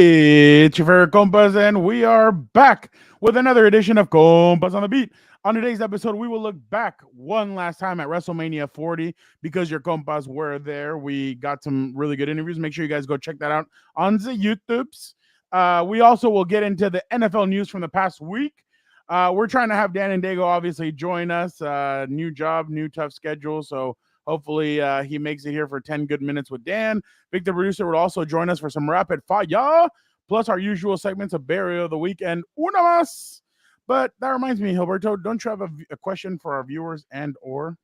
It's your favorite Compas, and we are back with another edition of Compas on the Beat. On today's episode, we will look back one last time at WrestleMania 40 because your compas were there. We got some really good interviews. Make sure you guys go check that out on the YouTubes. We also will get into the NFL news from the past week. We're trying to have Dan and Daygo obviously join us. New job, new tough schedule. So hopefully he makes it here for 10 good minutes with Dan. Vic, the producer, will also join us for some rapid fire, plus our usual segments of Burial of the Week and Una Mas. But that reminds me, Gilberto, don't you have a question for our viewers and or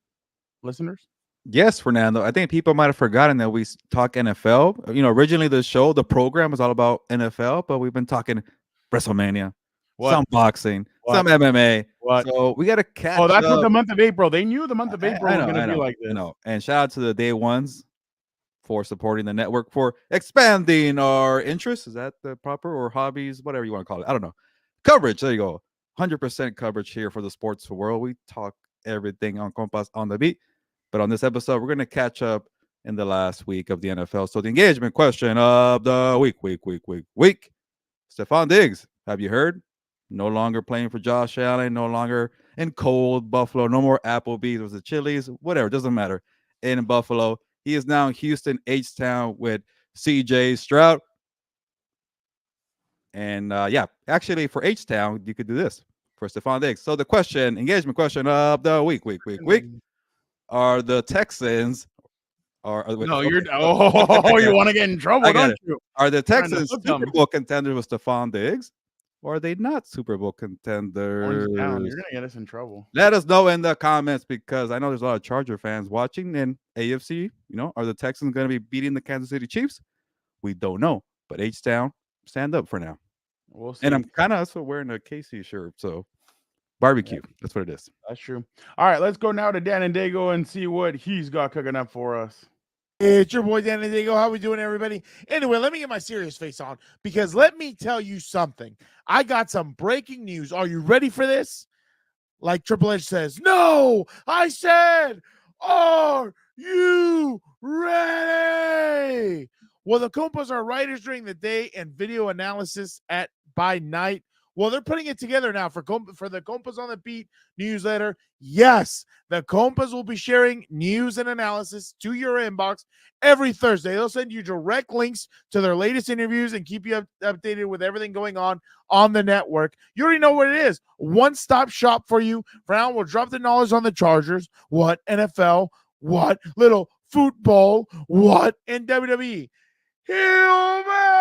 listeners? Yes, Fernando. I think people might have forgotten that we talk NFL. You know, originally the program was all about NFL, but we've been talking WrestleMania, some boxing, some MMA. So we got to catch up. Oh, that's what the month of April. They knew the month of April was going to be like this. And shout out to the day ones for supporting the network, for expanding our interests. Is that the proper, or hobbies, whatever you want to call it? I don't know. Coverage. There you go. 100% coverage here for the sports world. We talk everything on Compas on the Beat. But on this episode, we're going to catch up in the last week of the NFL. So the engagement question of the week. Stephon Diggs, have you heard? No longer playing for Josh Allen, no longer in cold Buffalo, no more Applebee's, was it Chili's, whatever, doesn't matter. In Buffalo, he is now in Houston, H-Town with CJ Stroud. And yeah, actually for H-Town, you could do this for Stephon Diggs. So the question, engagement question of the week. Are the Texans no, you're you want to get in trouble, don't you? Are the Texans Super Bowl contenders with Stephon Diggs, or are they not Super Bowl contenders? You're gonna get us in trouble. Let us know in the comments, because I know there's a lot of Charger fans watching. And AFC, you know, are the Texans going to be beating the Kansas City Chiefs? We don't know, but H-Town, stand up for now. We'll see. And I'm kind of also wearing a KC shirt, so barbecue. Yeah. That's what it is. That's true. All right, let's go now to Dan and Daygo and see what he's got cooking up for us. It's your boy Dan and Daygo. How we doing, everybody? Anyway, let me get my serious face on, because let me tell you something. I got some breaking news. Are you ready for this? Like Triple H says, no, I said, are you ready? Well, the Compas are writers during the day and video analysis by night. Well, they're putting it together now for the Compas on the Beat newsletter. Yes, the Compas will be sharing news and analysis to your inbox every Thursday. They'll send you direct links to their latest interviews and keep you updated with everything going on the network. You already know what it is. One-stop shop for you. For now, we'll drop the knowledge on the Chargers, what NFL, what little football, what in WWE. Gilberto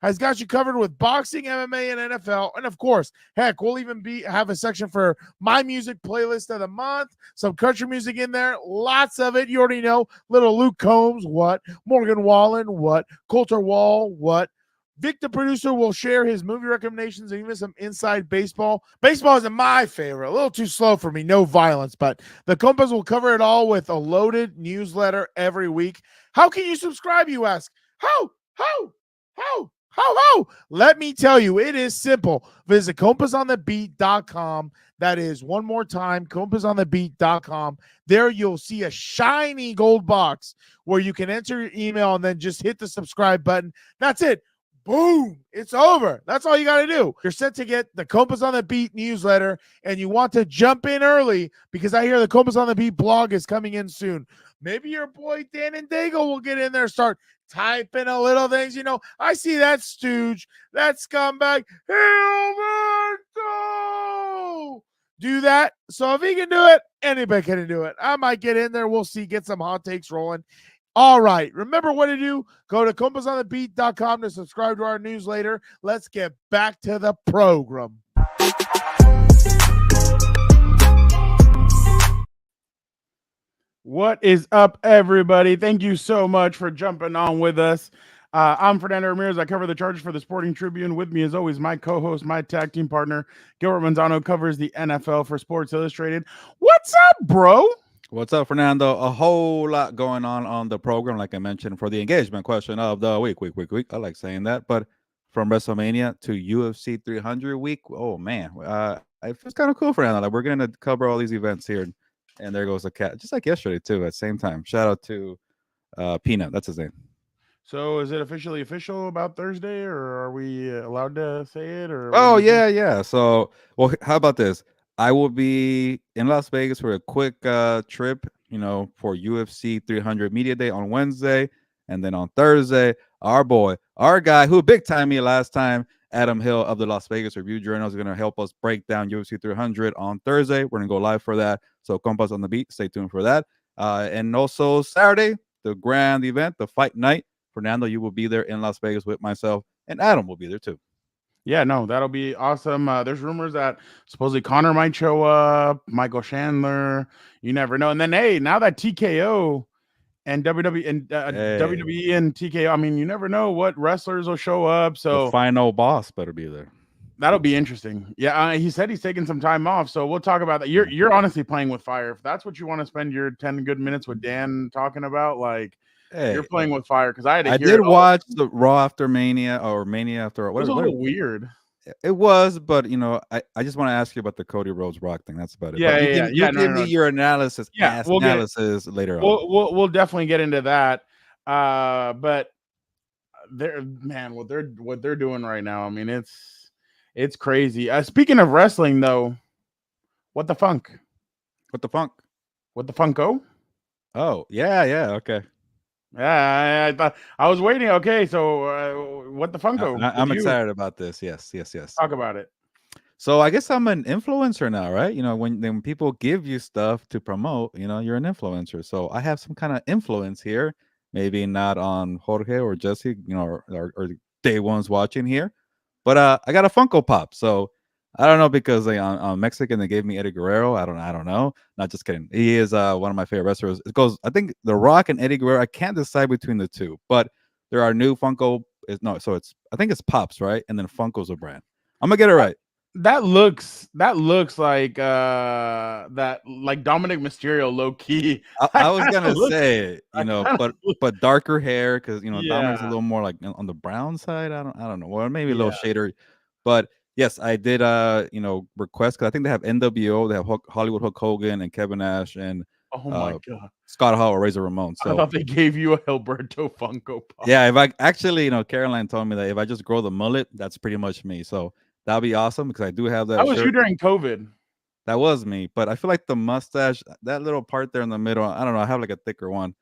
has got you covered with boxing, MMA, and NFL. And of course, heck, we'll even have a section for my music playlist of the month, some country music in there, lots of it. You already know. Little Luke Combs, what? Morgan Wallen, what? Coulter Wall, what? Vic, the producer, will share his movie recommendations and even some inside baseball. Baseball isn't my favorite. A little too slow for me. No violence. But the Compas will cover it all with a loaded newsletter every week. How can you subscribe, you ask? How? Let me tell you, it is simple. Visit compasonthebeat.com. That is, one more time, compasonthebeat.com. There you'll see a shiny gold box where you can enter your email and then just hit the subscribe button. That's it. Boom. It's over. That's all you got to do. You're set to get the Compas on the Beat newsletter, and you want to jump in early because I hear the Compas on the Beat blog is coming in soon. Maybe your boy Dan and Daygo will get in there, start typing a little things. You know, I see that stooge, that scumbag, Gilberto, do that. So if he can do it, anybody can do it. I might get in there. We'll see. Get some hot takes rolling. All right. Remember what to do. Go to compasonthebeat.com to subscribe to our newsletter. Let's get back to the program. What is up, everybody? Thank you so much for jumping on with us. I'm Fernando Ramirez. I cover the Chargers for the Sporting Tribune. With me, as always, my co-host, my tag team partner, Gilbert Manzano, covers the NFL for Sports Illustrated. What's up, bro? What's up, Fernando? A whole lot going on the program, like I mentioned, for the engagement question of the week. I like saying that, but from WrestleMania to UFC 300 week, oh man, it feels kind of cool, Fernando. Like, we're going to cover all these events here. And there goes a cat, just like yesterday, too, at the same time. Shout out to Peanut. That's his name. So is it officially official about Thursday, or are we allowed to say it? Or what do Oh you think? yeah. So, well, how about this? I will be in Las Vegas for a quick trip, for UFC 300 Media Day on Wednesday, and then on Thursday, our boy, our guy who big time me last time, Adam Hill of the Las Vegas Review Journal, is going to help us break down UFC 300 on Thursday. We're going to go live for that. So, Compas on the beat, stay tuned for that. And also Saturday, the grand event, the fight night. Fernando, you will be there in Las Vegas with myself, and Adam will be there too. Yeah, no, that'll be awesome. There's rumors that supposedly Connor might show up, Michael Chandler. You never know. And then, hey, now that TKO and WWE and Hey. WWE and TKO, I mean, you never know what wrestlers will show up. The So final boss better be there. that'll be interesting. Yeah, he said he's taking some time off, so we'll talk about that. You're honestly playing with fire. If that's what you want to spend your 10 good minutes with Dan talking about, like you're Hey, playing with fire because I had to I hear did it all. watch the Raw after Mania or Mania after It was whatever. a little weird. It was, but I just want to ask you about the Cody Rhodes Rock thing. That's about it. Yeah, But you no, give me your analysis, Yeah, we'll get analysis later on. we'll definitely get into that. But they're man, what they're doing right now. I mean, it's crazy. Speaking of wrestling, though, what the funk? What the funk? What the Funko? Oh yeah, okay. Yeah, I thought I was waiting. Okay, so what the Funko? I'm excited about this. Yes. Talk about it. So I guess I'm an influencer now, right? When people give you stuff to promote, you're an influencer. So I have some kind of influence here. Maybe not on Jorge or Jesse, or day ones watching here, but I got a Funko Pop. So I don't know because on Mexican they gave me Eddie Guerrero. I don't know. Not just kidding. He is one of my favorite wrestlers. It goes. I think The Rock and Eddie Guerrero. I can't decide between the two, but there are new Funko. So I think it's Pops, right? And then Funko's a brand. I'm gonna get it right. That looks like that like Dominic Mysterio low key. I was gonna say, kinda but darker hair because Dominic's a Yeah. little more like on the brown side. I don't know, or maybe a little shader. But yes, I did request because I think they have NWO, they have Hollywood Hulk Hogan and Kevin Nash and Oh my god. Scott Hall or Razor Ramon. I So thought they gave you a Gilberto Funko Pop. yeah, if I actually, Caroline told me that if I just grow the mullet, that's pretty much me. So that'd be awesome because I do have that. That was shirt. you during COVID. That was me, but I feel like the mustache, that little part there in the middle, I don't know. I have like a thicker one,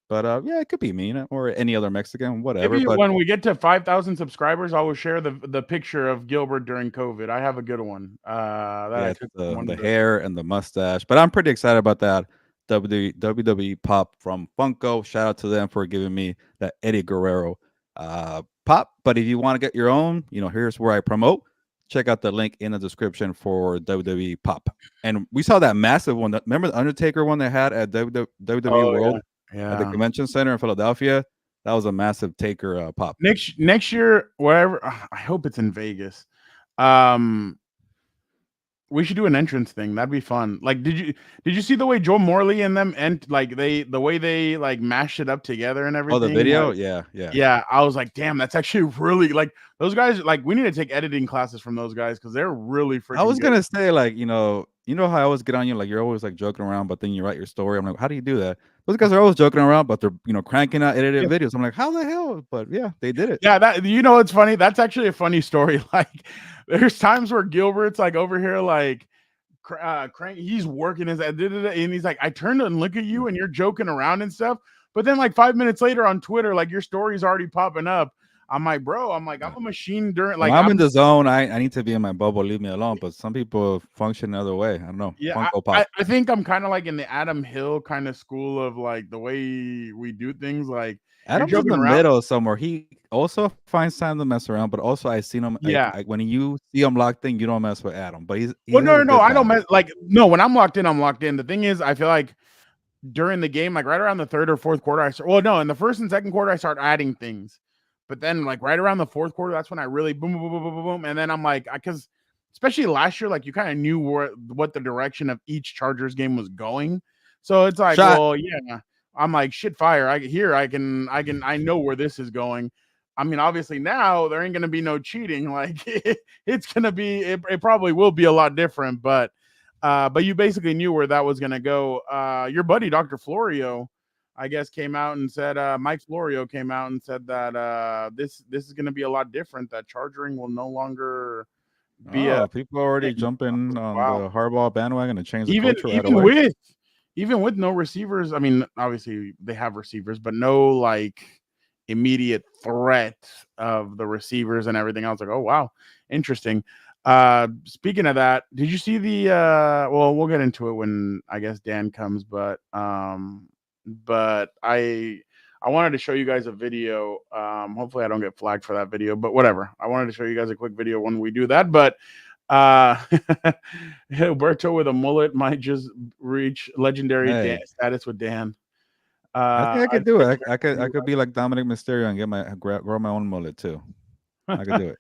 but yeah, it could be me or any other Mexican, whatever. Maybe But when we get to 5,000 subscribers, I will share the picture of Gilbert during COVID. I have a good one. That yeah, I it's took the hair and the mustache. But I'm pretty excited about that. WWE Pop from Funko. Shout out to them for giving me that Eddie Guerrero pop. But if you want to get your own, here's where I promote. Check out the link in the description for WWE Pop. And we saw that massive one. Remember the Undertaker one they had at WWE World at the Convention Center in Philadelphia? That was a massive Taker pop. Next year, wherever, I hope it's in Vegas. We should do an entrance thing. That'd be fun. Like, did you see the way Joe Morley and them and like the way they like mashed it up together and everything? Oh, the video? Like, Yeah. Yeah, I was like, damn, that's actually really like those guys. Like, we need to take editing classes from those guys because they're really freaking. I was good. gonna say, like, how I always get on you, like you're always like joking around, but then you write your story. I'm like, how do you do that? Those guys are always joking around, but they're cranking out edited videos. I'm like, how the hell? But yeah, they did it. Yeah, that it's funny. That's actually a funny story. Like, there's times where Gilbert's like over here, like, crank. He's working his and he's like, I turned and look at you, and you're joking around and stuff. But then, like 5 minutes later on Twitter, like your story's already popping up. I'm like, bro, I'm a machine during like when I'm in the zone. I need to be in my bubble. Leave me alone. But some people function the other way. I don't know. Yeah, Funko Pop. I think I'm kind of like in the Adam Hill kind of school of like the way we do things. Like Adam's in the middle somewhere. He also finds time to mess around, but also I seen him. Yeah, when you see him locked in, you don't mess with Adam. But he's well, no, I don't mess. Like, no, when I'm locked in, I'm locked in. The thing is, I feel like during the game, like right around the third or fourth quarter, in the first and second quarter, I start adding things. But then, like right around the fourth quarter, that's when I really boom, boom, boom, boom, boom, boom. And then I'm like, because especially last year, like you kind of knew what the direction of each Chargers game was going. So it's like, well, yeah, I'm like shit fire. I know where this is going. I mean, obviously now there ain't gonna be no cheating. Like it's gonna be, it probably will be a lot different, but you basically knew where that was gonna go. Your buddy Dr. Florio, I guess came out and said Mike Florio came out and said that this is going to be a lot different. That charging will no longer be a People already thing. jumping on Wow. the Harbaugh bandwagon to change the even culture right even away. with no receivers. I mean, obviously they have receivers, but no like immediate threat of the receivers and everything else. Like, oh wow, interesting. Speaking of that, did you see the well, we'll get into it when I guess Dan comes, but I wanted to show you guys a video. Hopefully I don't get flagged for that video, but whatever. I wanted to show you guys a quick video when we do that, but Gilberto with a mullet might just reach legendary Hey, status with Dan. I think I I could do think it. I could be like Dominic Mysterio and get grow my own mullet too. I could do it.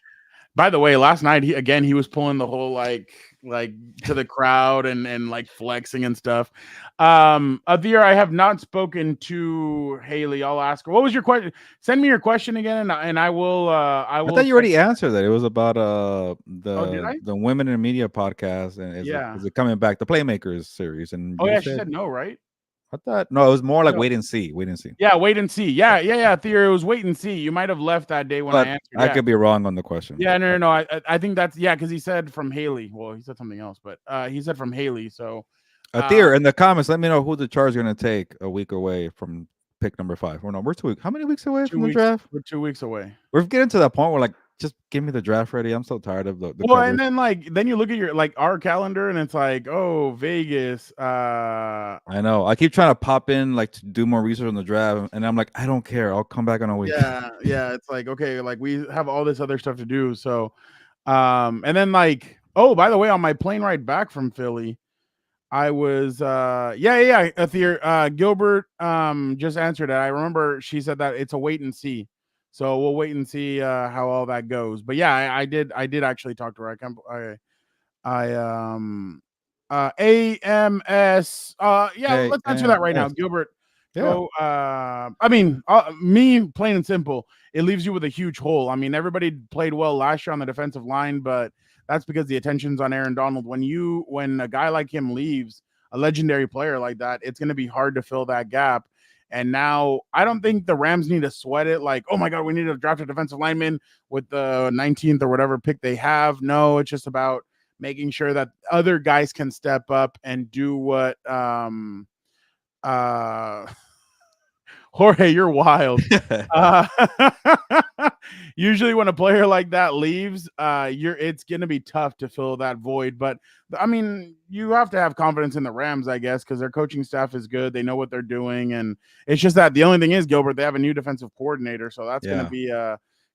By the way, last night he was pulling the whole like to the crowd and like flexing and stuff. Adir, I have not spoken to Haley. I'll ask her. What was your question? Send me your question again, and I will. I thought you already answered that. It was about did I? the Women in Media podcast, and Yeah. is it coming back, the Playmakers series? And Oh you yeah, she said no, right? I thought no, it was more like No. wait and see, wait and see. Yeah, wait and see. Yeah. Theo, it was wait and see. You might have left that day when I But answered. I Yeah. could be wrong on the question. Yeah, no. I think that's because he said from Haley. Well, he said something else, but he said from Haley. So Adir, in the comments, let me know who the Chargers are going to take a week away from pick number 5. Or no, we're 2 weeks. How many weeks away from the draft? We're 2 weeks away. We're getting to that point where like, just give me the draft ready. I'm so tired of the well, coverage. and then you look at your our calendar and it's like, oh, Vegas. I know. I keep trying to pop in like to do more research on the draft, and I'm like, I don't care. I'll come back on a week. Yeah. It's like, okay, like we have all this other stuff to do. So, and then like, oh, by the way, on my plane ride back from Philly, I was Gilbert just answered it. I remember she said that it's a wait and see. So we'll wait and see how all that goes. But yeah, I did actually talk to her. AMS let's answer that right now. Gilbert. Yeah. So I mean, me plain and simple, it leaves you with a huge hole. I mean, everybody played well last year on the defensive line, but that's because the attention's on Aaron Donald. When a guy like him leaves, a legendary player like that, it's going to be hard to fill that gap. And now I don't think the Rams need to sweat it like, oh my God, we need to draft a defensive lineman with the 19th or whatever pick they have. No, it's just about making sure that other guys can step up and do what Jorge, you're wild. Usually when a player like that leaves, it's going to be tough to fill that void. But I mean, you have to have confidence in the Rams, I guess, because their coaching staff is good. They know what they're doing. And it's just that the only thing is, Gilbert, they have a new defensive coordinator. So that's going to be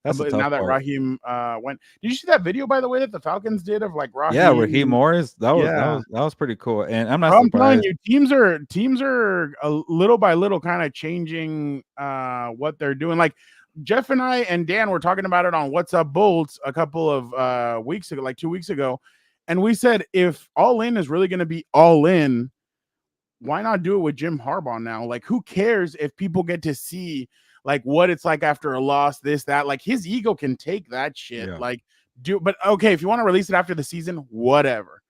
that's now that part. Raheem went. Did you see that video, by the way, that the Falcons did of like Raheem? Yeah, Raheem Morris. That was pretty cool. And I'm not I'm surprised. telling you, teams are a little by little kind of changing what they're doing. Like Jeff and I and Dan were talking about it on What's Up Bolts a couple of weeks ago, like 2 weeks ago. And we said, if all in is really going to be all in, why not do it with Jim Harbaugh now? Like, who cares if people get to see like what it's like after a loss, this, that, like his ego can take that shit. Yeah. But okay, if you want to release it after the season, whatever.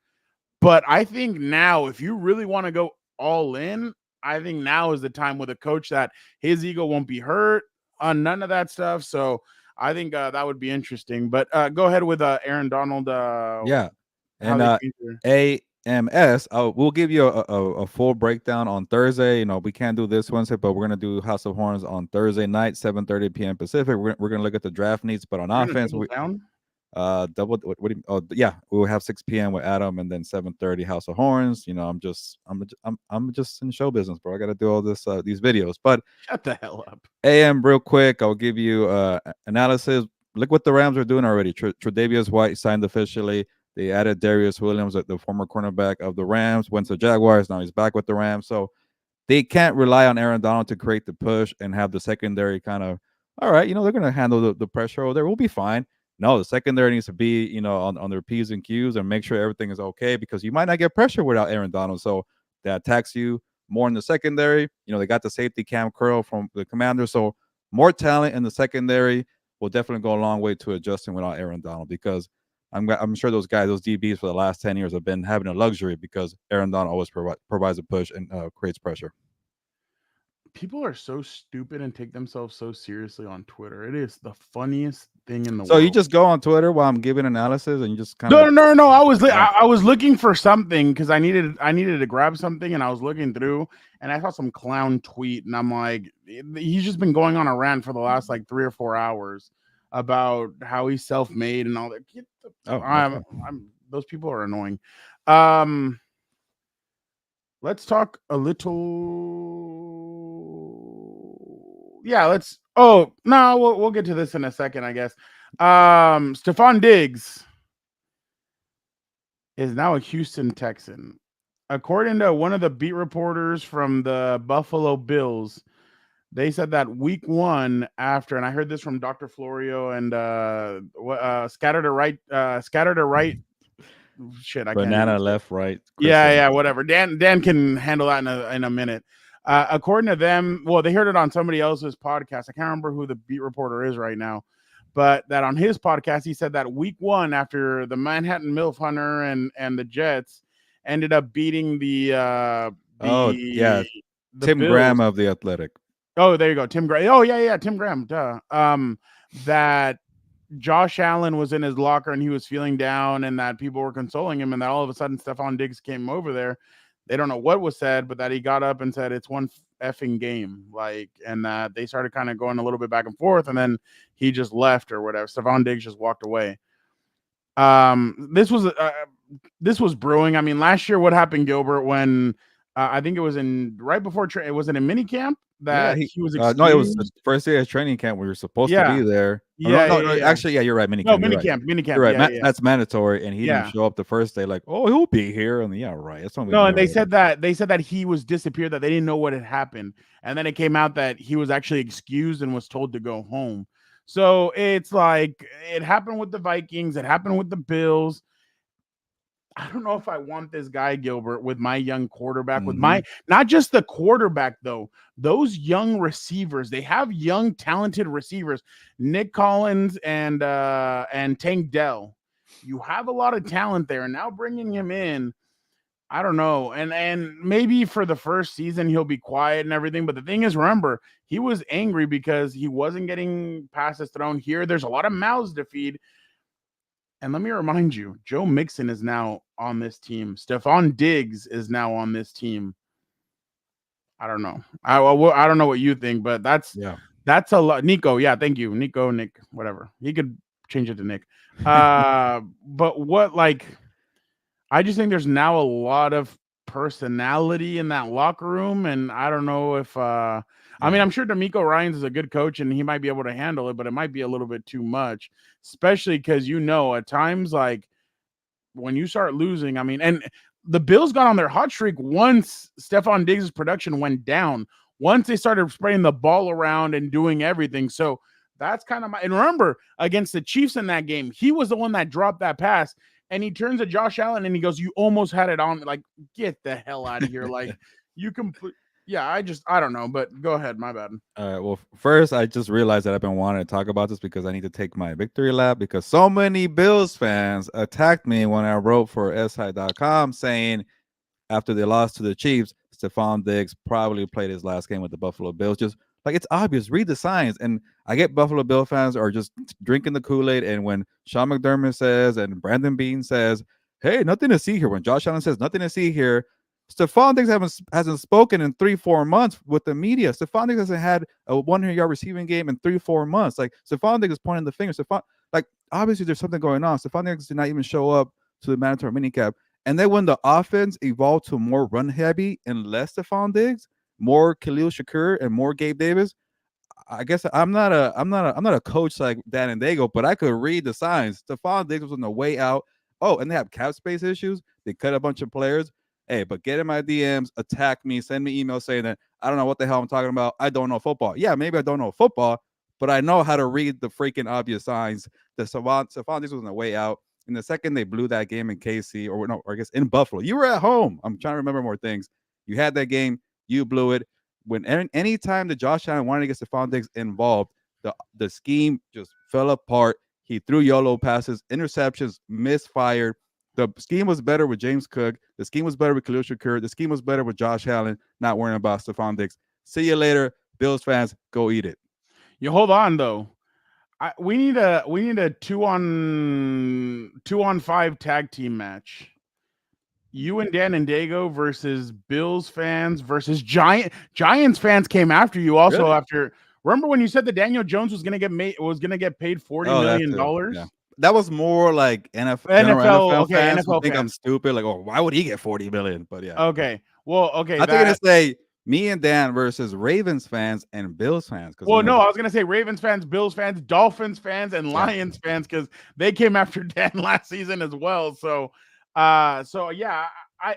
But I think now, if you really want to go all in, I think now is the time with a coach that his ego won't be hurt on none of that stuff. So I think that would be interesting. But go ahead with Aaron Donald. And AMS, we'll give you a full breakdown on Thursday. You know, we can't do this Wednesday, but we're gonna do House of Horns on Thursday night, 7:30 p.m. Pacific. We're gonna look at the draft needs, but on offense, we'll have 6 p.m. with Adam, and then 7:30 House of Horns. You know, I'm just in show business, bro. I got to do all this these videos. But shut the hell up. AM, real quick, I'll give you analysis. Look what the Rams are doing already. Tre'Davious White signed officially. They added Darius Williams, the former cornerback of the Rams, went to Jaguars. Now he's back with the Rams. So they can't rely on Aaron Donald to create the push and have the secondary kind of, all right, you know, they're going to handle the pressure over there. We'll be fine. No, the secondary needs to be, you know, on their P's and Q's and make sure everything is okay, because you might not get pressure without Aaron Donald. So that attacks you more in the secondary. You know, they got the safety Cam Curl from the Commanders. So more talent in the secondary will definitely go a long way to adjusting without Aaron Donald, because I'm sure those guys, those DBs for the last 10 years have been having a luxury because Aaron Donald always provides a push and creates pressure. People are so stupid and take themselves so seriously on Twitter. It is the funniest thing in the So world. you just go on Twitter while I'm giving analysis, and you just kind No, of no, no, no. I was looking for something because I needed to grab something, and I was looking through, and I saw some clown tweet, and I'm like, he's just been going on a rant for the last like 3 or 4 hours about how he's self-made and all that. Okay. Those people are annoying. Um, let's talk a little. Yeah, let's. Oh no, we'll get to this in a second, I guess. Stephon Diggs is now a Houston Texan. According to one of the beat reporters from the Buffalo Bills, they said that week one after, and I heard this from Dr. Florio and scattered to right, shit, I can't Banana even say it. left, right. Yeah, whatever. Dan can handle that in a minute. According to them, well, they heard it on somebody else's podcast. I can't remember who the beat reporter is right now, but that on his podcast, he said that week one after the Manhattan MILF Hunter and the Jets ended up beating the Tim Bills. Graham of the Athletic. Oh, there you go, Tim Graham. Oh yeah, Tim Graham. Duh. That Josh Allen was in his locker and he was feeling down, and that people were consoling him, and that all of a sudden Stephon Diggs came over there. They don't know what was said, but that he got up and said it's one effing game, like, and that they started kind of going a little bit back and forth, and then he just left or whatever. Stephon Diggs just walked away. This was brewing. I mean, last year, what happened, Gilbert, when I think it was right before it wasn't in mini camp that he was excused. No, it was the first day of training camp. We were supposed to be there. Actually, you're right. Mini camp. Mini camp. You're right. That's mandatory, and he didn't show up the first day. Like, oh, he'll be here. And right. That's no, and they said that he was disappeared. That they didn't know what had happened, and then it came out that he was actually excused and was told to go home. So it's like it happened with the Vikings. It happened with the Bills. I don't know if I want this guy, Gilbert, with my young quarterback, with my, not just the quarterback, though, those young receivers. They have young, talented receivers, Nick Collins and Tank Dell. You have a lot of talent there, and now bringing him in, I don't know. And maybe for the first season, he'll be quiet and everything. But the thing is, remember, he was angry because he wasn't getting passes thrown here. There's a lot of mouths to feed. And let me remind you, Joe Mixon is now on this team. Stephon Diggs is now on this team. I don't know. I don't know what you think, but that's a lot. Nico, yeah, thank you. Nico, Nick, whatever. He could change it to Nick. But what, like, I just think there's now a lot of personality in that locker room, and I don't know if I mean, I'm sure D'Amico Ryans is a good coach and he might be able to handle it, but it might be a little bit too much, especially because, at times, like, when you start losing, I mean, and the Bills got on their hot streak once Stephon Diggs' production went down, once they started spraying the ball around and doing everything. So that's kind of and remember, against the Chiefs in that game, he was the one that dropped that pass, and he turns to Josh Allen and he goes, "You almost had it on." Like, get the hell out of here. Like, you complete. Yeah, I don't know, but go ahead. My bad. All right. Well, first, I just realized that I've been wanting to talk about this because I need to take my victory lap because so many Bills fans attacked me when I wrote for SI.com saying after they lost to the Chiefs, Stephon Diggs probably played his last game with the Buffalo Bills. Just like, it's obvious, read the signs. And I get Buffalo Bill fans are just drinking the Kool-Aid. And when Sean McDermott says and Brandon Beane says, hey, nothing to see here. When Josh Allen says nothing to see here, Stephon Diggs hasn't spoken in 3-4 months with the media. Stephon Diggs hasn't had a 100-yard receiving game in 3-4 months. Like, Stephon Diggs is pointing the finger. Like, obviously there's something going on. Stephon Diggs did not even show up to the mandatory minicap. And then when the offense evolved to more run heavy and less Stephon Diggs, more Khalil Shakur and more Gabe Davis, I guess I'm not a coach like Dan and Daygo, but I could read the signs. Stephon Diggs was on the way out. Oh, and they have cap space issues. They cut a bunch of players. Hey, but get in my DMs, attack me, send me emails saying that I don't know what the hell I'm talking about. I don't know football. Yeah, maybe I don't know football, but I know how to read the freaking obvious signs. The Stephon Diggs was on the way out. And the second they blew that game in KC, or I guess in Buffalo, you were at home. I'm trying to remember more things. You had that game, you blew it. When anytime that Josh Allen wanted to get Stephon Diggs involved, the scheme just fell apart. He threw YOLO passes, interceptions, misfired. The scheme was better with James Cook. The scheme was better with Khalil Shakur. The scheme was better with Josh Allen, not worrying about Stephon Diggs. See you later, Bills fans. Go eat it. You hold on though. We need a 2-on-5 tag team match. You and Dan and Daygo versus Bills fans versus Giants fans came after you also Really? after. Remember when you said that Daniel Jones was gonna get paid $40 million? Yeah. That was more like general NFL, NFL okay, fans who NFL think I'm fans. stupid. Like, oh, why would he get 40 million? But yeah. Okay. Well, okay. I think I'm gonna say me and Dan versus Ravens fans and Bills fans. Well, no, I was gonna say Ravens fans, Bills fans, Dolphins fans, and Lions fans because they came after Dan last season as well. So, yeah,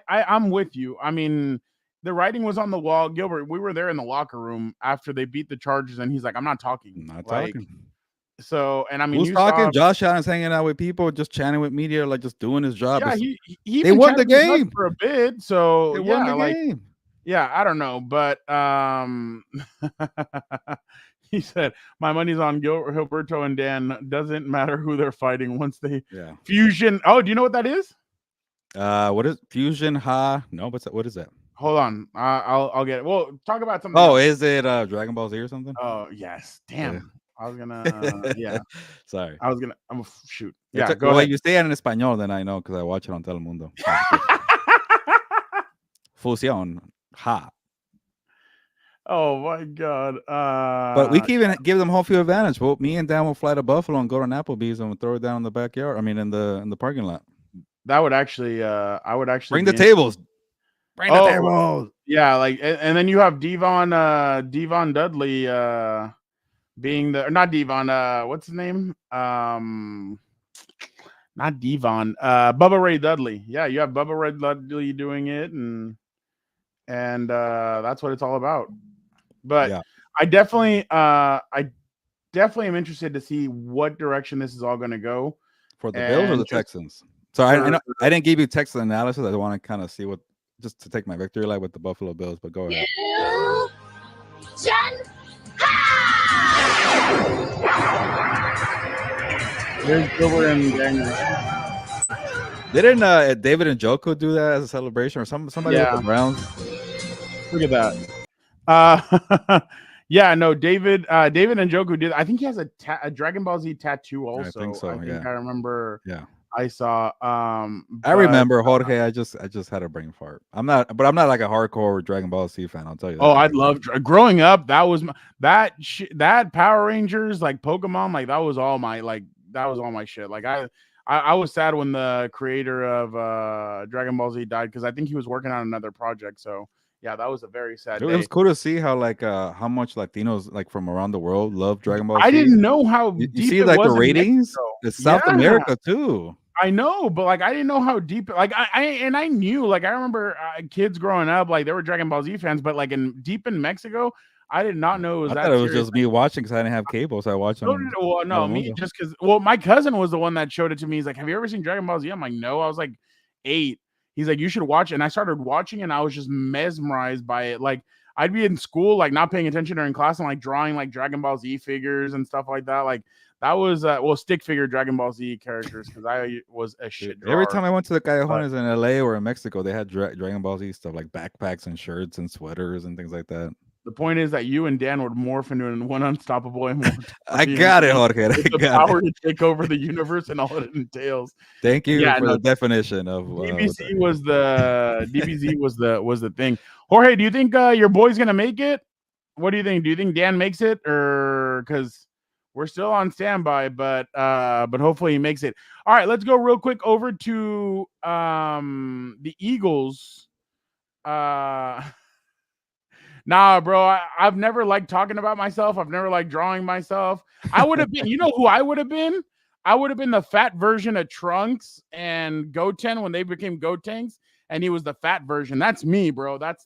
I'm with you. I mean, the writing was on the wall. Gilbert, we were there in the locker room after they beat the Chargers, and he's like, "I'm not talking." So, and I mean, who's talking? Josh Allen's hanging out with people, just chatting with media, like just doing his job. Yeah, he they won the game for a bit. So they yeah, won the game. Yeah, I don't know, but he said my money's on Gilberto and Dan. Doesn't matter who they're fighting once they fusion. Oh, do you know what that is? What is fusion? No, what is that? Hold on, I'll get it. Well, talk about something. Oh, is it Dragon Ball Z or something? Oh yes, damn. Yeah. I was gonna, Sorry. I'm shoot. Yeah, go ahead. You say it in Espanol, then I know because I watch it on Telemundo. Fusión. Ha. Oh my god. But we can even give them home field advantage. Well, me and Dan will fly to Buffalo and go to an Applebee's and we'll throw it down in the backyard. I mean, in the parking lot. That would actually, I would actually bring the tables. Bring the tables. Yeah, like, and then you have Devon Dudley, being not Devon, what's his name? Not Devon, Bubba Ray Dudley. Yeah, you have Bubba Ray Dudley doing it, and that's what it's all about. But I definitely am interested to see what direction this is all going to go for the Bills or the Texans. So I know I didn't give you Texan analysis. I want to kind of see what, just to take my victory lap with the Buffalo Bills. But go ahead. There's Gilbert and Daniel. Didn't David and Joko do that as a celebration, or somebody with the Browns? Look at that. Yeah, no, David and Joko did. I think he has a Dragon Ball Z tattoo also. I think so. I remember. Yeah. I saw. I remember Jorge. I just had a brain fart. I'm not like a hardcore Dragon Ball Z fan. I'll tell you that. Oh, I'd love growing up. That was that Power Rangers, like Pokemon, like that was all my shit. Like I was sad when the creator of Dragon Ball Z died because I think he was working on another project. So yeah, that was a very sad day. It was cool to see how how much Latinos like from around the world love Dragon Ball Z. I didn't know how deep you see like the ratings. It's South America too. I know, but like I didn't know how deep. Like I knew. Like I remember kids growing up, like they were Dragon Ball Z fans, but like deep in Mexico, I did not know it was. I thought it was just me watching because I didn't have cable, so I watched them. Well, no, me just because. Well, my cousin was the one that showed it to me. He's like, "Have you ever seen Dragon Ball Z?" I'm like, "No." I was like 8. He's like, "You should watch it." And I started watching, and I was just mesmerized by it. Like I'd be in school, like not paying attention during class, and like drawing like Dragon Ball Z figures and stuff like that. Like that was stick figure Dragon Ball Z characters because I was a shit drawer. Every time I went to the Callejones in LA or in Mexico, they had Dragon Ball Z stuff like backpacks and shirts and sweaters and things like that. The point is that you and Dan would morph into one unstoppable. I got it, Jorge. The power to take over the universe and all it entails. Thank you for the definition of DBZ was the thing. Jorge, do you think your boy's gonna make it? What do you think? Do you think Dan makes it, or because we're still on standby, but hopefully he makes it. All right, let's go real quick over to the Eagles. Nah, bro, I've never liked talking about myself. I've never liked drawing myself. I would have been, you know who I would have been? I would have been the fat version of Trunks and Goten when they became Gotenks, and he was the fat version. That's me, bro. That's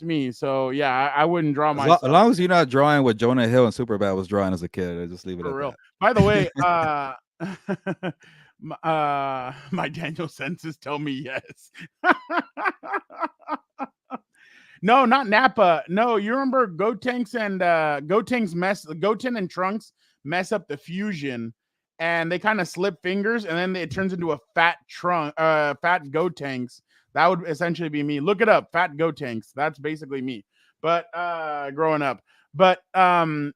me. So yeah, I wouldn't draw myself. As long as you're not drawing what Jonah Hill and Superbad was drawing as a kid, I just leave it at real. That. By the way, my Daniel senses tell me yes. No, not Nappa. No, you remember Goten and Trunks mess up the fusion, and they kind of slip fingers, and then it turns into a fat Gotenks. That would essentially be me. Look it up, fat Gotenks. That's basically me. but growing up. But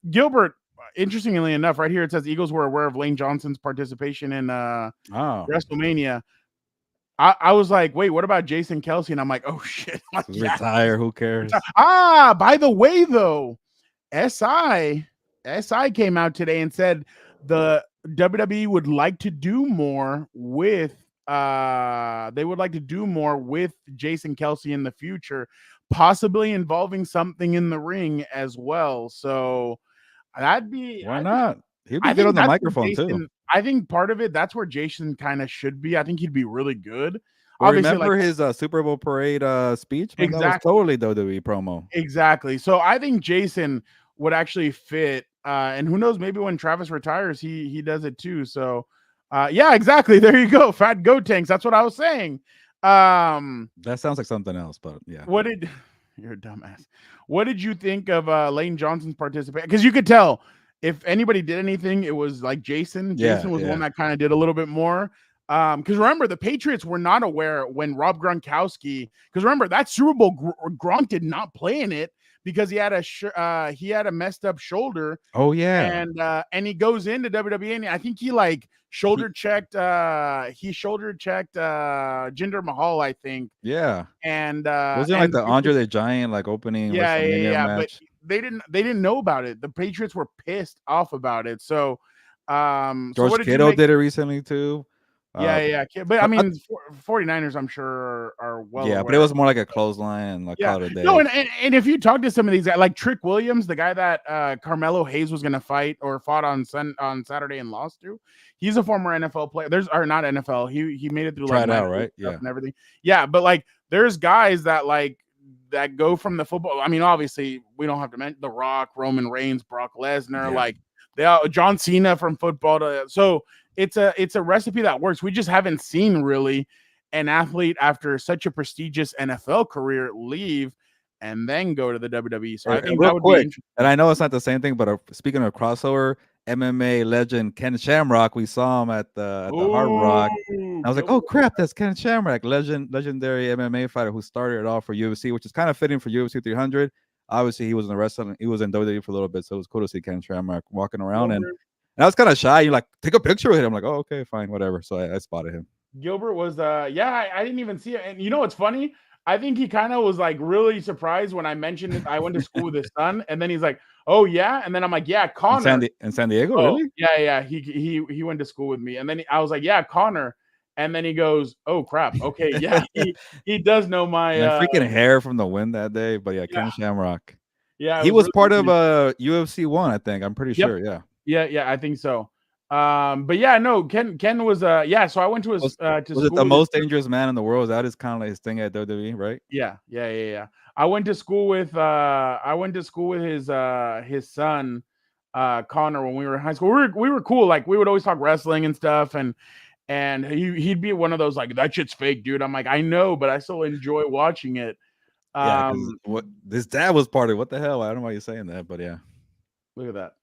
Gilbert, interestingly enough, right here it says Eagles were aware of Lane Johnson's participation in WrestleMania. I was like, wait, what about Jason Kelsey? And I'm like, oh shit, like, retire. Who cares? By the way, though, SI came out today and said the WWE would like to do more with Jason Kelsey in the future, possibly involving something in the ring as well. So that'd be why not? He'd be good on the microphone too. I think part of it, that's where Jason kind of should be. I think he'd be really good. Well, remember his Super Bowl parade speech? Man, exactly. That was totally WWE promo. Exactly. So I think Jason would actually fit. And who knows, maybe when Travis retires, he does it too. So yeah, exactly. There you go. Fat goat tanks. That's what I was saying. That sounds like something else, but yeah. You're a dumbass. What did you think of Lane Johnson's participation? Because you could tell if anybody did anything, it was like Jason. Jason was the one that kind of did a little bit more. Because remember, the Patriots were not aware when Rob Gronkowski. Because remember that Super Bowl, Gronk did not play in it because he had a messed up shoulder. Oh yeah, and he goes into WWE, and I think he like shoulder checked Jinder Mahal, I think. Yeah, and wasn't it like the Andre the Giant like opening? Yeah. Match? But they didn't know about it. The Patriots were pissed off about it. So George Kittle did it recently too. Yeah. But I mean, 49ers, I'm sure are well. Yeah, aware. But it was more like a clothesline, like call it a day. No, and if you talk to some of these guys, like Trick Williams, the guy that Carmelo Hayes was going to fight or fought on Saturday and lost to, he's a former NFL player. Not NFL. He made it through tried out, right? Yeah, and everything. Yeah, but like there's guys that go from the football. I mean, obviously we don't have to mention The Rock, Roman Reigns, Brock Lesnar, like John Cena from football to so. It's a recipe that works. We just haven't seen really an athlete after such a prestigious NFL career leave and then go to the WWE. So I think that would be interesting. And I know it's not the same thing, but speaking of crossover, MMA legend Ken Shamrock, we saw him at the Hard Rock. I was like, oh crap, that's Ken Shamrock, legendary MMA fighter who started it all for UFC, which is kind of fitting for UFC 300. Obviously, he was in the wrestling. He was in WWE for a little bit, so it was cool to see Ken Shamrock walking around and I was kind of shy. You like take a picture with him. I'm like, oh, okay, fine, whatever. So I spotted him. Gilbert was I didn't even see it. And you know what's funny? I think he kind of was like really surprised when I mentioned it. I went to school with his son, and then he's like, "Oh yeah," and then I'm like, "Yeah, Connor." In San Diego, really? Yeah. He went to school with me, and then I was like, "Yeah, Connor," and then he goes, "Oh crap, okay, yeah." he does know my freaking hair from the wind that day, but yeah, Ken Shamrock. Yeah, he was really part of UFC 1, I think. I'm pretty sure. Yeah. Yeah, I think so. But yeah, no, Ken was so I went to his was school. It the most dangerous man in the world? That is kind of like his thing at WWE, right? Yeah. I went to school with his son Connor when we were in high school. We were cool, like we would always talk wrestling and stuff, and he'd be one of those like, that shit's fake, dude. I'm like, I know, but I still enjoy watching it. What this dad was part of. What the hell? I don't know why you're saying that, but yeah. Look at that.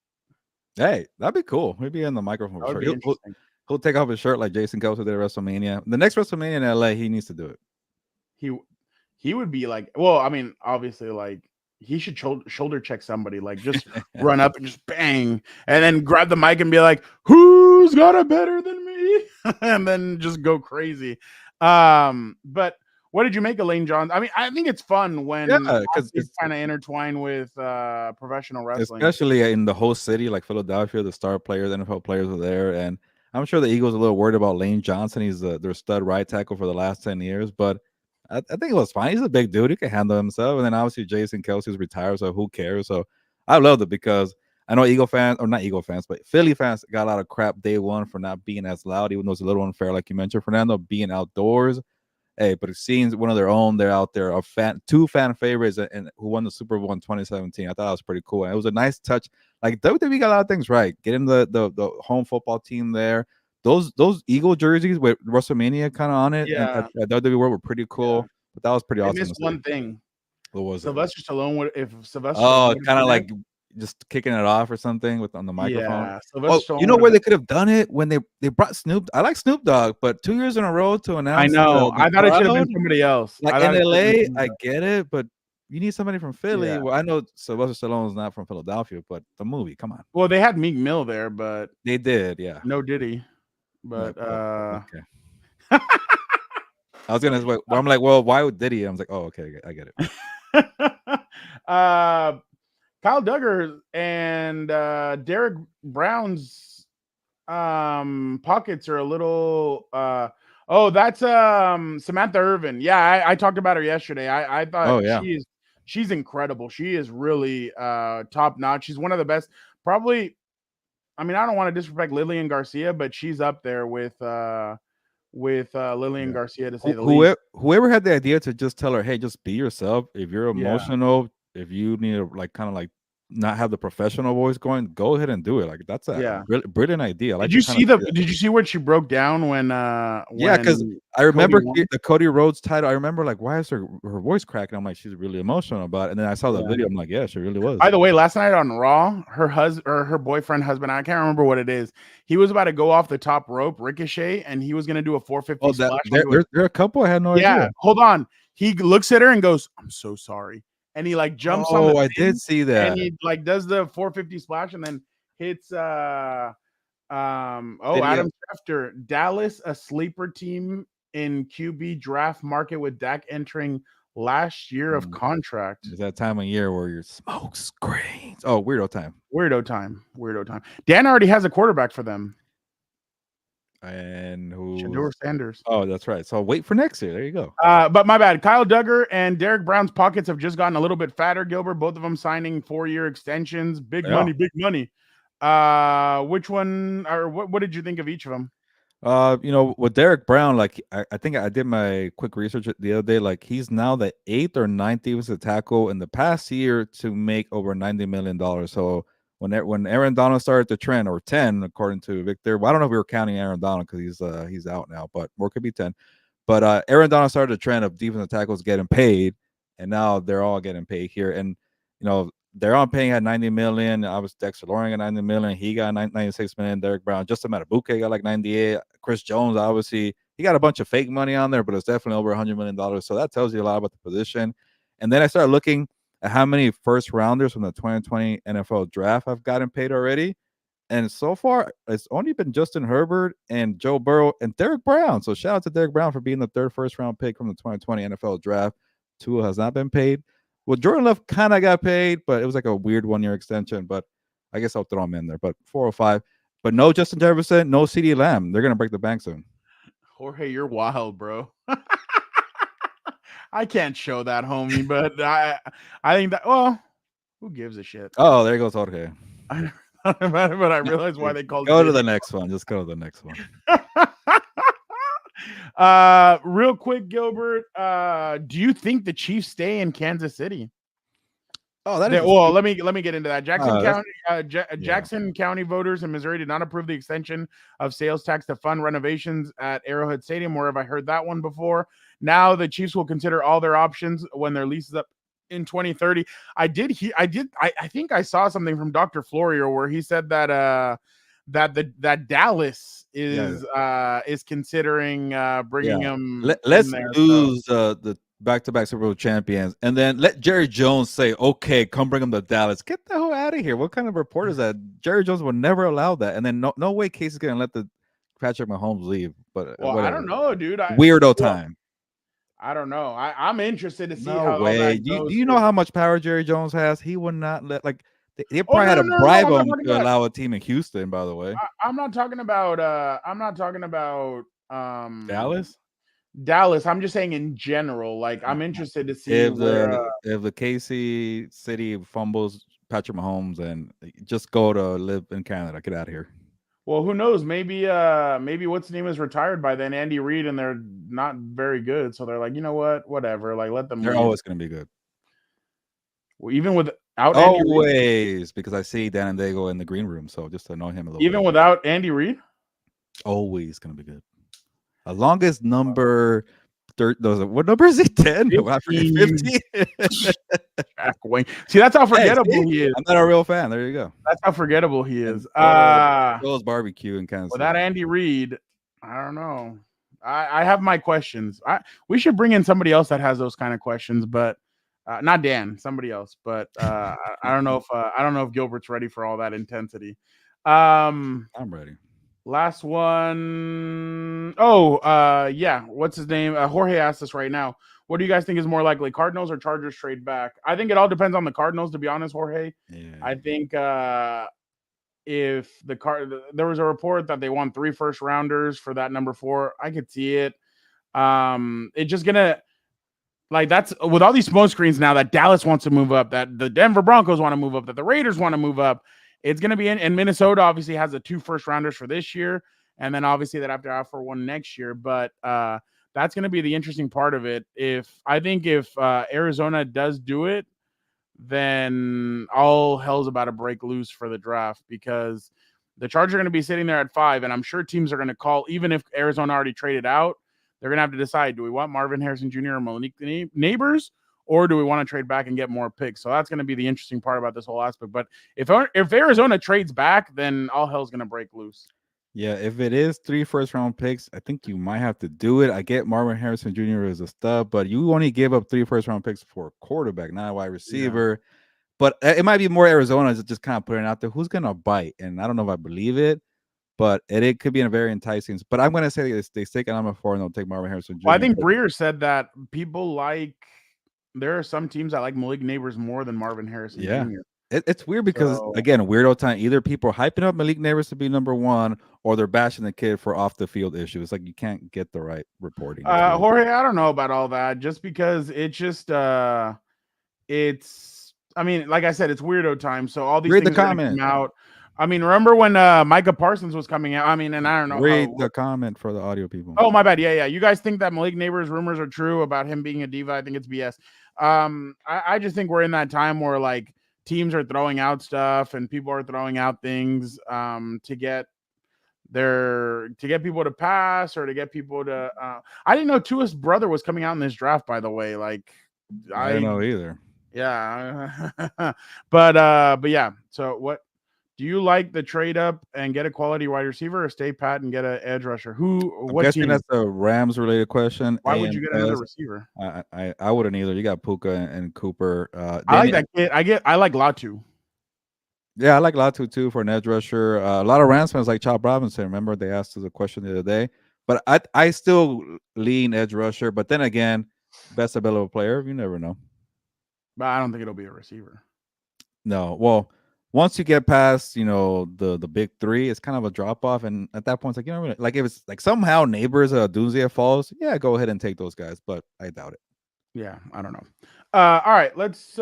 Hey, that'd be cool. Maybe in the microphone. He'll take off his shirt like Jason Kelsey did at WrestleMania. The next WrestleMania in LA, he needs to do it. He would be like, well, I mean, obviously, like he should shoulder check somebody, like just run up and just bang, and then grab the mic and be like, "Who's got it better than me?" and then just go crazy. But what did you make of Lane Johnson? I mean, I think it's fun when because it's kind of intertwined with professional wrestling, especially in the whole city, like Philadelphia. The star players, NFL players are there, and I'm sure the Eagles are a little worried about Lane Johnson. He's their stud right tackle for the last 10 years, but I think it was fine. He's a big dude; he can handle himself. And then obviously Jason Kelsey's retired, so who cares? So I loved it because I know Eagle fans, or not Eagle fans, but Philly fans got a lot of crap day one for not being as loud, even though it's a little unfair, like you mentioned, Fernando, being outdoors. Hey, but it seems one of their own, they're out there, two fan favorites, and who won the Super Bowl in 2017. I thought that was pretty cool. And it was a nice touch. Like WWE got a lot of things right. Getting the home football team there. Those Eagle jerseys with WrestleMania kind of on it, at WWE World were pretty cool. Yeah. But that was pretty awesome. I missed one thing. What was Sylvester Stallone would if Sylvester. Oh, kind of like just kicking it off or something on the microphone. Yeah, you know where they could have done it when they brought Snoop. I like Snoop Dogg, but 2 years in a row to announce. I know. I thought it should have been somebody else. Like in LA, I get it, but you need somebody from Philly. Yeah. Well, I know Sylvester Stallone's not from Philadelphia, but the movie, come on. Well, they had Meek Mill there, but They did, yeah. no Diddy. Yeah, But okay. I was gonna wait, well, I'm like, well, why would Diddy? I was like, oh, okay, I get it. Kyle Duggar and Derek Brown's pockets are a little oh, that's Samantha Irvin. Yeah, I talked about her yesterday. I thought Oh, yeah. she's incredible. She is really top notch. She's one of the best, probably. I mean, I don't want to disrespect Lillian Garcia, but she's up there with Lillian Yeah. Garcia, to say the least. Whoever had the idea to just tell her, hey, just be yourself. If you're Yeah. emotional, if you need to like kind of like not have the professional voice going, go ahead and do it. Like that's a brilliant idea. I like Did you see Did you see what she broke down when? Yeah, because I remember the Cody Rhodes title. I remember like, why is her voice cracking? I'm like, she's really emotional about it. And then I saw the video. I'm like, yeah, she really was. By the way, last night on Raw, her boyfriend, husband, I can't remember what it is. He was about to go off the top rope, Ricochet, and he was gonna do a 450 splash. There are a couple. I had no idea. Yeah, hold on. He looks at her and goes, "I'm so sorry," and he like jumps on. Oh, I did see that. And he like does the 450 splash and then hits Adam Schefter. Dallas, a sleeper team in QB draft market with Dak entering last year of contract. It's that time of year where your smoke screens. Oh, weirdo time. Dan already has a quarterback for them. And who? Shedeur Sanders. Oh, that's right. So wait for next year. There you go. But my bad. Kyle Duggar and Derek Brown's pockets have just gotten a little bit fatter, Gilbert. Both of them signing 4-year extensions. Big money. Which one, or what did you think of each of them? With Derek Brown, like I think I did my quick research the other day. Like he's now the 8th or 9th defensive tackle in the past year to make over $90 million. So when Aaron Donald started the trend, or 10 according to Victor, well, I don't know if we were counting Aaron Donald because he's out now, but or could be 10. But Aaron Donald started a trend of defensive tackles getting paid, and now they're all getting paid here. And they're all paying at $90 million. Obviously, Dexter Loring got $90 million. He got $96 million. Derek Brown, just a matter. Buke got like 98. Chris Jones, obviously, he got a bunch of fake money on there, but it's definitely over $100 million. So that tells you a lot about the position. And then I started looking at how many first rounders from the 2020 NFL draft have gotten paid already. And so far, it's only been Justin Herbert and Joe Burrow and Derek Brown. So shout out to Derek Brown for being the 3rd first round pick from the 2020 NFL draft. Tua has not been paid. Well, Jordan Love kind of got paid, but it was like a weird 1-year extension. But I guess I'll throw him in there. But 405. But no Justin Jefferson, no CeeDee Lamb. They're going to break the bank soon. Jorge, you're wild, bro. I can't show that, homie, but I think that, well, who gives a shit? Oh, there goes Jorge. I but I realize why they called Go to the next one. Just go to the next one. Real quick, Gilbert, do you think the Chiefs stay in Kansas City? Oh, well, let me get into that. Jackson County voters in Missouri did not approve the extension of sales tax to fund renovations at Arrowhead Stadium. Where have I heard that one before? Now the Chiefs will consider all their options when their lease is up in 2030. I think I saw something from Dr. Florio where he said that that Dallas is considering bringing him. Let's lose the back-to-back Super Bowl champions, and then let Jerry Jones say, "Okay, come bring him to Dallas." Get the hell out of here! What kind of report is that? Jerry Jones would never allow that, and then no way Casey's gonna let the Patrick Mahomes leave. But I don't know, dude. Time. I don't know. I'm interested to see how way. Do you know how much power Jerry Jones has? He would not let they probably had to bribe him to allow a team in Houston. By the way, I'm not talking about. Dallas. I'm just saying in general. Like I'm interested to see if the KC City fumbles Patrick Mahomes and just go to live in Canada. Get out of here. Well, who knows? Maybe what's his name is retired by then, Andy Reid, and they're not very good. So they're like, you know what? Whatever. Like let them. They're always going to be good. Well, even without always, because I see Dan and Daygo in the green room, so just to annoy him a little. Even without Andy Reid, always going to be good. As long as number what number is he? 10? 15? Jack Wayne. See, that's how forgettable he is. I'm not a real fan. There you go. That's how forgettable he is. Bill's barbecue in Kansas City. Without Andy Reid, I don't know. I have my questions. We should bring in somebody else that has those kind of questions, but Not Dan, somebody else. But I don't know if Gilbert's ready for all that intensity. I'm ready. Last one. Oh, yeah. What's his name? Jorge asked us right now. What do you guys think is more likely, Cardinals or Chargers trade back? I think it all depends on the Cardinals, to be honest, Jorge. Yeah. I think if there was a report that they want 3 first rounders for that number 4, I could see it. It's just gonna like that's with all these smoke screens now that Dallas wants to move up, that the Denver Broncos want to move up, that the Raiders want to move up. It's gonna be and Minnesota obviously has the 2 first rounders for this year, and then obviously that have to offer one next year. But that's gonna be the interesting part of it. If Arizona does do it, then all hell's about to break loose for the draft because the Chargers are going to be sitting there at 5, and I'm sure teams are going to call, even if Arizona already traded out, they're going to have to decide, do we want Marvin Harrison Jr. or Malik Neighbors, or do we want to trade back and get more picks? So that's going to be the interesting part about this whole aspect. But if Arizona trades back, then all hell's going to break loose. Yeah, if it is 3 first-round picks, I think you might have to do it. I get Marvin Harrison Jr. as a stud, but you only give up 3 first-round picks for a quarterback, not a wide receiver. Yeah. But it might be more Arizona just kind of putting it out there. Who's going to bite? And I don't know if I believe it, but it could be a very enticing. But I'm going to say they stick at number 4 and they'll take Marvin Harrison Jr. Well, I think Breer said that there are some teams that like Malik Neighbors more than Marvin Harrison Jr. It's weird because, again, weirdo time. Either people are hyping up Malik Neighbors to be number 1 or they're bashing the kid for off-the-field issues. Like, you can't get the right reporting. Jorge, I don't know about all that just because it's just I mean, like I said, it's weirdo time. So all these things are going to come out. I mean, remember when Micah Parsons was coming out? I mean, and I don't know. Read the comment for the audio people. Oh, my bad. Yeah. You guys think that Malik Neighbors rumors are true about him being a diva? I think it's BS. I just think we're in that time where like teams are throwing out stuff and people are throwing out things to get people to pass or to get people to. I didn't know Tua's brother was coming out in this draft, by the way. Like, I don't know either. Yeah, but yeah. So, what do you like the trade up and get a quality wide receiver, or stay pat and get an edge rusher? I'm guessing that's a Rams related question. Why would you get another receiver? I wouldn't either. You got Puka and Cooper. I like that kid. I like Latu. Yeah, I like Latu too for an edge rusher. A lot of Rams fans like Chop Robinson. Remember they asked us a question the other day, but I still lean edge rusher. But then again, best available player, you never know. But I don't think it'll be a receiver. No. Well, once you get past, the big 3, it's kind of a drop off. And at that point, it's like, like if it's like somehow Neighbors Dunzia falls, yeah, go ahead and take those guys. But I doubt it. Yeah, I don't know. All right, let's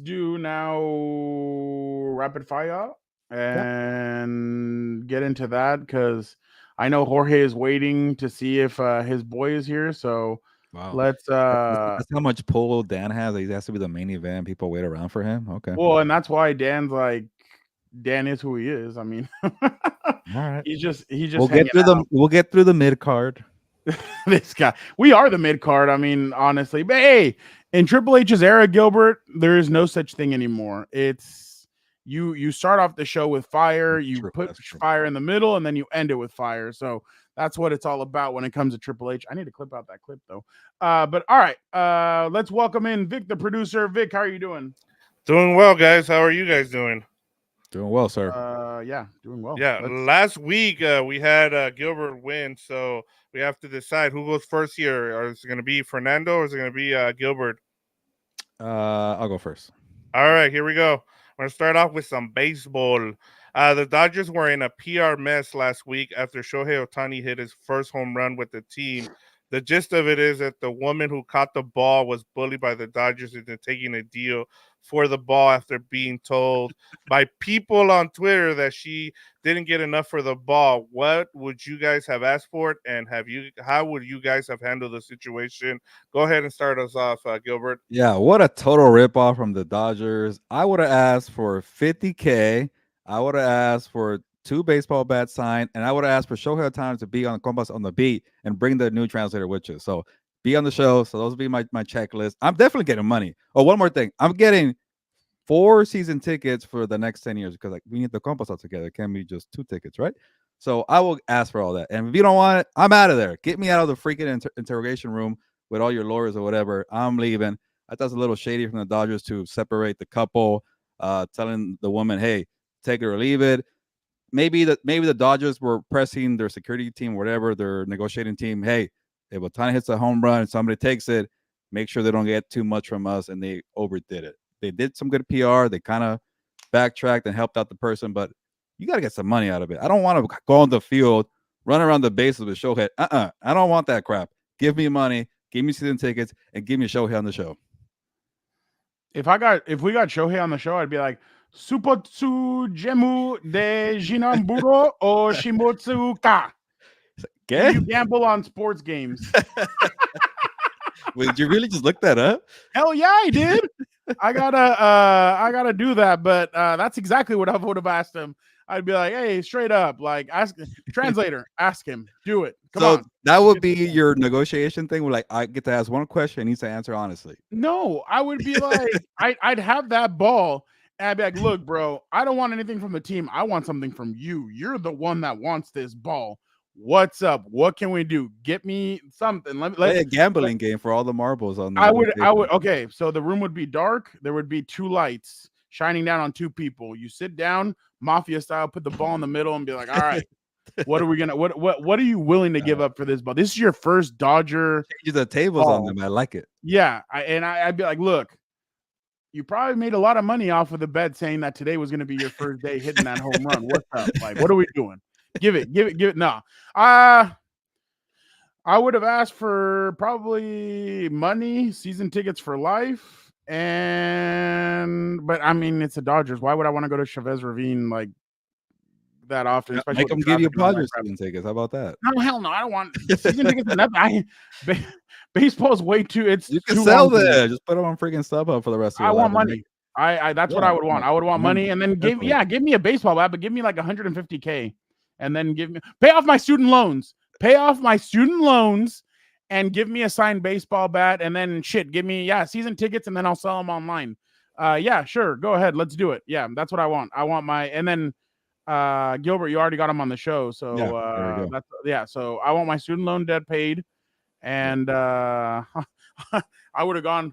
do now rapid fire and get into that because I know Jorge is waiting to see if his boy is here. So. Wow. Let's that's how much pull Dan has. He has to be the main event. People wait around for him. Okay. Well, and that's why Dan is who he is. I mean, all right. He's just we'll get through the mid card. This guy. We are the mid card. I mean, honestly. But hey, in Triple H's era, Gilbert, there is no such thing anymore. It's you start off the show with fire, you put fire in the middle, and then you end it with fire. So that's what it's all about when it comes to Triple H. I need to clip out that clip though. But all right, let's welcome in Vic, the producer. Vic, how are you doing? Doing well, guys. How are you guys doing? Doing well, sir. Yeah, doing well. Yeah, last week we had Gilbert win, so we have to decide who goes first here. Or is it going to be Fernando or is it going to be Gilbert? I'll go first. All right, here we go. I'm going to start off with some baseball. The Dodgers were in a PR mess last week after Shohei Ohtani hit his first home run with the team. The gist of it is that the woman who caught the ball was bullied by the Dodgers into taking a deal for the ball after being told by people on Twitter that she didn't get enough for the ball. What would you guys have asked for it, and how would you guys have handled the situation? Go ahead and start us off, Gilbert. Yeah, what a total ripoff from the Dodgers. I would have asked for $50K. I would have asked for 2 baseball bats signed, and I would have asked for Shohei Ohtani to be on Compas on the beat and bring the new translator with you. So be on the show. So those would be my checklist. I'm definitely getting money. Oh, one more thing. I'm getting 4 season tickets for the next 10 years because we need the Compas all together. It can't be just 2 tickets, right? So I will ask for all that. And if you don't want it, I'm out of there. Get me out of the freaking interrogation room with all your lawyers or whatever. I'm leaving. I thought it was a little shady from the Dodgers to separate the couple, telling the woman, "Hey, take it or leave it." Maybe the Dodgers were pressing their security team, whatever, their negotiating team. Hey, if Otani hits a home run and somebody takes it, make sure they don't get too much from us, and they overdid it. They did some good PR. They kind of backtracked and helped out the person, but you got to get some money out of it. I don't want to go on the field, run around the bases with Shohei. I don't want that crap. Give me money, give me season tickets, and give me Shohei on the show. If we got Shohei on the show, I'd be like, Supotsu Jemu de Jinamburo o Shimotsuka. Do you gamble on sports games? Wait, did you really just look that up? Hell yeah, I did. I gotta do that, but that's exactly what I would have asked him. I'd be like, hey, straight up, like, ask translator, ask him, do it. Come on. That would be your negotiation thing. Where like I get to ask one question, and he needs to answer honestly. No, I would be like, I'd have that ball, and I'd be like, look, bro, I don't want anything from the team. I want something from you. You're the one that wants this ball. What's up? What can we do? Get me something. Let Play a gambling game for all the marbles on the I would okay, so the room would be dark. There would be two lights shining down on two people. You sit down, mafia style, put the ball in the middle and be like, all right, what are we gonna what are you willing to give up for this ball? This is your first Dodger. Change the tables ball. on them. I like it. Yeah. I'd be like, look, you probably made a lot of money off of the bet saying that today was gonna be your first day hitting that home run. What's up? Like, what are we doing? Give it. No. I would have asked for probably money, season tickets for life, but I mean, it's the Dodgers. Why would I want to go to Chavez Ravine like that often? Especially make them give you Dodgers season tickets. How about that? No, hell no. I don't want season tickets. Baseball's way too. You can sell that. Just put them on freaking StubHub for the rest of your life. I want money. That's what I would want. I would want money, and then give me a baseball bat, but give me like $150K. And then pay off my student loans, and give me a signed baseball bat, and then give me season tickets, and then I'll sell them online. Sure, go ahead, let's do it. Yeah, that's what I want. I want and then Gilbert, you already got him on the show, so so I want my student loan debt paid, and I would have gone.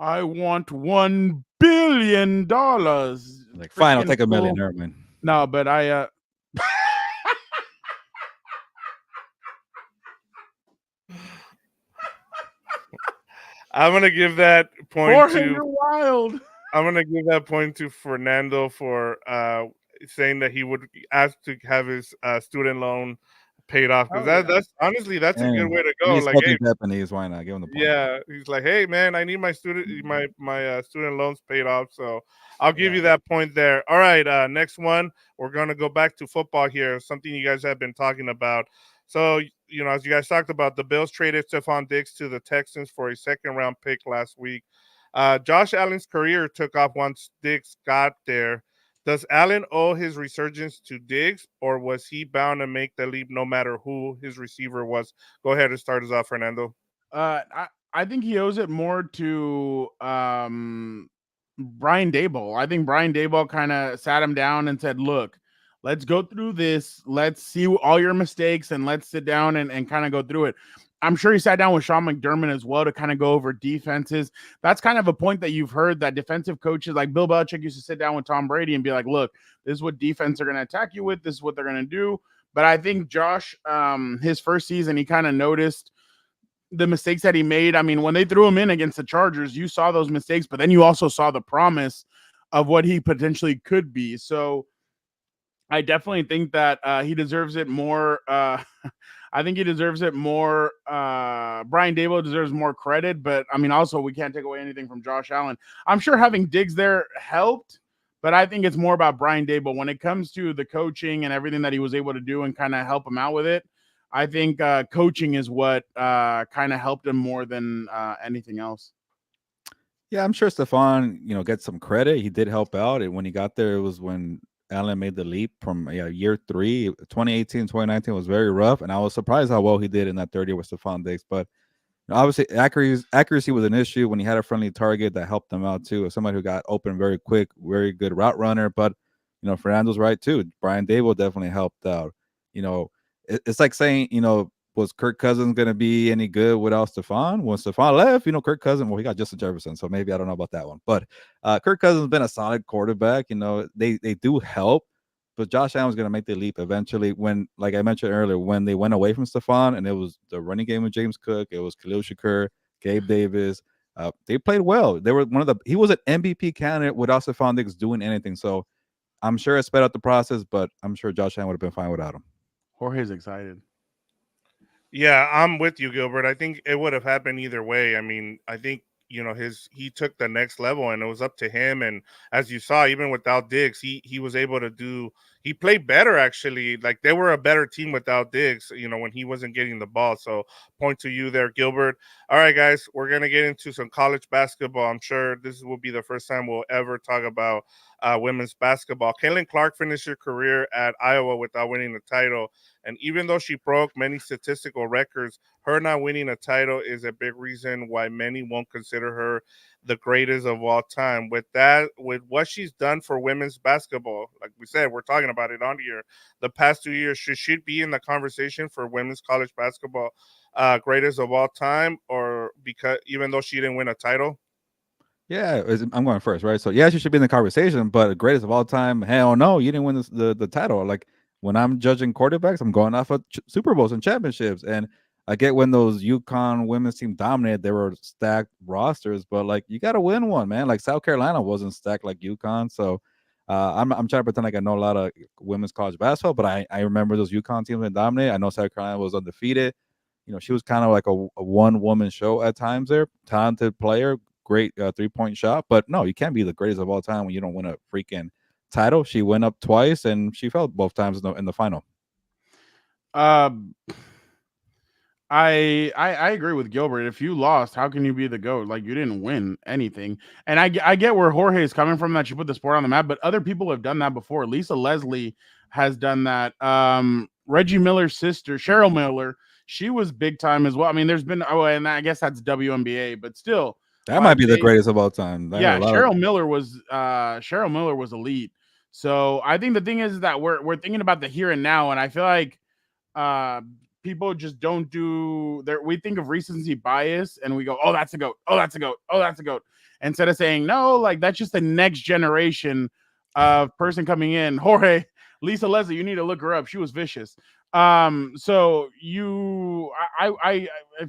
I want $1 billion. Like, fine, I'll take $1 million. Never mind. No, but I. I'm gonna give that point you're wild. I'm gonna give that point to Fernando for saying that he would ask to have his student loan paid off, because that's honestly that's a good way to go. He's like, hey, Japanese, why not give him the point? Yeah, he's like, hey man, I need my student loans paid off, so I'll give you that point there. All right, next one, we're gonna go back to football here. Something you guys have been talking about. So, as you guys talked about, the Bills traded Stephon Diggs to the Texans for a second-round pick last week. Josh Allen's career took off once Diggs got there. Does Allen owe his resurgence to Diggs, or was he bound to make the leap no matter who his receiver was? Go ahead and start us off, Fernando. I think he owes it more to Brian Daboll. I think Brian Daboll kind of sat him down and said, look, let's go through this. Let's see all your mistakes, and let's sit down and kind of go through it. I'm sure he sat down with Sean McDermott as well to kind of go over defenses. That's kind of a point that you've heard, that defensive coaches like Bill Belichick used to sit down with Tom Brady and be like, look, this is what defense are going to attack you with. This is what they're going to do. But I think Josh, his first season, he kind of noticed the mistakes that he made. I mean, when they threw him in against the Chargers, you saw those mistakes, but then you also saw the promise of what he potentially could be. So I definitely think that he deserves it more. I think he deserves it more. Brian Daboll deserves more credit, but I mean, also we can't take away anything from Josh Allen. I'm sure having Diggs there helped, but I think it's more about Brian Daboll when it comes to the coaching and everything that he was able to do and kind of help him out with it. I think coaching is what kind of helped him more than anything else. Yeah, I'm sure Stephon, gets some credit. He did help out, and when he got there, it was when Allen made the leap from year 3. 2018, 2019 was very rough, and I was surprised how well he did in that third year with Stephon Diggs. But obviously, accuracy was an issue when he had a friendly target that helped him out too. Somebody who got open very quick, very good route runner. But Fernando's right too. Brian Daboll definitely helped out. It's like saying was Kirk Cousins going to be any good without Stephon? When Stephon left, Kirk Cousins, well, he got Justin Jefferson, so maybe I don't know about that one. But Kirk Cousins has been a solid quarterback. They do help, but Josh Allen's going to make the leap eventually. When, like I mentioned earlier, when they went away from Stephon and it was the running game with James Cook, it was Khalil Shakur, Gabe Davis. They played well. They were he was an MVP candidate without Stephon Diggs doing anything. So I'm sure it sped up the process, but I'm sure Josh Allen would have been fine without him. Jorge's excited. Yeah, I'm with you, Gilbert. I think it would have happened either way. I mean, I think he took the next level, and it was up to him. And as you saw, even without Diggs, he was able to do. He played better actually. Like they were a better team without Diggs. When he wasn't getting the ball. So point to you there, Gilbert. All right, guys, we're gonna get into some college basketball. I'm sure this will be the first time we'll ever talk about women's basketball. Caitlin Clark finished her career at Iowa without winning the title. And even though she broke many statistical records, her not winning a title is a big reason why many won't consider her the greatest of all time. With what she's done for women's basketball, like we said, we're talking about it on here, the past 2 years, she should be in the conversation for women's college basketball greatest of all time, or because even though she didn't win a title. Yeah, I'm going first, right? So yes, you should be in the conversation, but greatest of all time, hell no, you didn't win the title. Like when I'm judging quarterbacks, I'm going off of Super Bowls and championships. And I get when those UConn women's team dominated, they were stacked rosters, but like you got to win one, man. Like South Carolina wasn't stacked like UConn, so I'm trying to pretend like I know a lot of women's college basketball, but I remember those UConn teams that dominated. I know South Carolina was undefeated. She was kind of like a one woman show at times there. Talented player, great 3-point shot, but no, you can't be the greatest of all time when you don't win a freaking title. She went up twice and she fell both times in the final. I agree with Gilbert. If you lost, how can you be the GOAT? Like you didn't win anything. And I get where Jorge is coming from, that she put the sport on the map, but other people have done that before. Lisa Leslie has done that. Reggie Miller's sister, Cheryl Miller, she was big time as well. I mean, there's been and I guess that's WNBA, but still. That might be the greatest of all time. Cheryl Miller was elite. So I think the thing is that we're thinking about the here and now, and I feel like people just don't do there. We think of recency bias and we go, oh, that's a GOAT. Oh, that's a GOAT. Oh, that's a GOAT. Instead of saying, no, like that's just the next generation of person coming in. Jorge, Lisa Leslie, you need to look her up. She was vicious. So if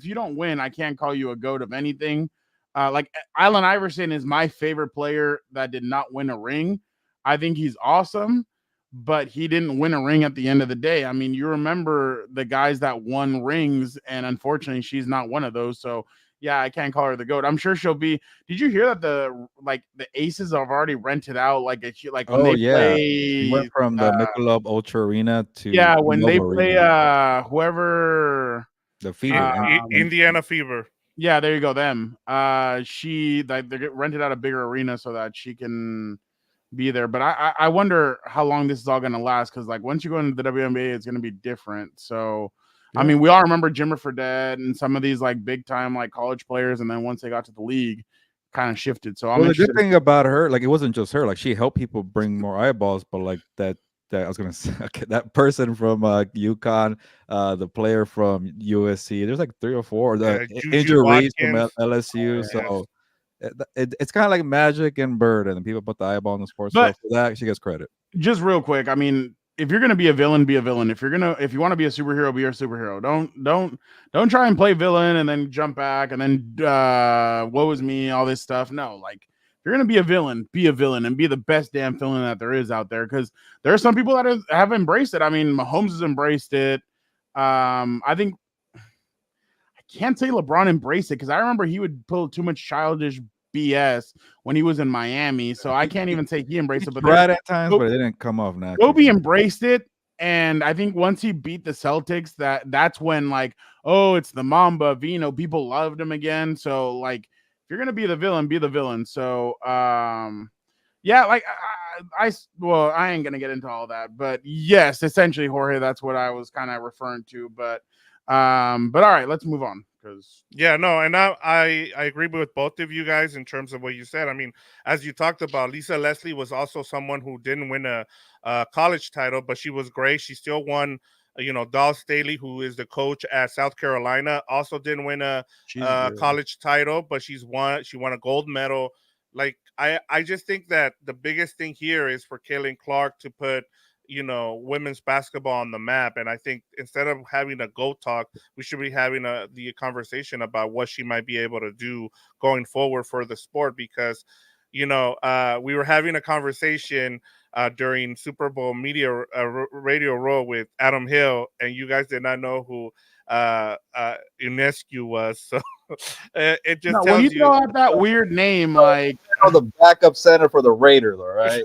you don't win, I can't call you a GOAT of anything. Like Allen Iverson is my favorite player that did not win a ring. I think he's awesome, but he didn't win a ring at the end of the day. I mean, you remember the guys that won rings, and unfortunately, she's not one of those. So, yeah, I can't call her the GOAT. I'm sure she'll be. Did you hear that the Aces have already rented out when they play? Went from the Michelob Ultra Arena to when they play whoever the Fever, Indiana Fever. Yeah, there you go. Them. They get rented out a bigger arena so that she can be there. But I wonder how long this is all going to last, because like once you go into the WNBA, it's going to be different. So yeah. I mean, we all remember Jimmer Fredette and some of these like big time like college players, and then once they got to the league, kind of shifted. So the good thing about her, like it wasn't just her, like she helped people bring more eyeballs, but like that I was gonna say, that person from UConn, the player from USC, there's like 3 or 4. The injuries from LSU, so it's kind of like Magic and Bird, and people put the eyeball on the sports. But so for that, she gets credit. Just real quick, I mean, if you're gonna be a villain, be a villain. If you want to be a superhero, be a superhero. Don't try and play villain and then jump back and then woe is me, all this stuff. No, like. If you're going to be a villain and be the best damn villain that there is out there, because there are some people that have embraced it. I mean, Mahomes has embraced it. I think I can't say LeBron embraced it, because I remember he would pull too much childish BS when he was in Miami. So I can't even say he embraced it. But tried at times, but it didn't come off now. Kobe embraced it. And I think once he beat the Celtics, that's when like, oh, it's the Mamba, Vino. People loved him again. So like, if you're gonna be the villain, be the villain. So, yeah, like I ain't gonna get into all that, but yes, essentially, Jorge, that's what I was kind of referring to. But all right, let's move on. Because and I agree with both of you guys in terms of what you said. I mean, as you talked about, Lisa Leslie was also someone who didn't win a college title, but she was great. She still won Doll Staley, who is the coach at South Carolina, also didn't win a She's good. college title, but she won a gold medal. Like I just think that the biggest thing here is for Caitlin Clark to put women's basketball on the map. And I think instead of having a GOAT talk, we should be having the conversation about what she might be able to do going forward for the sport, because we were having a conversation during Super Bowl media radio row with Adam Hill, and you guys did not know who Ionescu was. So it just No, tells when you you. throw out that weird name, like The backup center for the Raiders, all right?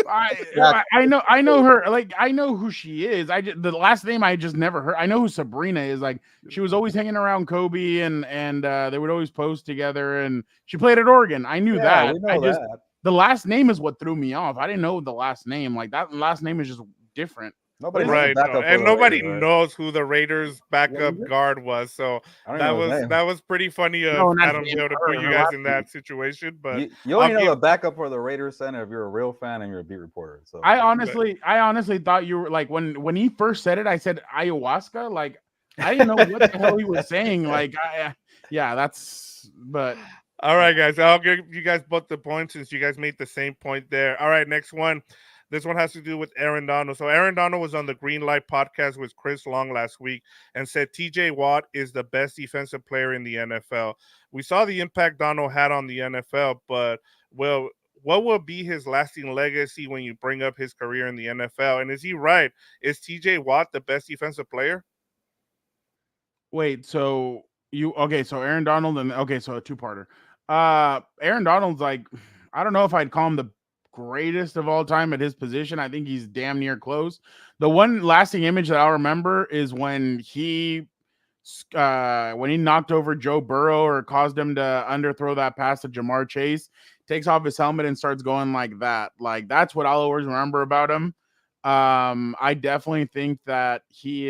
I know her. Like, I know who she is. The last name I just never heard. I know who Sabrina is. Like, she was always hanging around Kobe, and they would always post together. And she played at Oregon. I knew that. We know that. The last name is what threw me off. I didn't know the last name. Like, that last name is just different. Nobody Right, and nobody knows who the Raiders backup guard was. So that was pretty funny of Adam Hill to put you guys in that situation. But you only know the backup for the Raiders center if you're a real fan and you're a beat reporter. So I honestly thought you were like, when he first said it, I said ayahuasca. Like, I didn't know what the hell he was saying. Like, but all right, guys, I'll give you guys both the points since you guys made the same point there. All right, next one. This one has to do with Aaron Donald. So Aaron Donald was on the Green Light podcast with Chris Long last week and said TJ Watt is the best defensive player in the NFL. We saw the impact Donald had on the NFL, but what will be his lasting legacy when you bring up his career in the NFL? And is he right? Is TJ Watt the best defensive player? Wait, so Aaron Donald so a two-parter. Aaron Donald's like, I don't know if I'd call him the greatest of all time at his position. I think he's damn near close. The one lasting image that I'll remember is when he knocked over Joe Burrow or caused him to underthrow that pass to Jamar Chase, takes off his helmet and starts going like that. Like, that's what I'll always remember about him. I definitely think that he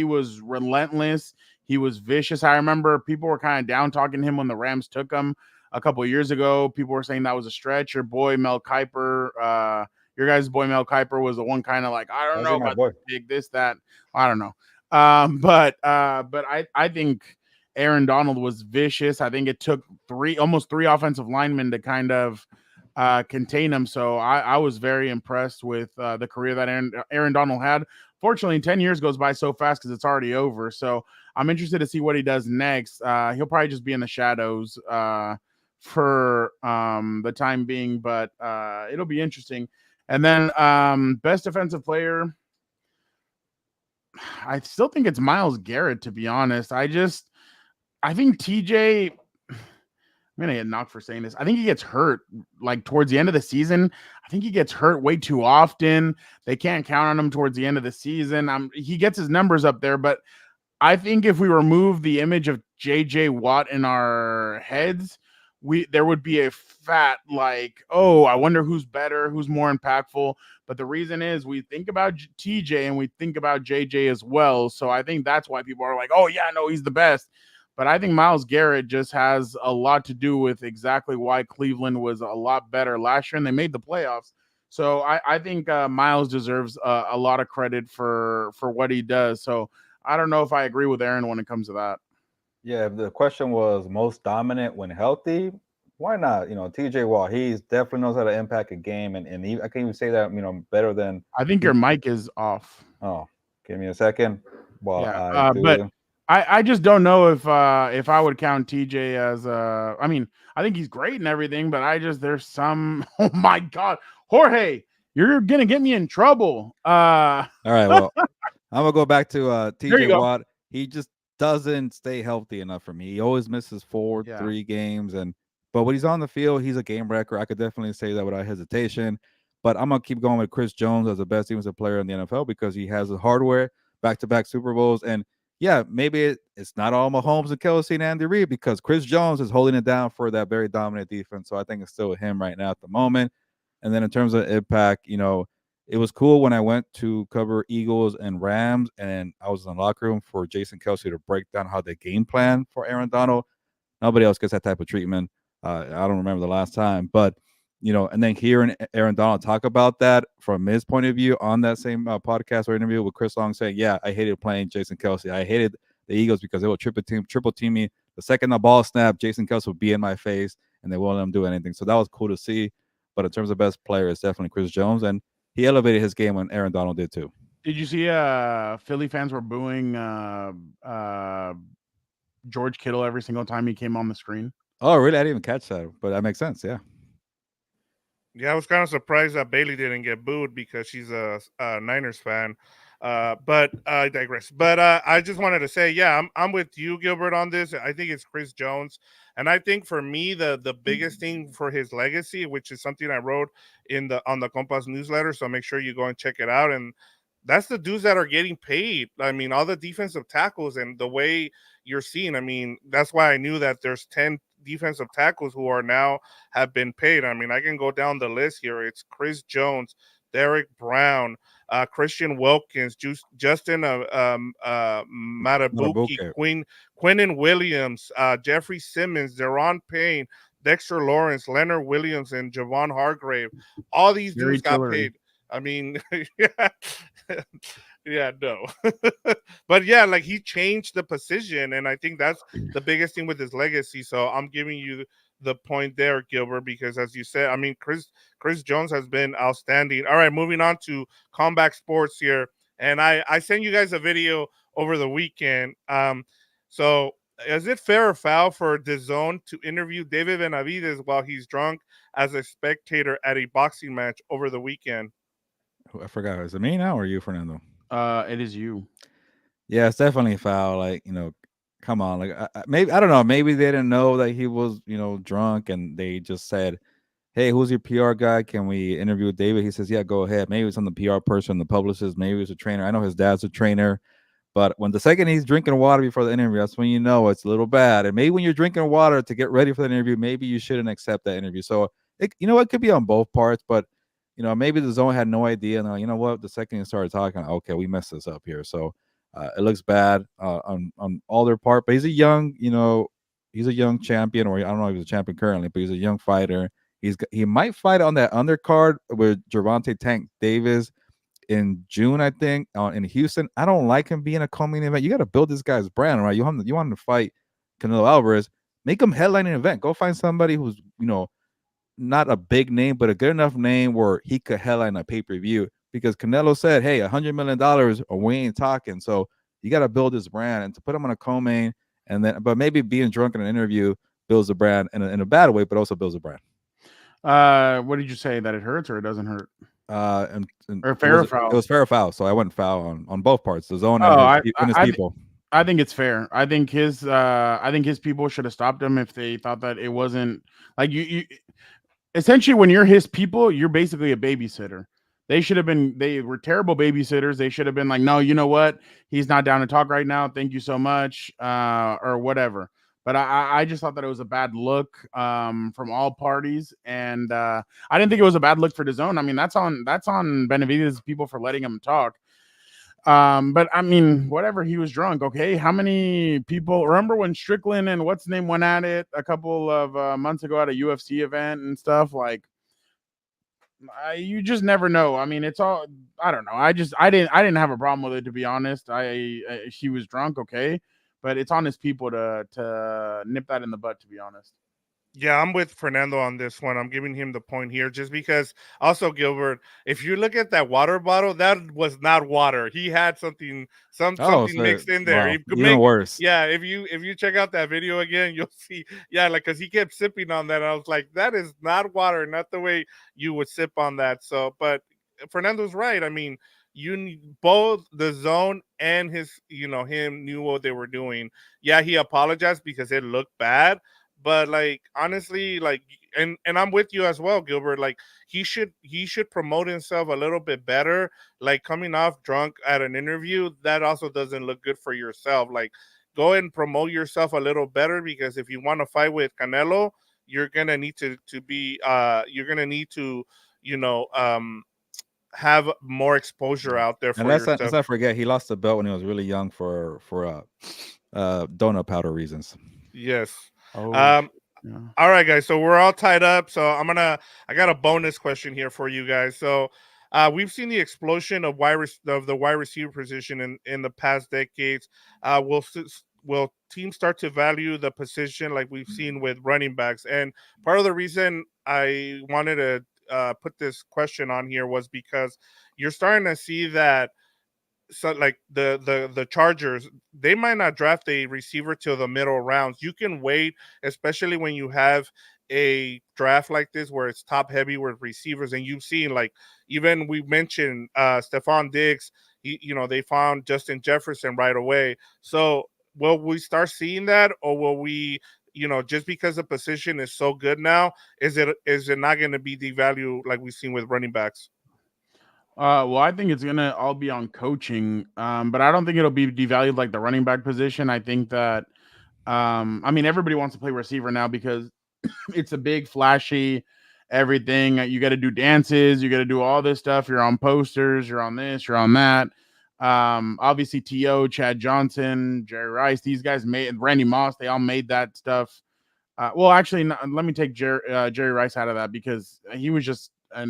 was relentless. He was vicious. I remember people were kind of down talking him when the Rams took him a couple of years ago. People were saying that was a stretch. Your boy Mel Kiper, your guys' boy Mel Kiper was the one kind of like, I don't know about big this, that. I don't know. But I think Aaron Donald was vicious. I think it took almost three offensive linemen to kind of contain him. So I was very impressed with the career that Aaron Donald had. Fortunately, 10 years goes by so fast because it's already over. So I'm interested to see what he does next. He'll probably just be in the shadows for the time being, but it'll be interesting. And then best defensive player, I still think it's Myles Garrett, to be honest. I think TJ, I'm gonna get knocked for saying this. I think he gets hurt like towards the end of the season. I think he gets hurt way too often. They can't count on him towards the end of the season. He gets his numbers up there, but I think if we remove the image of JJ Watt in our heads, there would be a fat like, oh, I wonder who's better, who's more impactful. But the reason is we think about TJ and we think about JJ as well. So I think that's why people are like, oh yeah, no, he's the best. But I think Myles Garrett just has a lot to do with exactly why Cleveland was a lot better last year and they made the playoffs. So I think Myles deserves a lot of credit for what he does. So I don't know if I agree with Aaron when it comes to that. Yeah, if the question was most dominant when healthy, why not? TJ Watt, he definitely knows how to impact a game, and I can even say that better than. I think your mic is off. Oh, give me a second. Well, yeah, but I just don't know if I would count TJ as I mean, I think he's great and everything, but there's some. Oh my God, Jorge, you're gonna get me in trouble. All right, well, I'm gonna go back to TJ Watt. He just doesn't stay healthy enough for me. He always misses 3 games, but when he's on the field, he's a game wrecker. I could definitely say that without hesitation. But I'm gonna keep going with Chris Jones as the best defensive player in the NFL because he has the hardware, back-to-back Super Bowls, and yeah, maybe it's not all Mahomes and Kelce and Andy Reid because Chris Jones is holding it down for that very dominant defense. So I think it's still with him right now at the moment. And then in terms of impact, it was cool when I went to cover Eagles and Rams, and I was in the locker room for Jason Kelce to break down how they game plan for Aaron Donald. Nobody else gets that type of treatment. I don't remember the last time, but and then hearing Aaron Donald talk about that from his point of view on that same podcast or interview with Chris Long, saying, "Yeah, I hated playing Jason Kelsey. I hated the Eagles because they would triple team me. The second the ball snapped, Jason Kelsey would be in my face, and they won't let him do anything." So that was cool to see. But in terms of best player, it's definitely Chris Jones, and he elevated his game when Aaron Donald did too. Did you see Philly fans were booing George Kittle every single time he came on the screen? Oh, really? I didn't even catch that, but that makes sense. Yeah. Yeah, I was kind of surprised that Bailey didn't get booed because she's a Niners fan. But I digress. But I just wanted to say, yeah, I'm with you, Gilbert, on this. I think it's Chris Jones, and I think for me the biggest thing for his legacy, which is something I wrote on the Compas newsletter, so make sure you go and check it out. And that's the dudes that are getting paid. I mean, all the defensive tackles and the way you're seeing. I mean, that's why I knew that there's 10 defensive tackles who are now have been paid. I mean, I can go down the list here. It's Chris Jones, Derek Brown, Christian Wilkins, Justin Matabuki, Matabuke. Quinnen Williams, Jeffrey Simmons, Deron Payne, Dexter Lawrence, Leonard Williams, and Javon Hargrave. All these dudes got paid. I mean, yeah, yeah, no, but yeah, like he changed the position, and I think that's the biggest thing with his legacy. So I'm giving you the point there, Gilbert, because as you said, I mean, Chris Jones has been outstanding. All right, moving on to Combat Sports here, and I sent you guys a video over the weekend. So is it fair or foul for DAZN to interview David Benavidez while he's drunk as a spectator at a boxing match over the weekend? I forgot. Is it me now or you, Fernando? It is you. Yeah, it's definitely foul. Like, come on. Like, maybe I don't know. Maybe they didn't know that he was, drunk, and they just said, "Hey, who's your PR guy? Can we interview David?" He says, "Yeah, go ahead." Maybe it's on the PR person, the publicist. Maybe it's a trainer. I know his dad's a trainer, but when the second he's drinking water before the interview, that's when you know it's a little bad. And maybe when you're drinking water to get ready for the interview, maybe you shouldn't accept that interview. So it could be on both parts, but. Maybe the zone had no idea. And you know what? The second you started talking, okay, we messed this up here. So it looks bad on all their part. But he's a young, he's a young champion, or I don't know if he's a champion currently, but he's a young fighter. He might fight on that undercard with Gervonta Tank Davis in June, I think, in Houston. I don't like him being a co-main event. You got to build this guy's brand, right? You want him to fight Canelo Alvarez. Make him headline an event. Go find somebody who's, not a big name, but a good enough name where he could headline a pay-per-view, because Canelo said, "Hey, $100 million or we ain't talking." So you got to build his brand, and to put him on a co-main, but maybe being drunk in an interview builds the brand in a bad way, but also builds the brand. What did you say, that it hurts or it doesn't hurt? Or fair or foul? It was fair or foul. So I went foul on both parts, the zone and his people. I think it's fair. I think his people should have stopped him if they thought that it wasn't like you essentially, when you're his people, you're basically a babysitter. They were terrible babysitters. They should have been like, "No, you know what? He's not down to talk right now. Thank you so much," or whatever. But I just thought that it was a bad look from all parties, and I didn't think it was a bad look for DAZN. I mean, that's on Benavidez' people for letting him talk. But I mean, whatever, he was drunk. Okay, how many people remember when Strickland and what's his name went at it a couple of months ago at a UFC event and stuff? Like, you just never know. I mean, it's all, I don't know. I didn't have a problem with it, to be honest. He was drunk, okay, but it's on his people to nip that in the butt, to be honest. Yeah, I'm with Fernando on this one. I'm giving him the point here just because also, Gilbert, if you look at that water bottle, that was not water. He had something mixed in there. Wow, even worse. Yeah, if you check out that video again, you'll see, yeah, like, because he kept sipping on that. I was like, that is not water, not the way you would sip on that. So, but Fernando's right. I mean, both the zone and him knew what they were doing. Yeah, he apologized because it looked bad. But like, honestly, like, and I'm with you as well, Gilbert. Like, he should promote himself a little bit better. Like, coming off drunk at an interview, that also doesn't look good for yourself. Like, go and promote yourself a little better, because if you want to fight with Canelo, you're gonna need to have more exposure out there for yourself. Let's not forget, he lost the belt when he was really young for donut powder reasons. Yes. Oh. Yeah. All right, guys. So we're all tied up. So I got a bonus question here for you guys. So we've seen the explosion of the wide receiver position in the past decades. Will teams start to value the position like we've seen with running backs? And part of the reason I wanted to put this question on here was because you're starting to see that, so like the Chargers, they might not draft a receiver till the middle rounds. You can wait, especially when you have a draft like this where it's top heavy with receivers, and you've seen, like, even we mentioned Stephon Diggs. They found Justin Jefferson right away. So will we start seeing that, or will we? Just because the position is so good now, is it not going to be devalued like we've seen with running backs? Well, I think it's gonna all be on coaching, but I don't think it'll be devalued like the running back position. I think that, I mean, everybody wants to play receiver now because it's a big, flashy everything. You got to do dances, you got to do all this stuff. You're on posters, you're on this, you're on that. Obviously, To Chad Johnson, Jerry Rice, these guys made Randy Moss. They all made that stuff. Well, actually, let me take Jerry Rice out of that because he was just a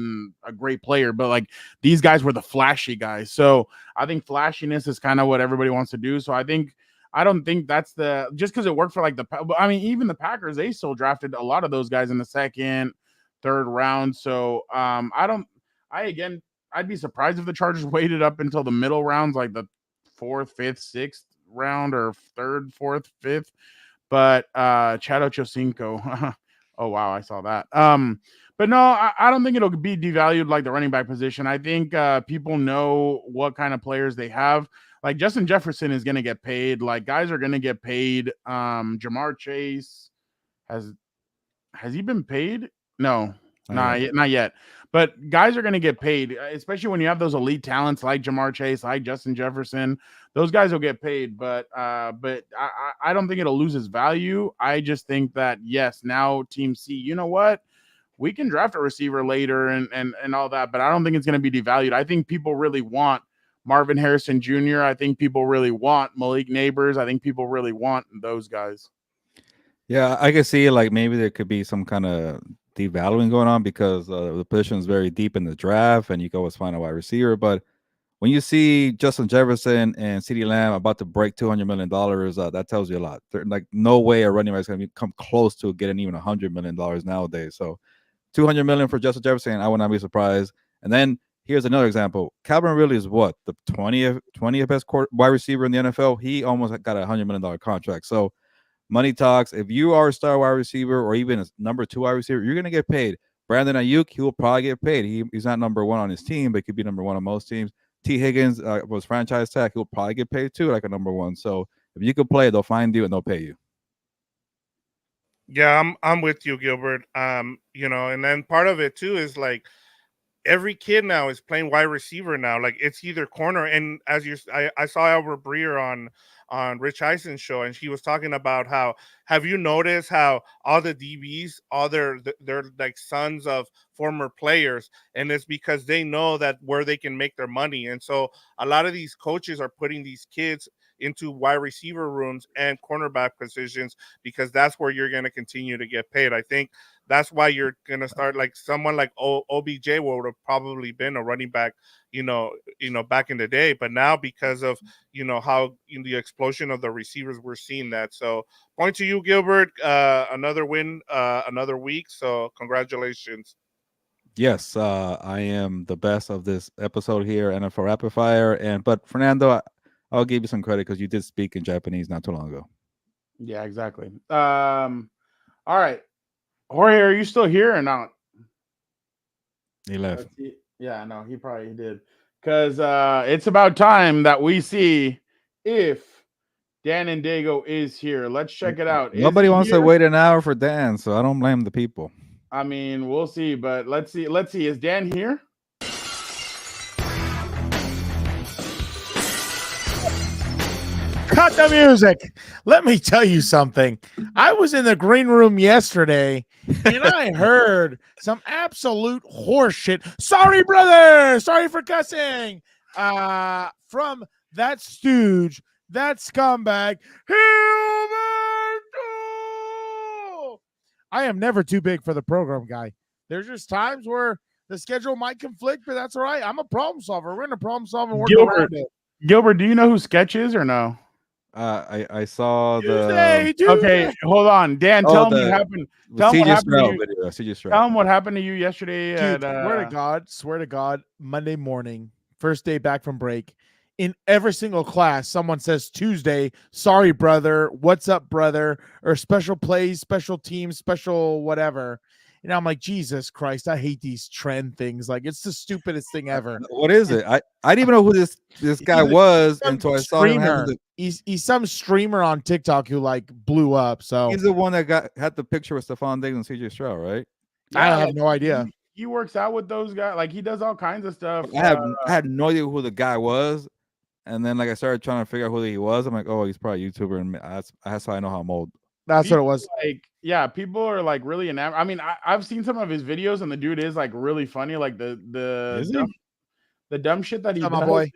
great player. But like these guys were the flashy guys. So I think flashiness is kind of what everybody wants to do. So I don't think that's just because it worked for like I mean, even the Packers, they still drafted a lot of those guys in the second, third round. So I'd be surprised if the Chargers waited up until the middle rounds, like the fourth, fifth, sixth round, or third, fourth, fifth. But Chad Ochocinco, oh wow, I saw that. But no, I don't think it'll be devalued like the running back position. I think people know what kind of players they have. Like Justin Jefferson is going to get paid. Like guys are going to get paid. Jamar Chase has he been paid? No, not yet. But guys are going to get paid, especially when you have those elite talents like Jamar Chase, like Justin Jefferson. Those guys will get paid, but I don't think it'll lose its value. I just think that yes, now Team C, you know what? We can draft a receiver later and all that, but I don't think it's going to be devalued. I think people really want Marvin Harrison Jr. I think people really want Malik Neighbors. I think people really want those guys. Yeah, I can see like maybe there could be some kind of devaluing going on because the position is very deep in the draft, and you can always find a wide receiver. But when you see Justin Jefferson and CeeDee Lamb about to break $200 million, that tells you a lot. Like no way a running back is going to come close to getting even $100 million nowadays. So $200 million for Justin Jefferson, I would not be surprised. And then here's another example. Calvin Ridley is what, the 20th best wide receiver in the NFL. He almost got a $100 million contract. So money talks. If you are a star wide receiver or even a number 2 wide receiver, you're going to get paid. Brandon Ayuk, he will probably get paid. He's not number 1 on his team, but he could be number 1 on most teams. T. Higgins was franchise tag. He'll probably get paid too, like a number 1. So if you could play, they'll find you and they'll pay you. Yeah, I'm with you, Gilbert. And then part of it too is like every kid now is playing wide receiver now. Like it's either corner, and I saw Albert Breer on Rich Eisen's show, and he was talking about how, have you noticed how all the DBs, they're like sons of former players, and it's because they know that where they can make their money, and so a lot of these coaches are putting these kids into wide receiver rooms and cornerback positions because that's where you're going to continue to get paid. I think that's why you're going to start like someone like OBJ would have probably been a running back, back in the day. But now because of, how in the explosion of the receivers, we're seeing that. So point to you, Gilbert, another win, another week. So congratulations. Yes, I am the best of this episode here, NFL Rapid Fire. But Fernando, I'll give you some credit because you did speak in Japanese not too long ago. Yeah, exactly. All right. Jorge, are you still here or not? He left. Yeah, no, he probably did. Because it's about time that we see if Dan and Daygo is here. Let's check it out. Nobody wants to wait an hour for Dan, so I don't blame the people. I mean, we'll see, but let's see. Is Dan here? Cut the music. Let me tell you something. I was in the green room yesterday and I heard some absolute horseshit. Sorry, brother. Sorry for cussing. From that stooge, that scumbag, Gilberto. I am never too big for the program guy. There's just times where the schedule might conflict, but that's all right. I'm a problem solver. We're in a problem solve and work around it. Gilbert, do you know who Sketch is or no? I saw Tuesday. Okay, hold on, Dan. Oh, tell him the- what happened. the Tell him what CJ happened to Stroud you. video. CJ Stroud. Tell him what happened to you yesterday. Dude, at, swear to God, Monday morning, first day back from break, in every single class, someone says Tuesday, sorry, brother, what's up, brother, or special plays, special teams, special whatever. And I'm like, Jesus Christ, I hate these trend things. Like, it's the stupidest thing ever. What is it? I didn't even know who this guy was until I saw him having the. He's some streamer on TikTok who like blew up. So He's the one that had the picture with Stephon Diggs and CJ Stroud, right? I have no idea. He works out with those guys. Like he does all kinds of stuff. I had no idea who the guy was, and then like I started trying to figure out who he was. I'm like, oh, he's probably a YouTuber, and that's how I know how I'm old. That's what it was. Like, yeah, people are like really enamored. I mean, I've seen some of his videos, and the dude is like really funny. Like the dumb shit that he does. My boy.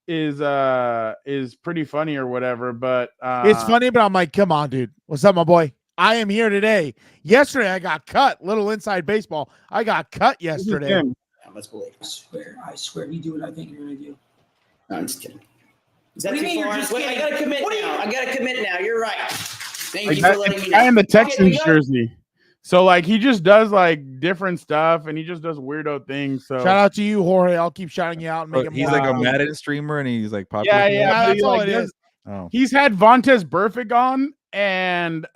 Is pretty funny or whatever, but It's funny, but I'm like, come on, dude. What's up, my boy? I am here today. Yesterday, I got cut. Little inside baseball. I got cut yesterday. Yeah, let's believe. I swear, you do what I think you're gonna do. No, I'm just kidding. Is that What do you too mean far? you're just Wait, I kidding? gotta commit What do you- now. I gotta commit now. You're right. Thank like you that, for letting me guy know. in the Texans you go. jersey. So like he just does like different stuff, and he just does weirdo things. So Shout out to you, Jorge. I'll keep shouting you out and But making he's more. like a Madden streamer, and he's like popular. yeah, Yeah, but that's he, all like, it does- is. Oh. He's had Vontez Burfict on, and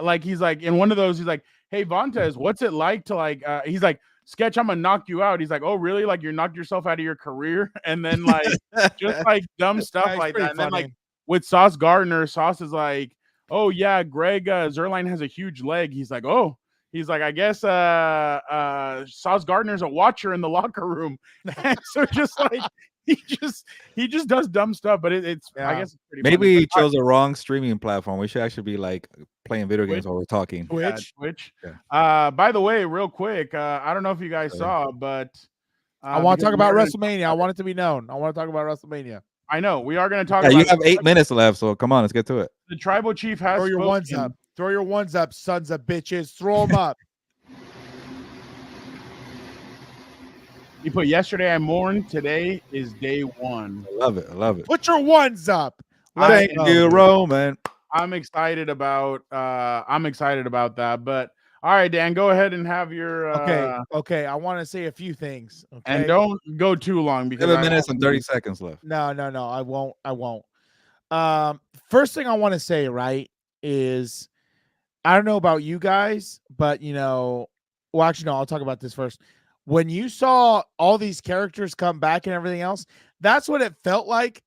like he's like in one of those, he's like, "Hey Vontez, what's it like to like?" He's like, "Sketch, I'm gonna knock you out." He's like, "Oh really? Like you knocked yourself out of your career?" And then like just like dumb stuff Yeah, it's like pretty that. And then like funny. with Sauce Gardner, Sauce is like, "Oh yeah, Greg Zerline has a huge leg." He's like, "Oh." He's like, I guess Sauce Gardner's a watcher in the locker room. And so just like he just does dumb stuff, but it's I Yeah. guess it's pretty Maybe funny. he chose the wrong streaming platform. We should actually be like playing video games Twitch? while we're talking. Twitch. Yeah. By the way, real quick, I don't know if you guys Yeah. saw, but I want to talk about we're gonna- WrestleMania. I want it to be known. I want to talk about WrestleMania. I know we are going to talk Yeah, about you have 8 minutes left, so come on, let's get to it. the tribal chief has Throw your ones spoken. up. Throw your ones up, sons of bitches. Throw them up. He put yesterday I mourned, today is day one. I love it. I love it. Put your ones up. Thank Let's Thank go. you, Roman. I'm excited about that. But all right, Dan, go ahead and have your Okay. I want to say a few things. Okay. and don't go too long because 7 minutes and 30 seconds left. No. I won't. First thing I want to say, right, is I don't know about you guys, but well, actually, no, I'll talk about this first. When you saw all these characters come back and everything else, that's what it felt like.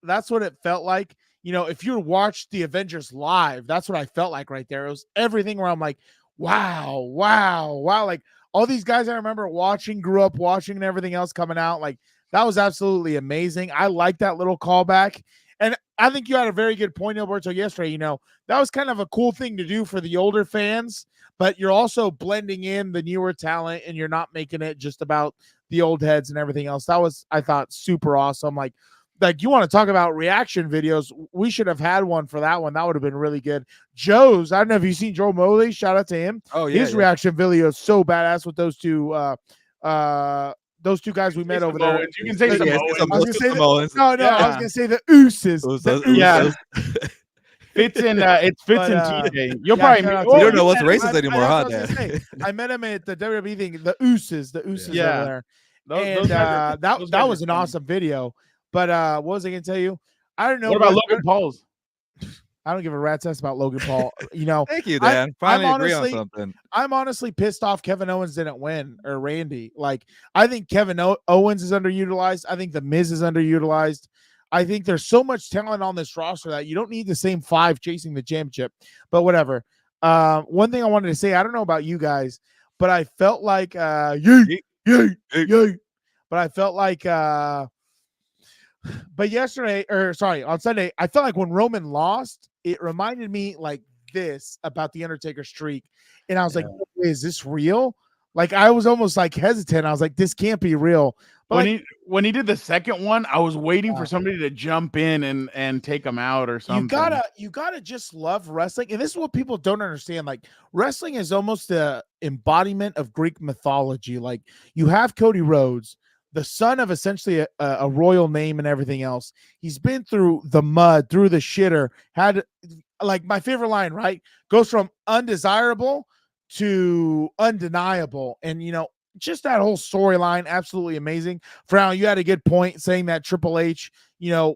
If you watched the Avengers live, that's what I felt like right there. It was everything where I'm like, wow. Like all these guys I remember watching, grew up watching, and everything else coming out. Like that was absolutely amazing. I like that little callback. And I think you had a very good point, Gilberto, yesterday. That was kind of a cool thing to do for the older fans, but you're also blending in the newer talent and you're not making it just about the old heads and everything else. That was, I thought, super awesome. Like you want to talk about reaction videos. We should have had one for that one. That would have been really good. Joe's, I don't know if you've seen Joe Moley. Shout out to him. Oh, yeah. His reaction video is so badass with those two guys we met over there. You can say Yeah, Samoans. it's I was gonna say Samoans. No, I was Yeah. gonna say the ooses. Ooses. The Fits in it fits But, in TJ. You'll yeah, probably shout out meet- to You you. don't know what's I- racist anymore, huh, that's what I was Dan? gonna say. I met him at the WWE thing, the ooses Yeah. over there. Those And guys are- those that guys was are an funny. awesome video. But what was I gonna tell you? I don't know. What about Logan Paul's? I don't give a rat's ass about Logan Paul. Thank you, I- Dan. Finally I'm agree on honestly- something. I'm honestly pissed off Kevin Owens didn't win, or Randy. Like, I think Kevin Owens is underutilized. I think The Miz is underutilized. I think there's so much talent on this roster that you don't need the same 5 chasing the championship. But whatever. One thing I wanted to say, I don't know about you guys, but I felt like yay. But I felt like on Sunday, I felt like when Roman lost, it reminded me like this about the Undertaker streak. And I was like, is this real? Like I was almost like hesitant. I was like, this can't be real. But when he did the second one, I was waiting for Yeah. somebody to jump in and take him out or something. you gotta just love wrestling, and this is what people don't understand. Like wrestling is almost the embodiment of Greek mythology. Like you have Cody Rhodes, the son of essentially a royal name and everything else. He's been through the mud, through the shitter. Had like my favorite line, right? Goes from undesirable to undeniable, and just that whole storyline, absolutely amazing. Frown, you had a good point saying that Triple H,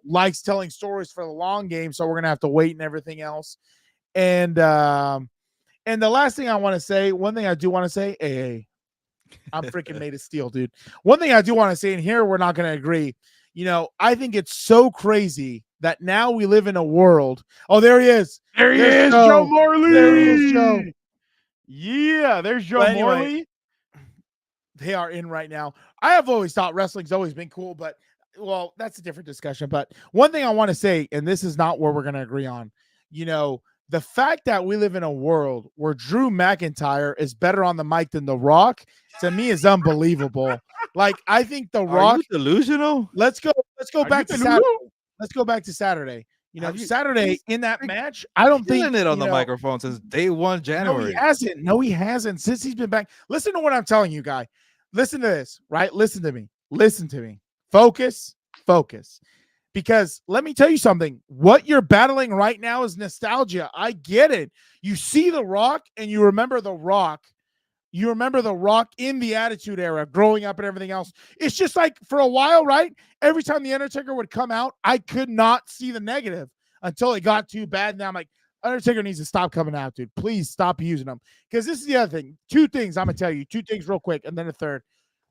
likes telling stories for the long game, so we're gonna have to wait and everything else. And the last thing I want to say, one thing I do want to say, hey, I'm freaking made of steel, dude. One thing I do want to say, and here we're not gonna agree. I think it's so crazy that now we live in a world. Oh, there he is. There he There's is, Joe. Joe Morley. There he is, Joe. Yeah, there's Joe But anyway, Morley. They are in right now. I have always thought wrestling's always been cool, but that's a different discussion. But one thing I want to say, and this is not where we're going to agree on, the fact that we live in a world where Drew McIntyre is better on the mic than The Rock, to me is unbelievable. Like, I think The Rock. Are you delusional? Let's go back to Saturday. delusional? Let's go back to Saturday. Saturday he's in that match, I don't think Killing it on the microphone since day one, January. No, he hasn't. Since he's been back. Listen to what I'm telling you, guy. Listen to this, right? Listen to me. Focus. Because let me tell you something. What you're battling right now is nostalgia. I get it. You see The Rock and you remember The Rock. You remember The Rock in the Attitude Era, growing up and everything else. It's just like for a while, right? Every time The Undertaker would come out, I could not see the negative until it got too bad. Now I'm like, Undertaker needs to stop coming out, dude. Please stop using them. Because this is the other thing. Two things I'm going to tell you. Two things real quick, and then a third.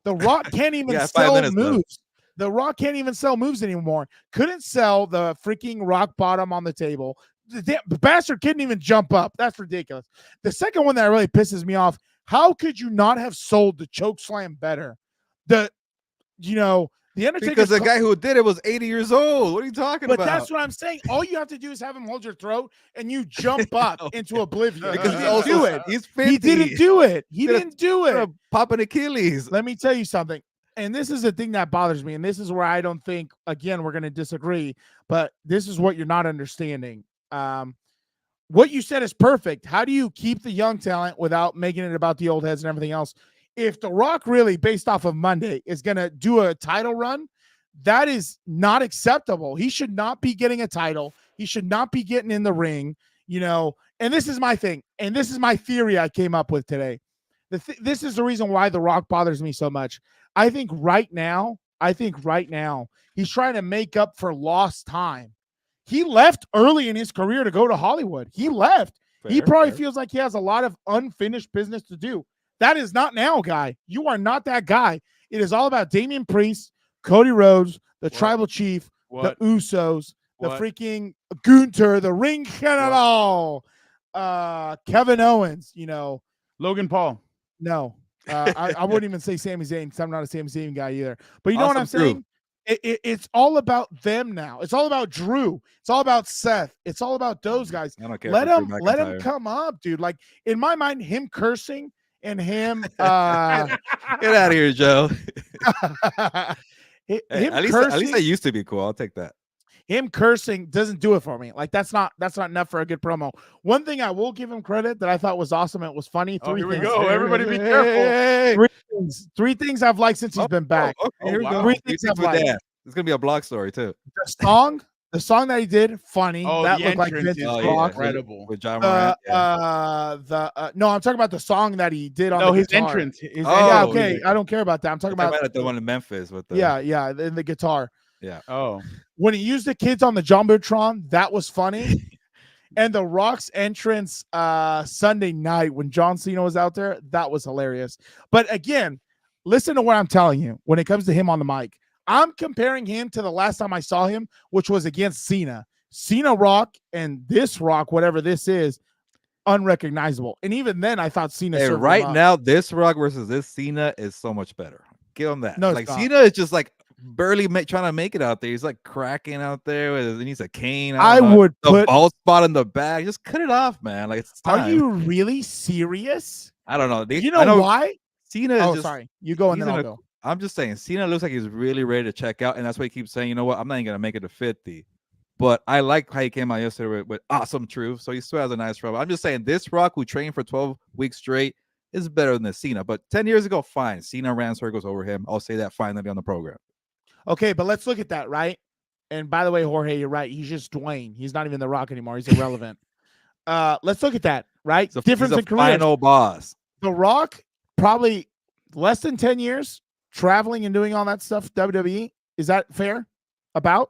The Rock can't even sell moves. The Rock can't even sell moves anymore. Couldn't sell the freaking rock bottom on the table. The bastard couldn't even jump up. That's ridiculous. The second one that really pisses me off, how could you not have sold the choke slam better? The Undertaker. Because the guy who did it was 80 years old. What are you talking about? But that's what I'm saying. All you have to do is have him hold your throat and you jump up into oblivion. Because he didn't do it. He's 50. He didn't do it. He didn't do it. Pop an Achilles. Let me tell you something. And this is the thing that bothers me. And this is where I don't think, again, we're going to disagree. But this is what you're not understanding. What you said is perfect. How do you keep the young talent without making it about the old heads and everything else? If The Rock really, based off of Monday, is going to do a title run, that is not acceptable. He should not be getting a title. He should not be getting in the ring, and this is my thing. And this is my theory I came up with today. This is the reason why The Rock bothers me so much. I think right now, he's trying to make up for lost time. He left early in his career to go to Hollywood. He left. He probably feels like he has a lot of unfinished business to do. That is not now, guy. You are not that guy. It is all about Damian Priest, Cody Rhodes, the Tribal Chief, the Usos, the freaking Gunther, the Ring General, Kevin Owens, Logan Paul. No, I wouldn't even say Sami Zayn because I'm not a Sami Zayn guy either. But you know what I'm saying? It's all about them now. It's all about Drew. It's all about Seth. It's all about those guys. I don't care. Let him come up, dude. Like in my mind, him cursing and him get out of here, Joe. At least I used to be cool. I'll take that. Him cursing doesn't do it for me. Like that's not enough for a good promo. One thing I will give him credit that I thought was awesome. It was funny. Here we go. Everybody be careful. Three things I've liked since he's been back. Okay, here we go. Three things I've liked. It's gonna be a blog story too. The song that he did, funny. Oh, that the looked like entrance Vince's is rock. incredible. With John Morant. No, I'm talking about the song that he did on the his guitar. entrance. Yeah, okay. I don't care about that. I'm talking about the one in Memphis with the in the guitar. Yeah. Oh. When he used the kids on the Jumbotron, that was funny. And the Rock's entrance Sunday night when John Cena was out there, that was hilarious. But again, listen to what I'm telling you when it comes to him on the mic. I'm comparing him to the last time I saw him, which was against Cena. Cena Rock and this Rock, whatever this is, unrecognizable. And even then, I thought Cena. Hey, right now, this Rock versus this Cena is so much better. Give him that. No, like Cena is just like barely trying to make it out there. He's like cracking out there. He needs a cane. I would put bald spot in the back. Just cut it off, man. Like it's time. Are you really serious? I don't know. You know why? Cena is Oh, just, sorry. You go and he's then in I'll a- go. I'm just saying, Cena looks like he's really ready to check out, and that's why he keeps saying, you know what, I'm not even gonna make it to 50. But I like how he came out yesterday with awesome truth. So he still has a nice rub. I'm just saying, this Rock who trained for 12 weeks straight is better than the Cena. But 10 years ago, fine. Cena ran circles over him. I'll say that finally on the program. Okay, but let's look at that, right? And by the way, Jorge, you're right. He's just Dwayne. He's not even The Rock anymore. He's irrelevant. Let's look at that, right? Difference in careers. Final boss. The Rock, probably less than 10 years traveling and doing all that stuff, WWE. Is that fair? About?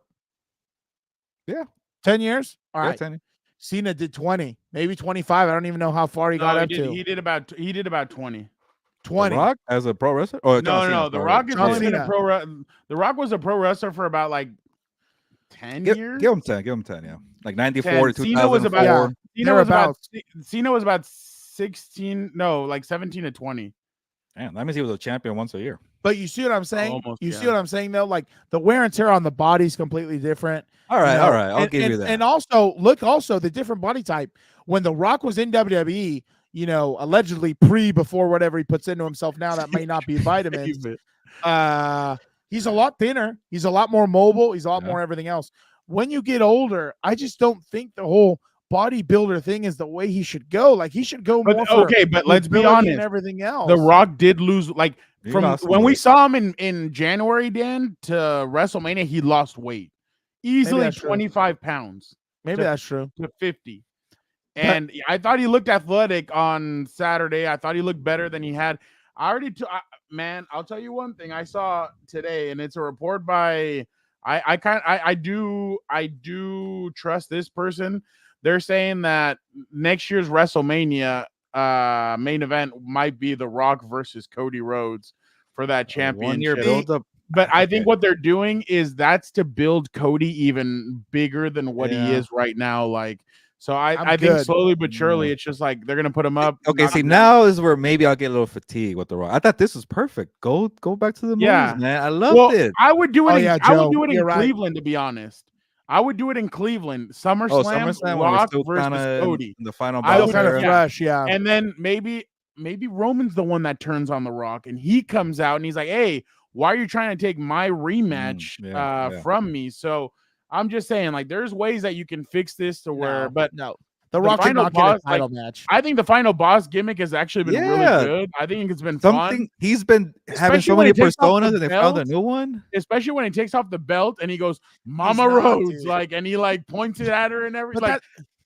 Yeah. 10 years? All right. 10. Cena did 20, maybe 25. I don't even know how far he got up to. He did about 20. 20. The Rock as a pro wrestler? Or John Cena's The pro Rock wrestler? has only John been a Cena. The Rock was a pro wrestler for about like 10 years. Give him 10. Give him 10. Yeah, like 94 to 10. Cena was 2004. Cena was about 16. No, like 17 to 20. Damn, that means he was a champion once a year. But you see what I'm saying? Almost, you yeah. see what I'm saying, though? Like, the wear and tear on the body is completely different. All right, You know, all right. I'll give you that. And also, look, the different body type. When The Rock was in WWE, you know, allegedly before whatever he puts into himself now, that may not be vitamins. He's a lot thinner. He's a lot more mobile. He's a lot more everything else. When you get older, I just don't think the whole bodybuilder thing is the way he should go. Like, he should go more for but let's be mobility honest. and everything else. The Rock did lose, like, He from lost some when we weight. saw him in January, Dan, to WrestleMania, he lost weight. Easily that's true. 25 pounds Maybe to- that's true. to 50. And I thought he looked athletic on Saturday. I thought he looked better than he had. Man, I'll tell you one thing I saw today, and it's a report by I do trust this person. They're saying that next year's WrestleMania main event might be The Rock versus Cody Rhodes for that championship. 1 year build up. But I think what they're doing is that's to build Cody even bigger than what he is right now. Like, so I think slowly but surely it's just like they're gonna put him up. Okay, see, now is where maybe I'll get a little fatigued with The Rock. I thought this was perfect. Go back to the movies, man. I loved it. I would do it. I would do it in You're right. Cleveland, to be honest. I would do it in Cleveland. SummerSlam, SummerSlam Rock still versus kinda Cody. in the final I boss would- Kind of era. fresh, yeah. And then maybe Roman's the one that turns on The Rock, and he comes out and he's like, "Hey, why are you trying to take my rematch from me?" So I'm just saying, like, there's ways that you can fix this to where, but no, The Rock could final not get a boss, title match. I think the final boss gimmick has actually been really good. I think it's been fun. He's been having Especially so when many he takes off personas, the and they found a belt. new one. Especially when he takes off the belt and he goes, "Mama not, Rhodes," dude. like, and he like points it at her and everything. But Like,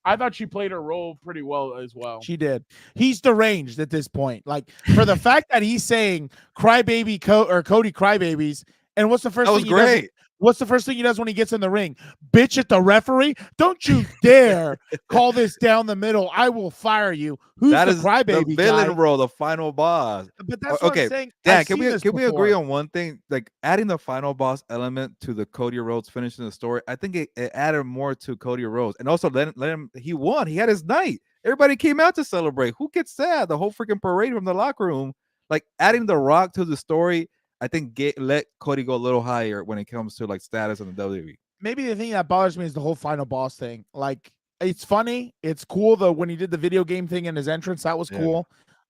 I thought she played her role pretty well as well. She did. He's deranged at this point. Like, for the fact that he's saying "crybaby" or Cody crybabies, and what's the first That was thing he does? great. What's the first thing he does when he gets in the ring? Bitch at the referee. Don't you dare call this down the middle. I will fire you. Who's That the is crybaby the villain guy? role, the final boss. But that's what I'm saying. Dan, I've can seen we this agree before. on one thing? Like adding the final boss element to the Cody Rhodes finishing the story, I think it added more to Cody Rhodes, and also let him. He won. He had his night. Everybody came out to celebrate. Who gets sad? The whole freaking parade from the locker room. Like adding The Rock to the story, I think let Cody go a little higher when it comes to like status in the WWE. Maybe the thing that bothers me is the whole final boss thing. Like, it's funny, it's cool though. When he did the video game thing in his entrance, that was cool.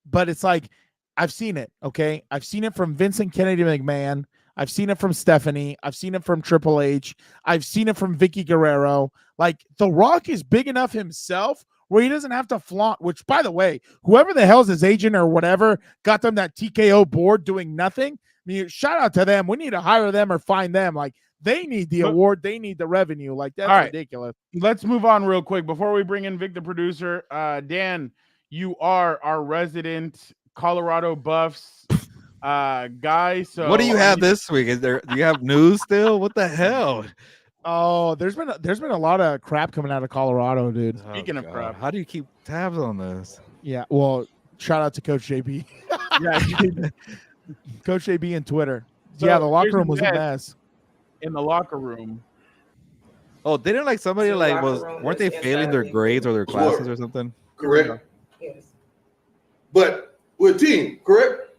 But it's like, I've seen it. Okay, I've seen it from Vincent Kennedy McMahon. I've seen it from Stephanie. I've seen it from Triple H. I've seen it from Vicky Guerrero. Like, The Rock is big enough himself where he doesn't have to flaunt. Which, by the way, whoever the hell's his agent or whatever got them that TKO board doing nothing. I mean, shout out to them. We need to hire them or find them. Like, they need the award. They need the revenue. Like, that's ridiculous. Let's move on real quick before we bring in Vic, the producer. Dan, you are our resident Colorado Buffs guy. So what do you have this week? Do you have news still? What the hell? Oh, there's been a lot of crap coming out of Colorado, dude. Speaking of crap, how do you keep tabs on this? Yeah, well, shout out to Coach JB. yeah, Coach JB and Twitter. So yeah, the locker here's room was the a best. mess. In the locker room. Oh, didn't like somebody So like locker room weren't was they failing their inside grades or their classes Sure. or something? Correct. Yes. But we're a team, correct?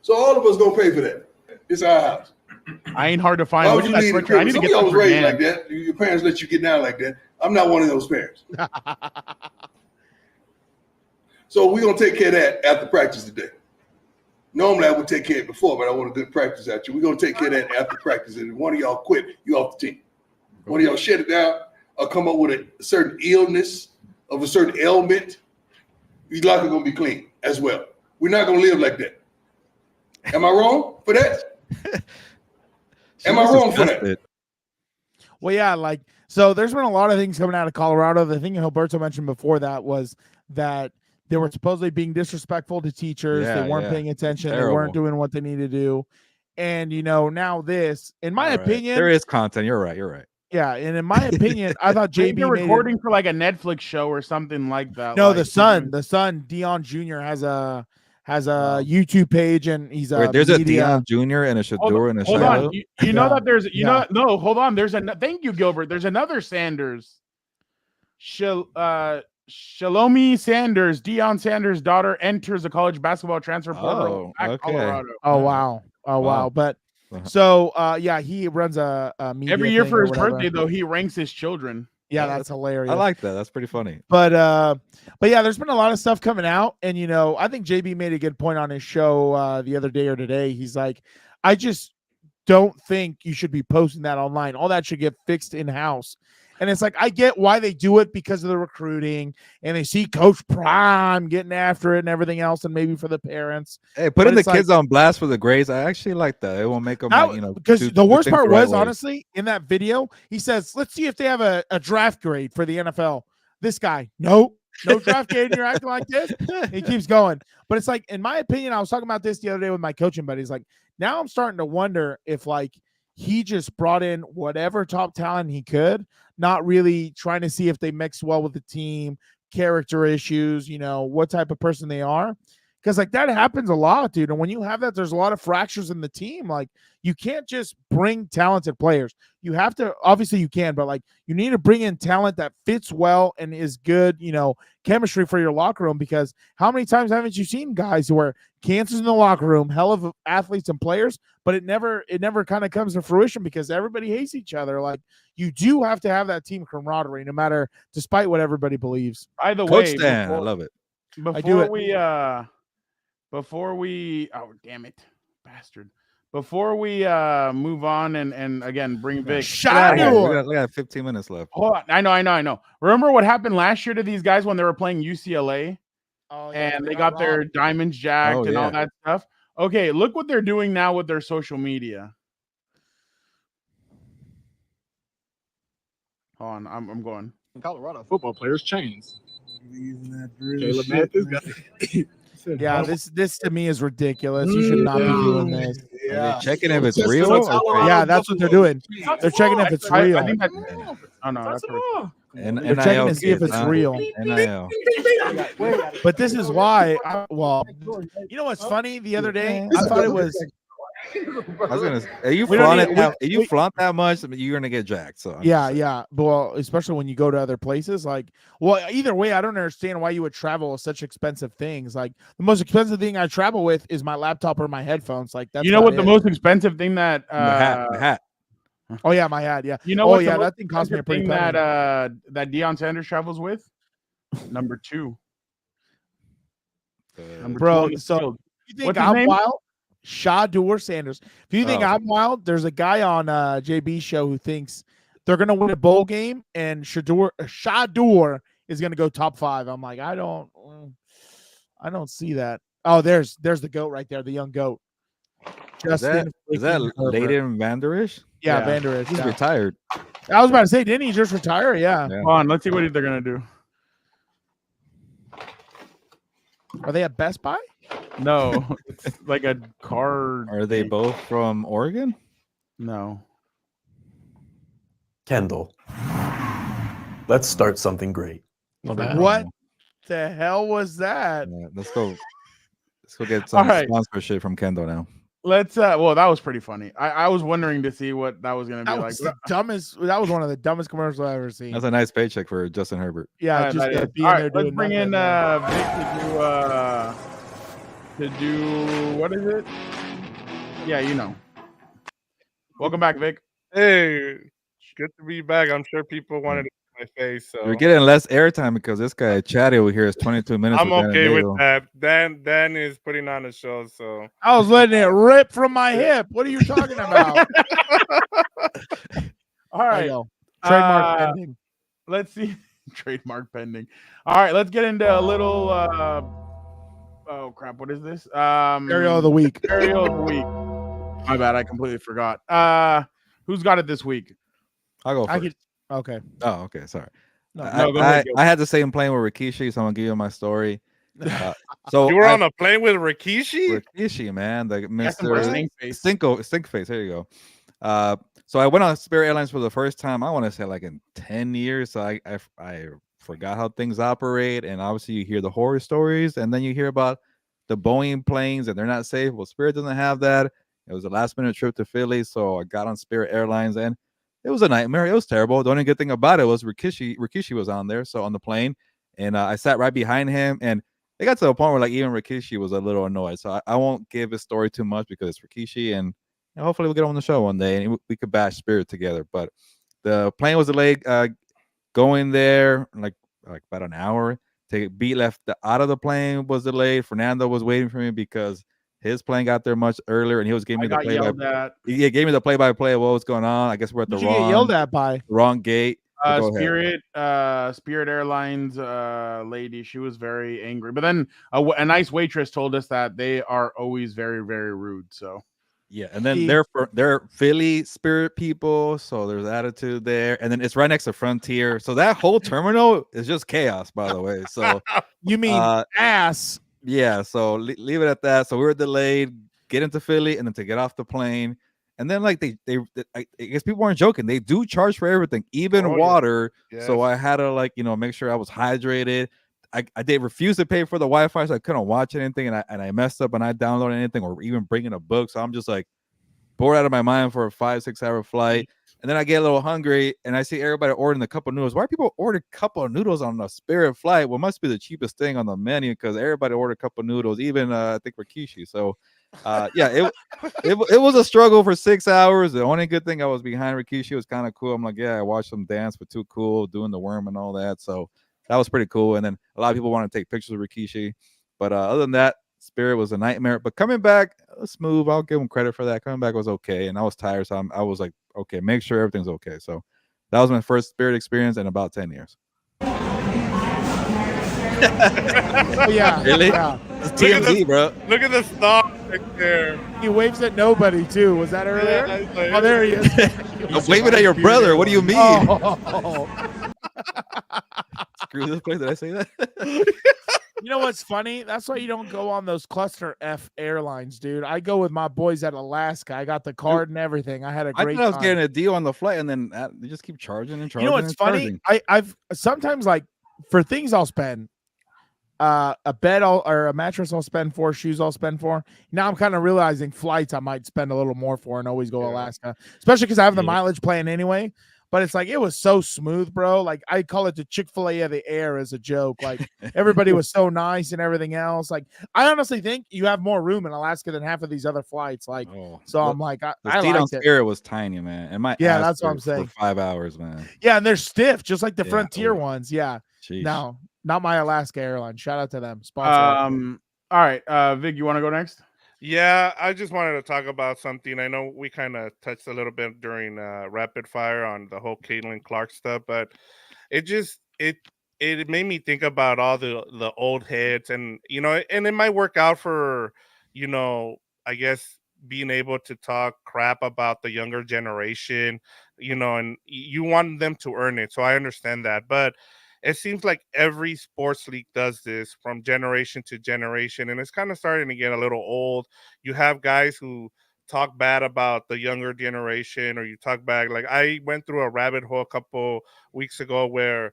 So all of us gonna pay for that. It's our house. I ain't hard to find. Why Look would at you that need sweatshirt. I a need to Some get of y'all that was for raised Dan. like that. Your parents let you get down like that. I'm not one of those parents. So we're gonna take care of that after practice today. Normally I would take care of it before, but I want a good practice at you. We're gonna take care of that after practice. And if one of y'all quit, you off the team. One of y'all shut it down or come up with a certain illness of a certain ailment, your locker gonna be clean as well. We're not gonna live like that. Am I wrong for that? Am I wrong for that? Well, yeah, like, so there's been a lot of things coming out of Colorado. The thing Gilberto mentioned before that was that they were supposedly being disrespectful to teachers. Yeah, they weren't yeah. paying attention. Terrible. They weren't doing what they need to do. And, you know, now this, in my opinion, there is content. You're right. You're right. yeah. And in my opinion, I thought Maybe JB they're made recording for like a Netflix show or something like that. No, like, the son, Dion Jr. has a YouTube page, and he's Wait, there's a Dion Jr. and a Shadur and a Hold Shiloh. on, you know that there's no, hold on. There's thank you, Gilbert. There's another Sanders, Shalomi Sanders, Deion Sanders' daughter, enters a college basketball transfer portal at Colorado. Oh wow. But so yeah, he runs a media every year thing for or his whatever. birthday though. He ranks his children. Yeah, that's hilarious. I like that. That's pretty funny. But yeah, there's been a lot of stuff coming out, and you know, I think JB made a good point on his show the other day or today. He's like, I just don't think you should be posting that online. All that should get fixed in house. And it's like, I get why they do it because of the recruiting, and they see Coach Prime getting after it and everything else, and maybe for the parents. Hey, putting the kids on blast for the grades, I actually like that. It won't make them, because the worst part was, honestly, in that video, he says, let's see if they have a draft grade for the NFL. This guy, no draft grade, and you're acting like this. He keeps going. But it's like, in my opinion, I was talking about this the other day with my coaching buddies. Like, now I'm starting to wonder if, like, he just brought in whatever top talent he could, not really trying to see if they mix well with the team, character issues, you know, what type of person they are. Because, like, that happens a lot, dude. And when you have that, there's a lot of fractures in the team. Like, you can't just bring talented players. You have to, obviously you can, but, like, you need to bring in talent that fits well and is good, you know, chemistry for your locker room. Because how many times haven't you seen guys who are cancers in the locker room, hell of athletes and players, but it never kind of comes to fruition because everybody hates each other. Like, you do have to have that team camaraderie, no matter, despite what everybody believes. By the Coach way, Stan, I love it. Before we oh damn it, bastard. Before we move on and again bring Vic. We got 15 minutes left. Hold on. I know. Remember what happened last year to these guys when they were playing UCLA? Oh, yeah, and they got their diamonds jacked and all that stuff. Okay, look what they're doing now with their social media. Hold on, I'm going. In Colorado, football players chains. Caleb Mathis got yeah, this to me is ridiculous. You should not be doing this. Are they checking if it's real? Yeah, that's what they're doing. They're checking if it's real. I think that's, oh no, that's right. They're checking to see if it's real. NIL. But this is why. You know what's funny? The other day, I thought it was. I was gonna say, you flaunt that much, you're gonna get jacked. So yeah. Well, especially when you go to other places. Like, well, either way, I don't understand why you would travel with such expensive things. Like, the most expensive thing I travel with is my laptop or my headphones. Like, that's, you know what the most expensive thing that the hat. Oh yeah, my hat. Yeah. You know what? That thing cost me a pretty penny. That Deion Sanders travels with. Number 2. Bro, so you think I'm wild? Shadur Sanders. If you think I'm wild, there's a guy on JB's show who thinks they're gonna win a bowl game and Shadur is gonna go top 5. I'm like, I don't see that. Oh, there's the goat right there, the young goat. Is that Leighton Vander Esch? Yeah, Vander Esch. He's retired. I was about to say, didn't he just retire? Yeah. Hold on, let's see what they're gonna do. Are they at Best Buy? No, it's like a car. Are they both from Oregon? No. Kendall, let's start something great. What the hell was that? Yeah, let's go get some sponsorship from Kendall now. Let's well, that was pretty funny. I was wondering to see what that was gonna be like. That was one of the dumbest commercials I've ever seen. That's a nice paycheck for Justin Herbert. Yeah, just to be in there doing let's bring in Vic to do what is it? Yeah, you know. Welcome back, Vic. Hey, good to be back. I'm sure people wanted to my face. So You're getting less airtime because this guy Chatty over here is 22 minutes. I'm okay with Daygo. that. Dan is putting on a show, so I was letting it rip from my hip. What are you talking about? All right. Go. Trademark Uh, pending. Let's see. Trademark pending. All right, let's get into a little oh crap, what is this? Burial of the week. Burial of the week. My bad, I completely forgot. Who's got it this week? I'll go first. I could. Okay. Oh, okay. Sorry. No, go ahead, Gil. I had the same plane with Rikishi, so I'm gonna give you my story. So you were on a plane with Rikishi? Rikishi, man, the That's some more Mr. stink face. Stink face. There you go. So I went on Spirit Airlines for the first time. I want to say like in 10 years. So I forgot how things operate, and obviously you hear the horror stories, and then you hear about the Boeing planes and they're not safe. Well, Spirit doesn't have that. It was a last minute trip to Philly, so I got on Spirit Airlines, and it was a nightmare. It was terrible. The only good thing about it was Rikishi was on there, so on the plane, and I sat right behind him, and it got to a point where like even Rikishi was a little annoyed. So I won't give his story too much because it's Rikishi, and hopefully we'll get on the show one day and we could bash Spirit together. But the plane was delayed going there like about an hour. Beat left out of the plane was delayed. Fernando was waiting for me because his plane got there much earlier, and he was giving me the play-by-play. He gave me the play-by-play of what was going on. I guess we're at the Who'd you get yelled at by? wrong gate. Spirit Airlines lady, she was very angry, but then a nice waitress told us that they are always very, very rude. So yeah, and then they're Philly Spirit people, so there's attitude there, and then it's right next to Frontier, so that whole terminal is just chaos, by the way. So you mean ass? Yeah, so leave it at that. So we were delayed, get into Philly, and then to get off the plane. And then like I guess people weren't joking. They do charge for everything, even water. Yeah. So I had to like, make sure I was hydrated. I did refuse to pay for the Wi-Fi, so I couldn't watch anything, and I messed up and I downloaded anything or even bringing a book. So I'm just like bored out of my mind for a 5-6 hour flight. And then I get a little hungry and I see everybody ordering a cup of noodles. Why do people order a cup of noodles on a Spirit flight? Well, it must be the cheapest thing on the menu because everybody ordered a cup of noodles, even I think Rikishi. So yeah, it was a struggle for 6 hours. The only good thing I was behind Rikishi was kind of cool. I'm like, yeah, I watched them dance for Too Cool, doing the worm and all that. So that was pretty cool. And then a lot of people want to take pictures of Rikishi. But other than that, Spirit was a nightmare. But coming back, smooth. I'll give him credit for that. Coming back was okay. And I was tired. So I was like, okay, make sure everything's okay. So that was my first Spirit experience in about 10 years. Yeah. Really? Yeah. It's TMZ, bro. Look at the star right there. He waves at nobody too. Was that earlier? Yeah, Oh, there he is. I'm waving at your brother. What do you mean? Oh. Screw this place. Did I say that? You know what's funny? That's why you don't go on those cluster F airlines, dude. I go with my boys at Alaska. I got the card and everything. I had a great I thought I was time. getting a deal on the flight, and then they just keep charging and charging. You know what's funny? I've sometimes like for things I'll spend a bed or a mattress I'll spend for, shoes I'll spend for. Now I'm kind of realizing flights I might spend a little more for and always go Alaska, especially because I have the mileage plan anyway. But it's like it was so smooth, bro. Like I call it the Chick-fil-A of the air as a joke. Like everybody was so nice and everything else. Like I honestly think you have more room in Alaska than half of these other flights. Like I'm like, the I seat on liked it. Spirit was tiny, man. And that's what I'm saying. For 5 hours, man. Yeah, and they're stiff, just like the Frontier ones. Yeah. Sheesh. No, not my Alaska airline. Shout out to them. Sponsor. All right, Vic, you want to go next? Yeah, I just wanted to talk about something. I know we kind of touched a little bit during rapid fire on the whole Caitlin Clark stuff, but it made me think about all the old heads, and and it might work out for I guess being able to talk crap about the younger generation, and you want them to earn it. So I understand that, but it seems like every sports league does this from generation to generation, and it's kind of starting to get a little old. You have guys who talk bad about the younger generation, or you talk bad. Like I went through a rabbit hole a couple weeks ago where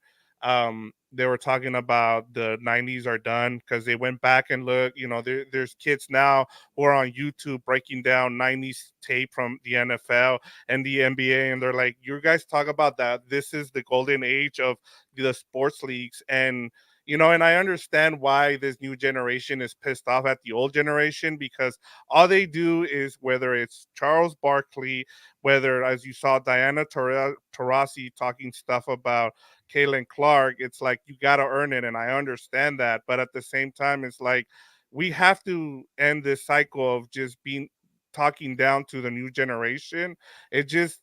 they were talking about the 90s are done because they went back and look, there's kids now who are on YouTube breaking down 90s tape from the NFL and the NBA, and they're like, you guys talk about that. This is the golden age of the sports leagues, and you know, and I understand why this new generation is pissed off at the old generation, because all they do is, whether it's Charles Barkley, whether, as you saw, Diana Taurasi talking stuff about Kaylin Clark, it's like you got to earn it, and I understand that, but at the same time, it's like we have to end this cycle of just being talking down to the new generation. It just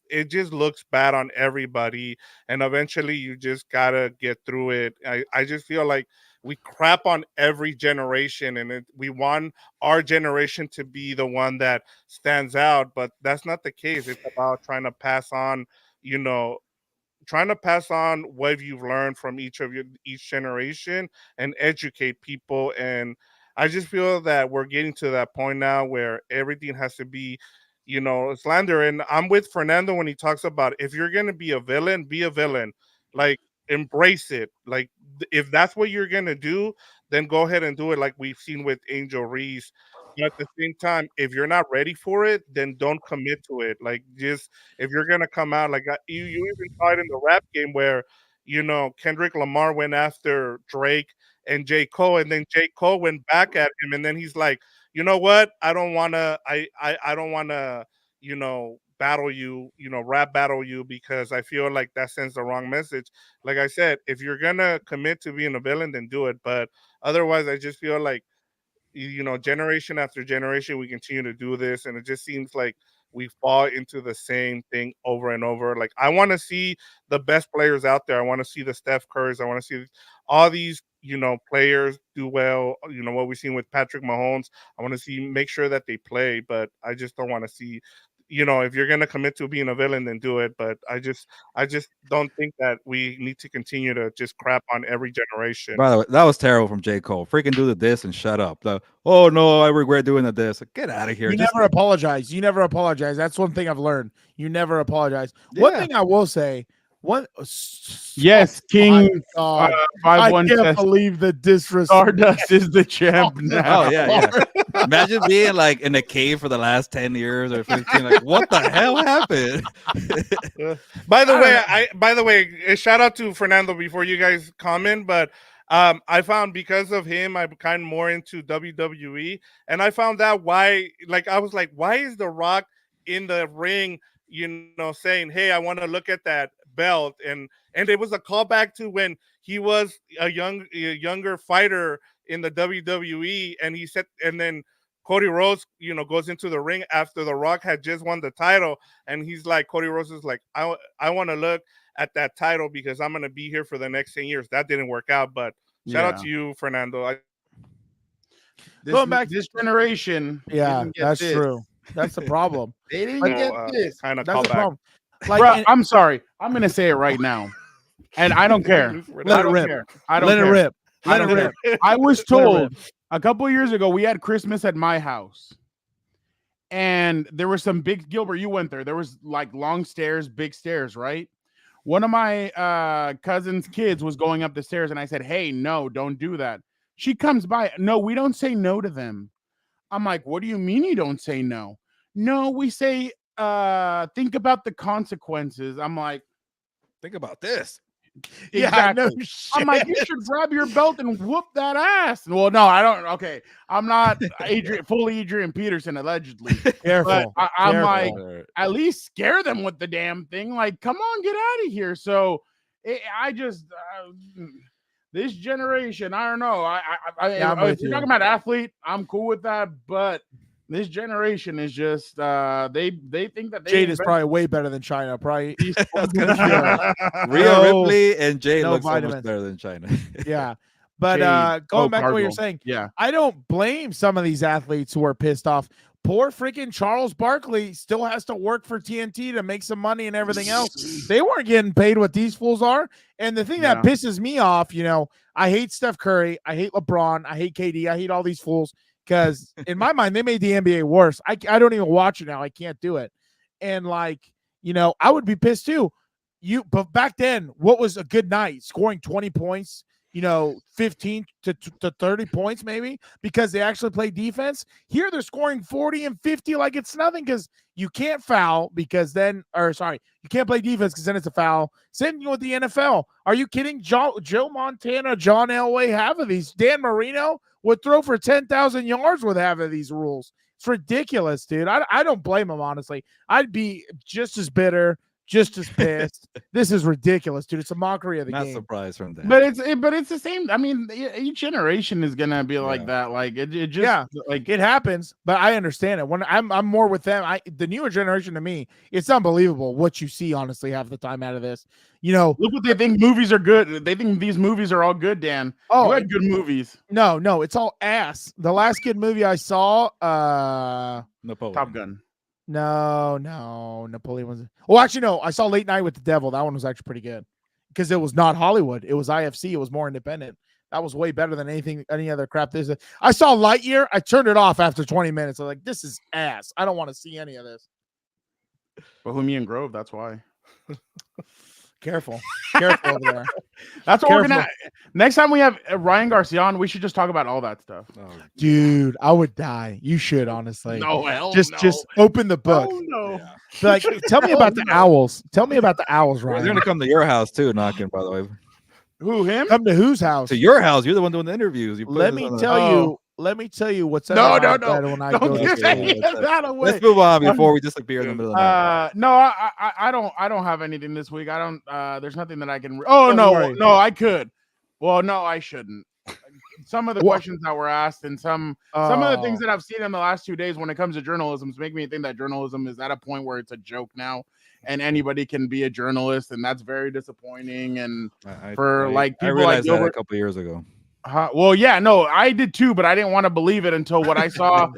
looks bad on everybody, and eventually you just gotta get through it. I just feel like we crap on every generation, and we want our generation to be the one that stands out, but that's not the case. It's about trying to pass on, you know, trying to pass on what you've learned from each generation and educate people. And I just feel that we're getting to that point now where everything has to be, you know, slander. And I'm with Fernando when he talks about, if you're going to be a villain, be a villain. Like, embrace it. Like, if that's what you're going to do, then go ahead and do it, like we've seen with Angel Reese. But at the same time, if you're not ready for it, then don't commit to it. Like, just, if you're gonna come out, like, you even saw it in the rap game where, you know, Kendrick Lamar went after Drake and J. Cole, and then J. Cole went back at him, and then he's like, you know what? I don't wanna, I don't wanna, you know, battle you, you know, rap battle you, because I feel like that sends the wrong message. Like I said, if you're gonna commit to being a villain, then do it. But otherwise, I just feel like, you know, generation after generation, we continue to do this, and it just seems like we fall into the same thing over and over. Like, I want to see the best players out there. I want to see the Steph Currys. I want to see all these, you know, players do well. You know, what we've seen with Patrick Mahomes. I want to see, make sure that they play, but I just don't want to see, you know, if you're going to commit to being a villain, then do it. But I just don't think that we need to continue to just crap on every generation. By the way, that was terrible from J. Cole. Freaking do the diss and shut up. Oh no, I regret doing the diss. Get out of here. You never apologize. You never apologize. That's one thing I've learned. You never apologize. One thing I will say. Yes, King. I 5-1 can't believe the disrespect. Stardust is the champ now. Oh yeah. Imagine being like in a cave for the last 10 years or 15. Like, what the hell happened? By the way, shout out to Fernando before you guys comment, but I found, because of him, I'm kind of more into WWE, and I found out why. Like, I was like, why is The Rock in the ring, you know, saying, hey, I want to look at that belt? And it was a callback to when he was a younger fighter in the WWE, and he said, and then Cody Rhodes, you know, goes into the ring after The Rock had just won the title, and he's like, Cody Rhodes is like, I want to look at that title because I'm going to be here for the next 10 years. That didn't work out, but shout out to you, Fernando. Going back to this generation. Yeah, that's true. That's the problem. They didn't get this. Kind of That's the callback. problem. Like, Bruh, I'm sorry. I'm going to say it right now. And I don't care. Let it rip. I don't Let it care. rip. I Let don't it care. rip. I was Let it told rip. a couple of years ago, we had Christmas at my house. And there were some big, Gilbert, you went there. There was like long stairs, big stairs, right? One of my cousin's kids was going up the stairs, and I said, hey, no, don't do that. She comes by. No, we don't say no to them. I'm like, what do you mean you don't say no? No, we say, think about the consequences. I'm like, Think about this. exactly. Yeah, no I'm like, you should grab your belt and whoop that ass. Well, no, I don't. Okay, I'm not full Adrian Peterson, allegedly. Careful. But I'm Careful. like, at least scare them with the damn thing. Like, come on, get out of here. So I just this generation, I don't know. I'm if with you're you. talking about athlete, I'm cool with that. But this generation is just they think that Jade is probably way better than China. Probably. I was gonna say, Rhea No- Ripley and Jay no look so much vitamins. better than China. Yeah. But Jade, going back to what you're Cargill. saying, Yeah. I don't blame some of these athletes who are pissed off. Poor freaking Charles Barkley still has to work for TNT to make some money and everything else. They weren't getting paid what these fools are. And the thing that pisses me off, you know, I hate Steph Curry, I hate LeBron, I hate KD, I hate all these fools because in my mind they made the NBA worse. I don't even watch it now. I can't do it. And like, you know, I would be pissed too. But back then, what was a good night? Scoring 20 points, 15 to 30 points maybe because they actually play defense. Here they're scoring 40 and 50 like it's nothing because you can't foul you can't play defense because then it's a foul. Same thing with the NFL. Are you kidding? Joe Montana, John Elway, half of these. Dan Marino would throw for 10,000 yards with half of these rules. It's ridiculous, dude. I don't blame him, honestly. I'd be just as bitter, just as pissed. This is ridiculous, dude. It's a mockery of the game. Not surprised from that. But it's the same. I mean, each generation is gonna be like that. Like it just like it happens. But I understand it. When I'm more with them. The newer generation to me, it's unbelievable what you see. Honestly, half the time out of this, look what they think movies are good. They think these movies are all good. Dan, you had good movies. No, it's all ass. The last good movie I saw, Napoleon. Top Gun. No, Napoleon was. Well, actually, no. I saw Late Night with the Devil. That one was actually pretty good because it was not Hollywood. It was IFC. It was more independent. That was way better than any other crap. I saw Lightyear. I turned it off after 20 minutes. I was like, this is ass. I don't want to see any of this. Bohemian Grove. That's why. Careful over there. That's what we're gonna. Next time we have Ryan Garcia on, we should just talk about all that stuff. Dude, I would die. You should, honestly. No, hell just open the book. Oh no. Like, tell me about the owls. Tell me about the owls, Ryan. They're gonna come to your house too, knocking. By the way, who him? Come to whose house? To your house. You're the one doing the interviews. Let me tell you what's no. when I go to that away. Let's move on before we disappear in the middle of the night. No, I don't have anything this week. I don't. There's nothing that I can. No, I could. Well, no, I shouldn't. Some of the questions that were asked and some of the things that I've seen in the last 2 days when it comes to journalism make me think that journalism is at a point where it's a joke now and anybody can be a journalist, and that's very disappointing. And people I realized that a couple years ago. Well, yeah, no, I did too, but I didn't want to believe it until what I saw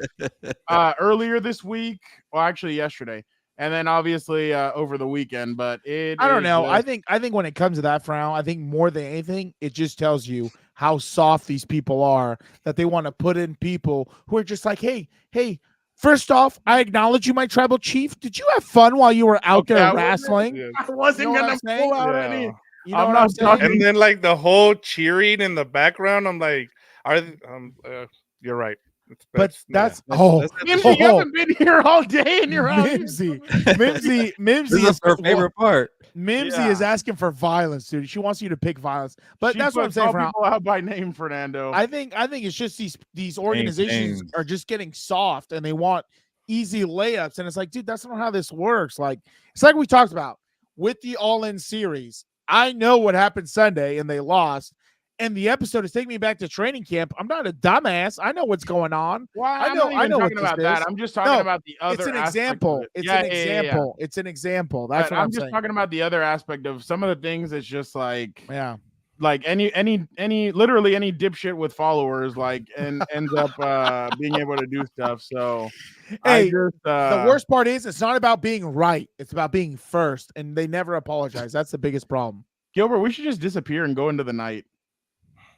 earlier this week. Well, actually yesterday. And then obviously over the weekend, but I don't know. I think when it comes to that, Frown, I think more than anything, it just tells you how soft these people are, that they want to put in people who are just like, hey, first off, I acknowledge you, my tribal chief. Did you have fun while you were out there wrestling? I wasn't going to pull out any. You know what I'm saying? And then like the whole cheering in the background, I'm like, you're right. But that's Mimsy, you haven't been here all day and you're out. Mimsy This is her favorite part. Mimsy is asking for violence, dude. She wants you to pick violence. But that's what I'm saying. People out by name, Fernando. I think it's just these organizations are just getting soft and they want easy layups. And it's like, dude, that's not how this works. Like, it's like we talked about with the All-In series. I know what happened Sunday and they lost. And the episode is taking me back to training camp. I'm not a dumbass. I know what's going on. Well, I know what about that. I'm just talking about the other. It's an example. It's an example. It's an example. That's what I'm just saying. Talking about the other aspect of some of the things. It's just like, like any literally any dipshit with followers and ends up being able to do stuff. So, hey, the worst part is it's not about being right. It's about being first, and they never apologize. That's the biggest problem. Gilbert, we should just disappear and go into the night.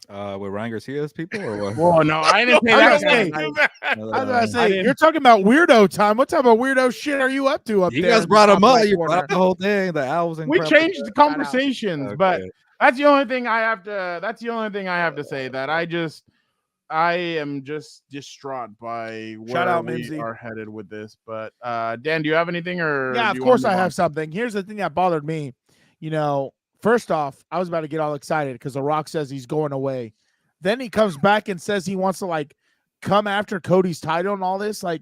With Ryan Garcia's people or what? Well, no, I didn't say that. I was gonna say, you're talking about weirdo time. What type of weirdo shit are you up to up there? You guys brought him up. You brought up the whole thing. The owls and we changed the conversations, but Okay. that's the only thing I have to. That's the only thing I have to say. That I am just distraught by where we are headed with this. But Dan, do you have anything? Or yeah, of course I have something. Here's the thing that bothered me. First off, I was about to get all excited because The Rock says he's going away. Then he comes back and says he wants to come after Cody's title and all this. Like,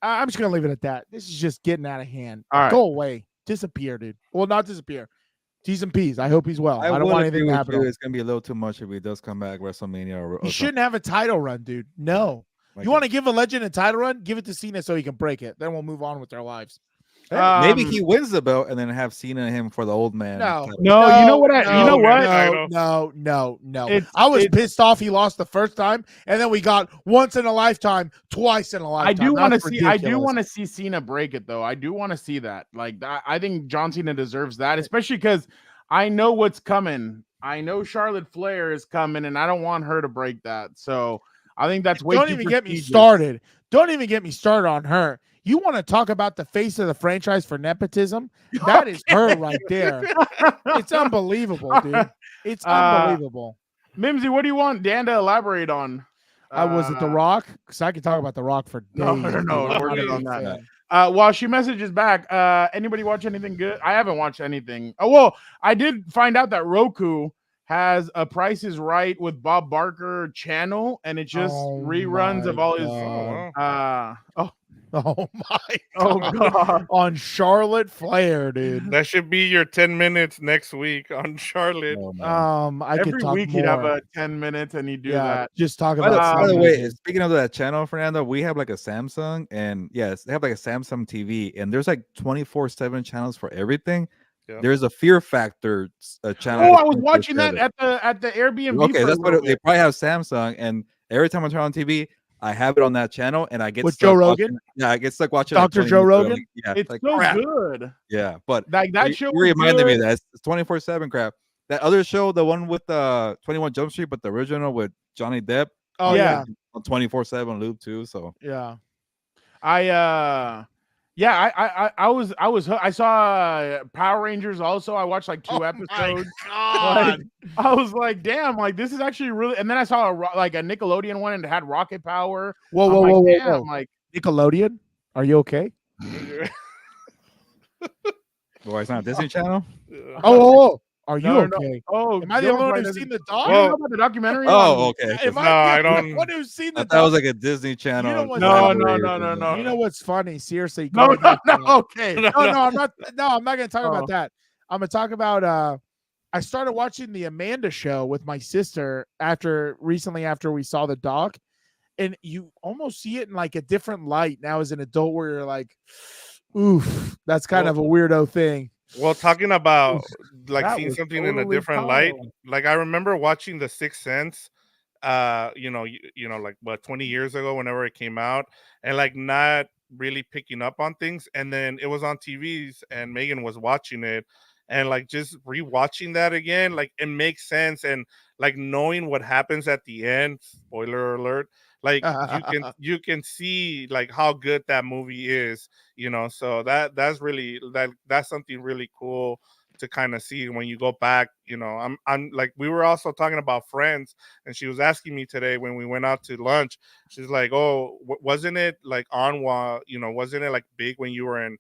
I'm just gonna leave it at that. This is just getting out of hand. All right. Go away, disappear, dude. Well, not disappear. T's and P's. I hope he's well. I don't want anything to happen. It's gonna be a little too much if he does come back WrestleMania. He shouldn't have a title run, dude. No. You want to give a legend a title run? Give it to Cena so he can break it. Then we'll move on with their lives. Maybe he wins the belt and then have Cena and him for the old man. No. You know what? No. I was pissed off he lost the first time, and then we got once in a lifetime, twice in a lifetime. I do want to see Cena break it though. I do want to see that. Like, I think John Cena deserves that, especially because I know what's coming. I know Charlotte Flair is coming, and I don't want her to break that. So I think that's way. Don't even get me started. Don't even get me started on her. You want to talk about the face of the franchise for nepotism? That is her right there. It's unbelievable, dude. It's unbelievable. Mimsy, what do you want Dan to elaborate on? Was it The Rock? Because I could talk about The Rock for days. No, dude. we're I'm good a on big that. fan. While she messages back, anybody watch anything good? I haven't watched anything. Oh, well, I did find out that Roku has a Price is Right with Bob Barker channel, and it's just reruns of all his. Oh my Oh god, on Charlotte Flair, dude. That should be your 10 minutes next week on Charlotte. Oh, man. I could every talk week more. he'd have a 10 minutes, and he'd do that. Just talk By about. the way, something. speaking of that channel, Fernando, we have like a Samsung, and yes, they have like a Samsung TV, and there's like 24/7 channels for everything. Yeah. There's a Fear Factor channel. Oh, I was watching that at the Airbnb. Okay, for that's a what little they bit. probably have Samsung, and every time I turn on TV, I have it on that channel, and I get With stuck Joe Rogan? I get stuck watching Dr. like Joe 20 minutes Rogan? early. Yeah, It's like so crap. good. Yeah, but Like that you show. you was reminded me good. that it's 24/7 crap. That other show, the one with 21 Jump Street, but the original with Johnny Depp. Oh yeah. on 24/7 loop too. So Yeah. I saw Power Rangers also. I watched like 2 episodes. God. I was like, damn, like this is actually really. And then I saw a Nickelodeon one and it had Rocket Power. Whoa, I'm whoa, like, whoa, whoa, damn, whoa. like Nickelodeon? Are you okay? it's not Disney Channel. Oh, are you No, no. okay? Oh, Am I the Joe only one probably who's doesn't- seen the You dog? don't know about the documentary? Oh, okay. Am No, I I the only don't- one who's seen the That was dog? like a Disney Channel. know what's No, funny? no. You know what's funny? Seriously. No, going back to that. okay. No, I'm not. No, I'm not going to talk Oh. about that. I'm going to talk about. I started watching the Amanda Show with my sister recently after we saw the doc, and you almost see it in like a different light now as an adult, where you're like, "Oof, that's kind of a weirdo thing." Well, talking about like That seeing was something in a totally different light, cold. like I remember watching The Sixth Sense, like 20 years ago, whenever it came out, and like not really picking up on things, and then it was on TVs, and Megan was watching it, and like just rewatching that again, like it makes sense, and like knowing what happens at the end. Spoiler alert. Like you can see like how good that movie is, so that's really that's something really cool to kind of see when you go back. I'm like, we were also talking about Friends, and she was asking me today when we went out to lunch, she's like, oh, wasn't it like on while wasn't it like big when you were in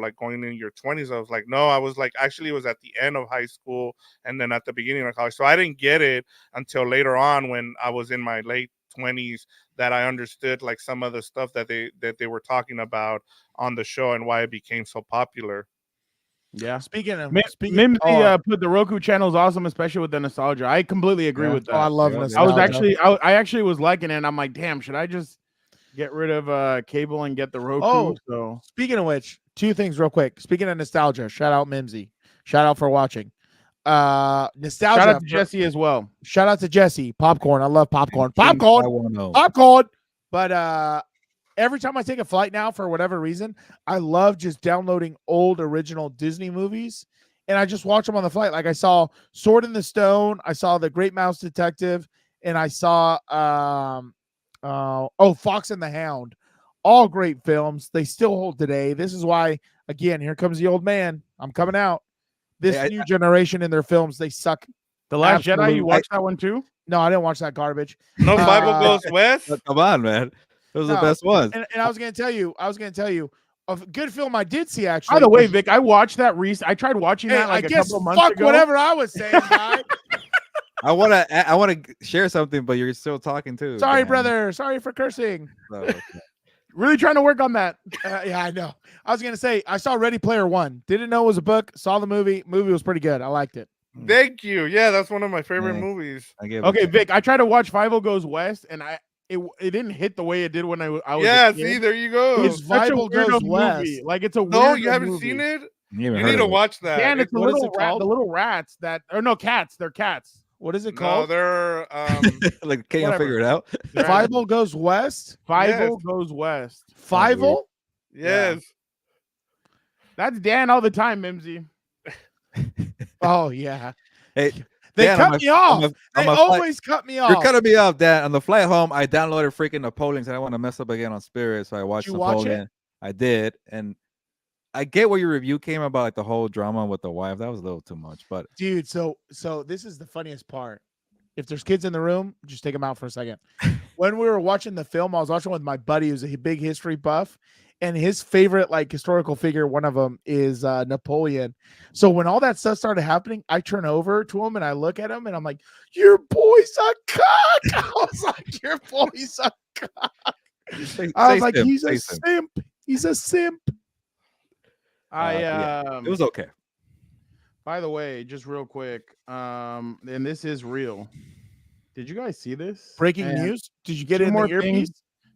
like going in your 20s? I was like, no, I was like, actually it was at the end of high school and then at the beginning of college, so I didn't get it until later on when I was in my late 20s that I understood like some of the stuff that they were talking about on the show and why it became so popular. Yeah. Speaking of Mimsy put the Roku channel is awesome, especially with the nostalgia. I completely agree with that. I love Yeah, nostalgia. I actually was liking it. And I'm like, damn, should I just get rid of cable and get the Roku? Oh, so speaking of which, 2 things real quick. Speaking of nostalgia, shout out Mimsy. Shout out for watching. Nostalgia. shout out to Jesse as well. Shout out to Jesse. Popcorn. I love popcorn. I Popcorn. want to know. Popcorn. But every time I take a flight now, for whatever reason, I love just downloading old original Disney movies, and I just watch them on the flight. Like I saw Sword in the Stone, I saw The Great Mouse Detective, and I saw Fox and the Hound. All great films. They still hold today. This is why, again, here comes the old man. I'm coming out. This new generation in their films, they suck. The Last Absolutely. Jedi, you watched that one too? No, I didn't watch that garbage. No Bible Goes West. Come on, man. Those are the No. best ones. And I was going to tell you, a good film I did see actually. By the way, was- Vic, I watched that I tried watching Hey, that like I a guess couple of months fuck ago. whatever I was saying, guy. I want to share something, but you're still talking too. Sorry, man. brother. Sorry for cursing. So, Really trying to work on that. Yeah, I know. I was going to say, I saw Ready Player One. Didn't know it was a book. Saw the movie. Movie was pretty good. I liked it. Thank you. Yeah, that's one of my favorite Yeah. movies. I gave Okay, it. Vic, I tried to watch 50 Goes West, and it didn't hit the way it did when I was. Yeah, a kid. see, there you go. It's It's such a Bible weirdo Goes movie. West. Like it's a No, weird you haven't movie. seen it. You You need to watch that. Dan, it's the What is little it called? the little rats that cats. They're cats. What is it No, called? they're like, can't Whatever. figure it out. Bible Goes West. 50 Goes West. Fivel? yes. That's Dan all the time, Mimsy. Oh, yeah. Hey, They Dan, cut me off. on They my flight- always cut me off. You're cutting me off, Dan. On the flight home, I downloaded freaking Napoleon. I don't want to mess up again on Spirit, so I watched you watch it? Napoleon. I did, and I get what your review came about, like the whole drama with the wife. That was a little too much, but Dude, so this is the funniest part. If there's kids in the room, just take them out for a second. When we were watching the film, I was watching with my buddy who's a big history buff, and his favorite like historical figure, one of them is Napoleon. So when all that stuff started happening, I turn over to him and I look at him and I'm like, "Your boy's a cock." I was like, "Your boy's a cock." I was like, "He's a simp. He's a simp." It was okay. By the way, just real quick, and this is real. Did you guys see this? Breaking news. Did you get it in the earpiece?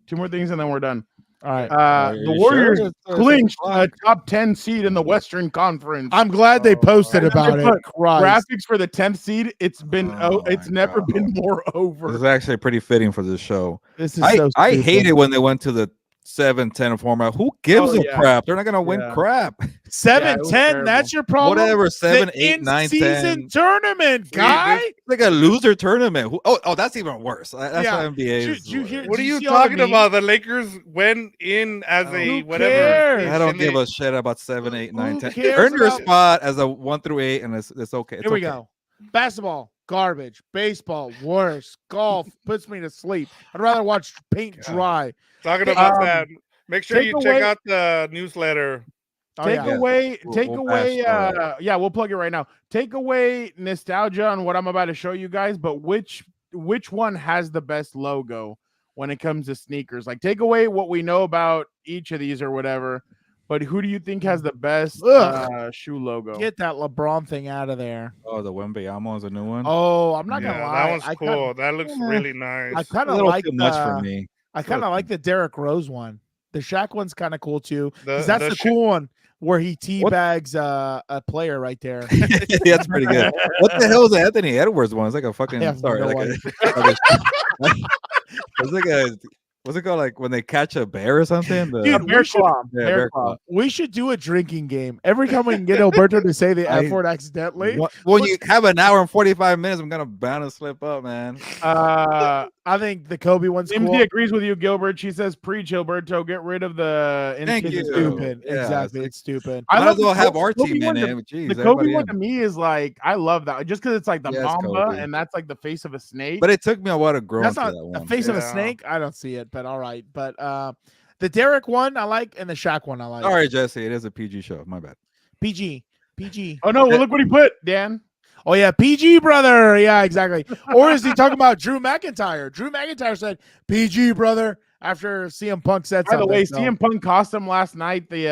Two more things, and then we're done. All right. The Warriors clinched a top 10 seed in the Western Conference. I'm glad they posted about it. Graphics for the 10th seed. It's been it's never been more over. This is actually pretty fitting for this show. This is I hate it when they went to the 7-10 format. Who gives a crap? They're not gonna win crap. 7-10. That's your problem. Whatever. 7, 8, 9, 10. Season tournament, guy. It's like a loser tournament. Oh, that's even worse. That's how NBA is. What are you talking about? The Lakers went in as a whatever. I don't give a shit about 7, 8, 9, 10. Earn your spot as a 1 through 8, and it's okay. Here we go. Basketball, garbage. Baseball, worse. Golf puts me to sleep. I'd rather watch paint dry. Talking about that, make sure you check out the newsletter. Take away. We'll plug it right now. Take away nostalgia on what I'm about to show you guys, but which one has the best logo when it comes to sneakers? Like, take away what we know about each of these or whatever, but who do you think has the best shoe logo? Get that LeBron thing out of there. Oh, the Wembanyama is a new one. Oh, I'm not gonna lie. That one's cool. That looks really nice. I kind of like too much for me. I kind of like the Derrick Rose one. The Shaq one's kind of cool too. Because that's the cool one where he teabags a player right there. That's pretty good. What the hell is the Anthony Edwards one? It's like a fucking it's like a what's it called? Like when they catch a bear or something? Dude, bear claw. We should do a drinking game. Every time we can get Gilberto to say the F word accidentally. When you have an hour and 45 minutes, I'm gonna bound to slip up, man. I think the Kobe one's cool. MD agrees with you, Gilbert. She says, "Preach, Gilberto. Get rid of the." Thank you. It's stupid. Yeah, exactly. It's stupid. I might as well have our team in it. The Kobe one to me is like, I love that just because it's like the Mamba and that's like the face of a snake. But it took me a while to grow into that one. The face of a snake. I don't see it, but all right. But the Derrick one I like, and the Shaq one I like. All right, Jesse. It is a PG show. My bad. PG. Oh no! Well, look what he put, Dan. Oh yeah, PG brother. Yeah, exactly. Or is he talking about Drew McIntyre? Drew McIntyre said PG brother after CM Punk said something. By the way, CM Punk cost him last night the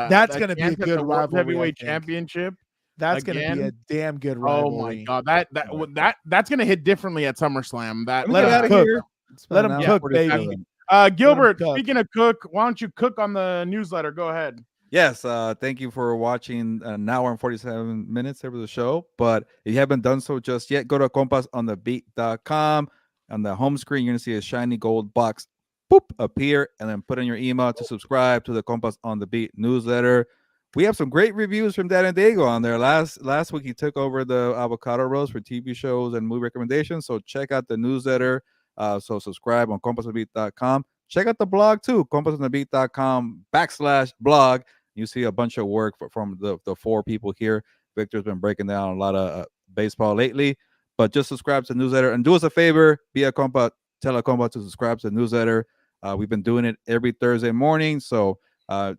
that's gonna be a good rivalry. Heavyweight championship. That's gonna be a damn good rivalry. Oh my god, that's gonna hit differently at SummerSlam. Let him cook. Let him cook, baby. Gilbert, speaking of cook, why don't you cook on the newsletter? Go ahead. Yes, thank you for watching an hour and 47 minutes of the show. But if you haven't done so just yet, go to compasonthebeat.com. On the home screen, you're going to see a shiny gold box appear, and then put in your email to subscribe to the Compas on the Beat newsletter. We have some great reviews from Dad and Daygo on there. Last week, he took over the avocado roast for TV shows and movie recommendations. So check out the newsletter. So subscribe on compasonthebeat.com. Check out the blog too, compasonthebeat.com/blog. You see a bunch of work from the 4 people here. Victor's been breaking down a lot of baseball lately, but just subscribe to the newsletter and do us a favor. Be a compa, tell a compa to subscribe to the newsletter. We've been doing it every Thursday morning, so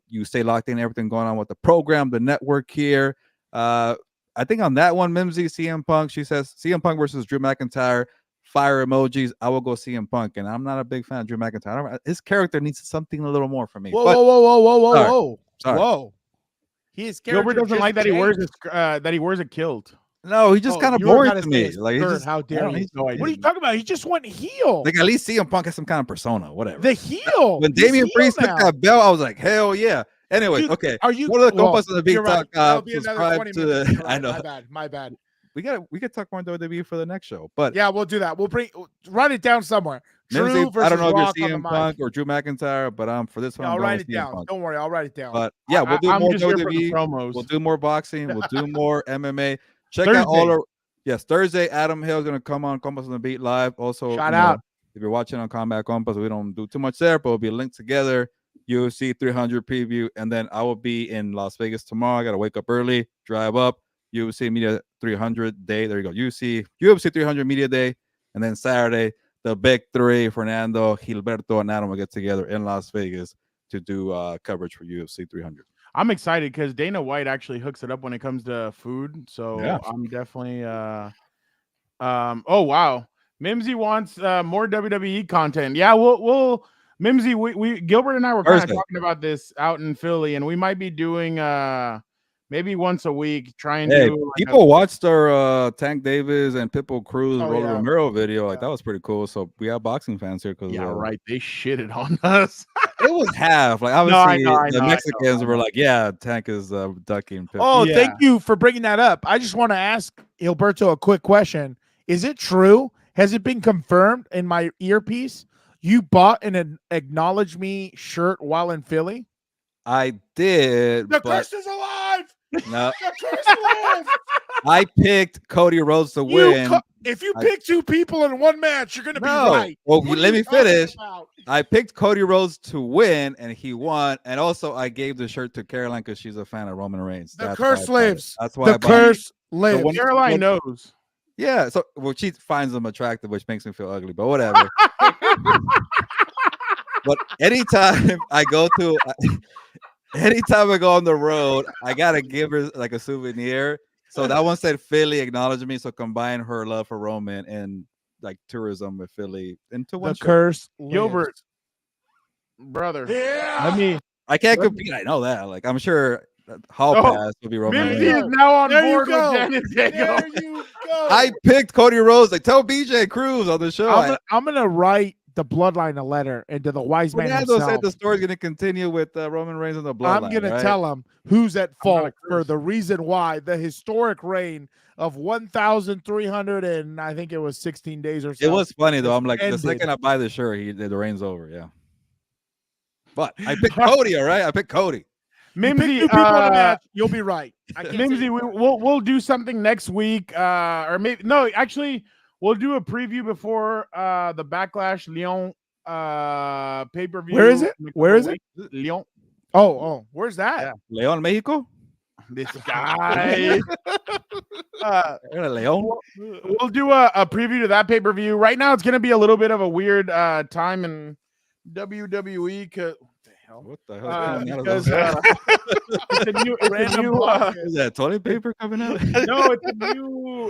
you stay locked in. Everything going on with the program, the network here. I think on that one, Mimsy, CM Punk, she says CM Punk versus Drew McIntyre. Fire emojis. I will go CM Punk, and I'm not a big fan of Drew McIntyre. His character needs something a little more for me. Whoa. Gilbert doesn't like that he wears a kilt. No, he just kind of boring to me. Like, how dare you? What are you talking about? He just went heel. Like, at least CM Punk has some kind of persona, whatever. The heel. When Damian Priest took that belt, I was like, hell yeah. Anyway, okay. Are you? One of the Compas on the Big Talk? Subscribe to the. I know. My bad. We could talk more WWE for the next show, but yeah, we'll do that. We'll write it down somewhere. Drew versus I don't know if you're CM Punk or Drew McIntyre, but for this one, I'll write it down. Don't worry, I'll write it down. But yeah, we'll do more WWE. We'll do more boxing. We'll do more MMA. Check out all our. Yes, Thursday, Adam Hill is going to come on Compas on the Beat live. Also, shout out. If you're watching on Combat Compas, we don't do too much there, but we'll be linked together. UFC 300 preview, and then I will be in Las Vegas tomorrow. I got to wake up early, drive up. UFC Media 300 Day. There you go. UFC 300 Media Day. And then Saturday, the big three, Fernando, Gilberto, and Adam will get together in Las Vegas to do coverage for UFC 300. I'm excited because Dana White actually hooks it up when it comes to food. So Yeah. I'm definitely oh wow. Mimsy wants more WWE content. Yeah, we'll Mimsy, we Gilbert and I were kind of Thursday. talking about this out in Philly, and we might be doing maybe once a week, trying Hey, to do people watched our Tank Davis and Pitbull Cruz Oh, Roller yeah. Romero video. Like that was pretty cool. So we have boxing fans here because yeah, right. They shitted on us. it was half. Like I obviously know, I the know. Mexicans were like, yeah, Tank is ducking Pitbull. Oh, Yeah. thank you for bringing that up. I just want to ask Gilberto a quick question. Is it true? Has it been confirmed in my earpiece? You bought an Acknowledge Me shirt while in Philly? I did, The but curse is alive! no, The curse lives! I picked Cody Rhodes to win. If you pick two people in one match, you're going to be No. right. Well, What are let you me talking finish. about? I picked Cody Rhodes to win, and he won. And also, I gave the shirt to Caroline because she's a fan of Roman Reigns. The That's why I curse bought it. lives. That's why I The bought it. curse lives. when- Caroline knows. Yeah, so she finds them attractive, which makes me feel ugly, but whatever. But anytime I go on the road, I gotta give her like a souvenir. So that one said Philly Acknowledge Me. So combine her love for Roman and like tourism with Philly into one The shirt. curse lives. Gilbert, brother. Yeah. I can't compete. I know that. Like I'm sure Hall Oh, Pass will be Roman Mimsy Reigns. is now on There you board with go. Dan and Daygo. There you go. I picked Cody Rhodes. Like tell BJ Cruz on the show. I'm gonna write the bloodline a letter into the wise man Fernando himself. said the story's going to continue with Roman Reigns and the bloodline. I'm gonna right? tell him who's at I'm not fault a for curse. the reason why the historic reign of 1,300 and I think it was 16 days or so. It was funny though. I'm like, ended. the second I buy the shirt, the reign's over. Yeah. But I picked Cody. All right, I picked Cody. You pick Mimsy, two people in a match, you'll be right. I can't Mimsy, say- we'll do something next week, or maybe no, actually, we'll do a preview before the Backlash Lyon pay-per-view. Where is it? in a couple Where is it? weeks. Lyon. Oh, where's that? Yeah. Leon, Mexico. This guy. Leon. We'll do a preview to that pay-per-view. Right now, it's going to be a little bit of a weird time in WWE. What the hell? Because it's a new, Is that toilet paper coming out? no,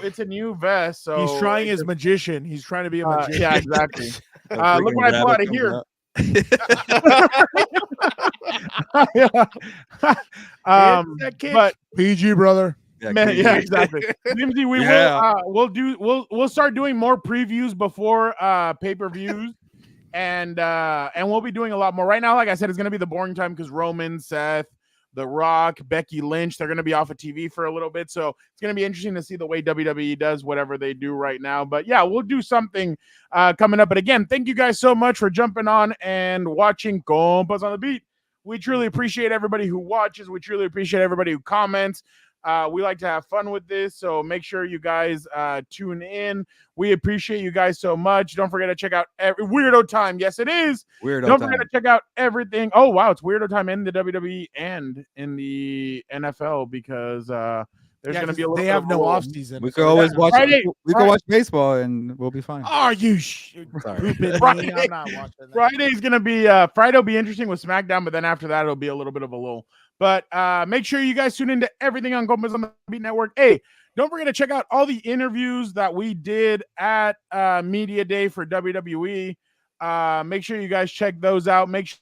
it's a new vest. So He's trying his magician. He's trying to be a magician. yeah, exactly. Look what I bought here. But PG brother. man, yeah, exactly. Mimsy, Yeah. we'll start doing more previews before pay-per-views. And we'll be doing a lot more. Right now, like I said, it's gonna be the boring time because Roman, Seth, The Rock, Becky Lynch, they're gonna be off of TV for a little bit. So it's gonna be interesting to see the way WWE does whatever they do right now. But yeah, we'll do something coming up. But again, thank you guys so much for jumping on and watching Compas on the Beat. We truly appreciate everybody who watches. We truly appreciate everybody who comments. We like to have fun with this, so make sure you guys tune in. We appreciate you guys so much. Don't forget to check out Weirdo Time. Yes, it is. Don't forget to check out everything. Oh, wow. It's Weirdo Time in the WWE and in the NFL because there's going to be a little They bit have of no a- off season. We could always watch. Friday- We could watch baseball and we'll be fine. Are you Sorry. pooping me? Friday- I'm not watching that. Friday's going to be Friday will be interesting with SmackDown, but then after that, it'll be a little bit of a lull. But make sure you guys tune into everything on Compas on the Beat Network. Hey, don't forget to check out all the interviews that we did at Media Day for WWE. Make sure you guys check those out. Make sure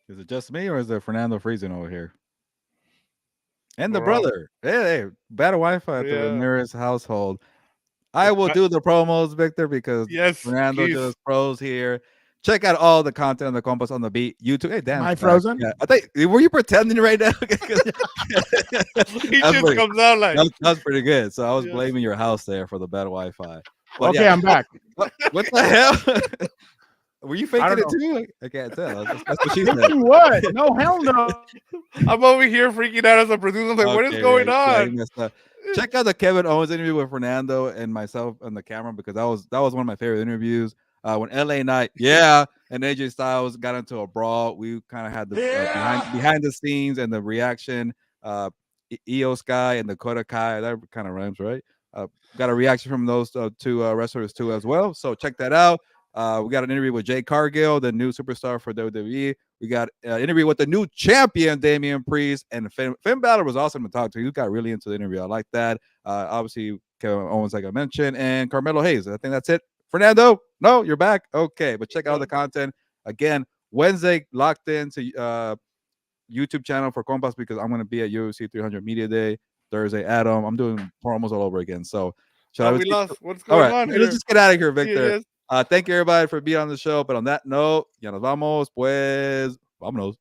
Is it just me or is there Fernando freezing over here? And the Bro. brother. Hey, bad Wi-Fi at the Yeah. nearest household. I will do the promos, Victor, because Yes, Fernando please. does pros here. Check out all the content on the Compas on the Beat YouTube. Hey, Dan. Am I frozen? Yeah. I think were you pretending right now? He That's just pretty- comes out like, That's pretty good. So I was Yes. blaming your house there for the bad Wi-Fi. But okay, yeah. I'm back. What the hell? Were you I faking don't it too? I can't tell. That's what she said. Thinking what? No, hell no. I'm over here freaking out as a producer. I'm like, what is Okay, going yeah, on? he messed up. Check out the Kevin Owens interview with Fernando and myself on the camera because that was one of my favorite interviews. when LA Knight, and AJ Styles got into a brawl. We kind of had the behind the scenes and the reaction. Io Sky and Dakota Kai, that kind of rhymes, right? Got a reaction from those two wrestlers too as well. So check that out. We got an interview with Jay Cargill, the new superstar for WWE. We got an interview with the new champion, Damian Priest, and Finn Balor was awesome to talk to. He got really into the interview. I like that. Obviously, Kevin Owens, like I mentioned, and Carmelo Hayes. I think that's it. Fernando, no, you're back. Okay, but check out the content. Again, Wednesday, locked into YouTube channel for Compas because I'm going to be at UFC 300 Media Day. Thursday, Adam. I'm doing promos all over again. So, we lost. What's going on here? Let's just get out of here, Victor. Yes. Thank you, everybody, for being on the show. But on that note, ya nos vamos, pues, vámonos.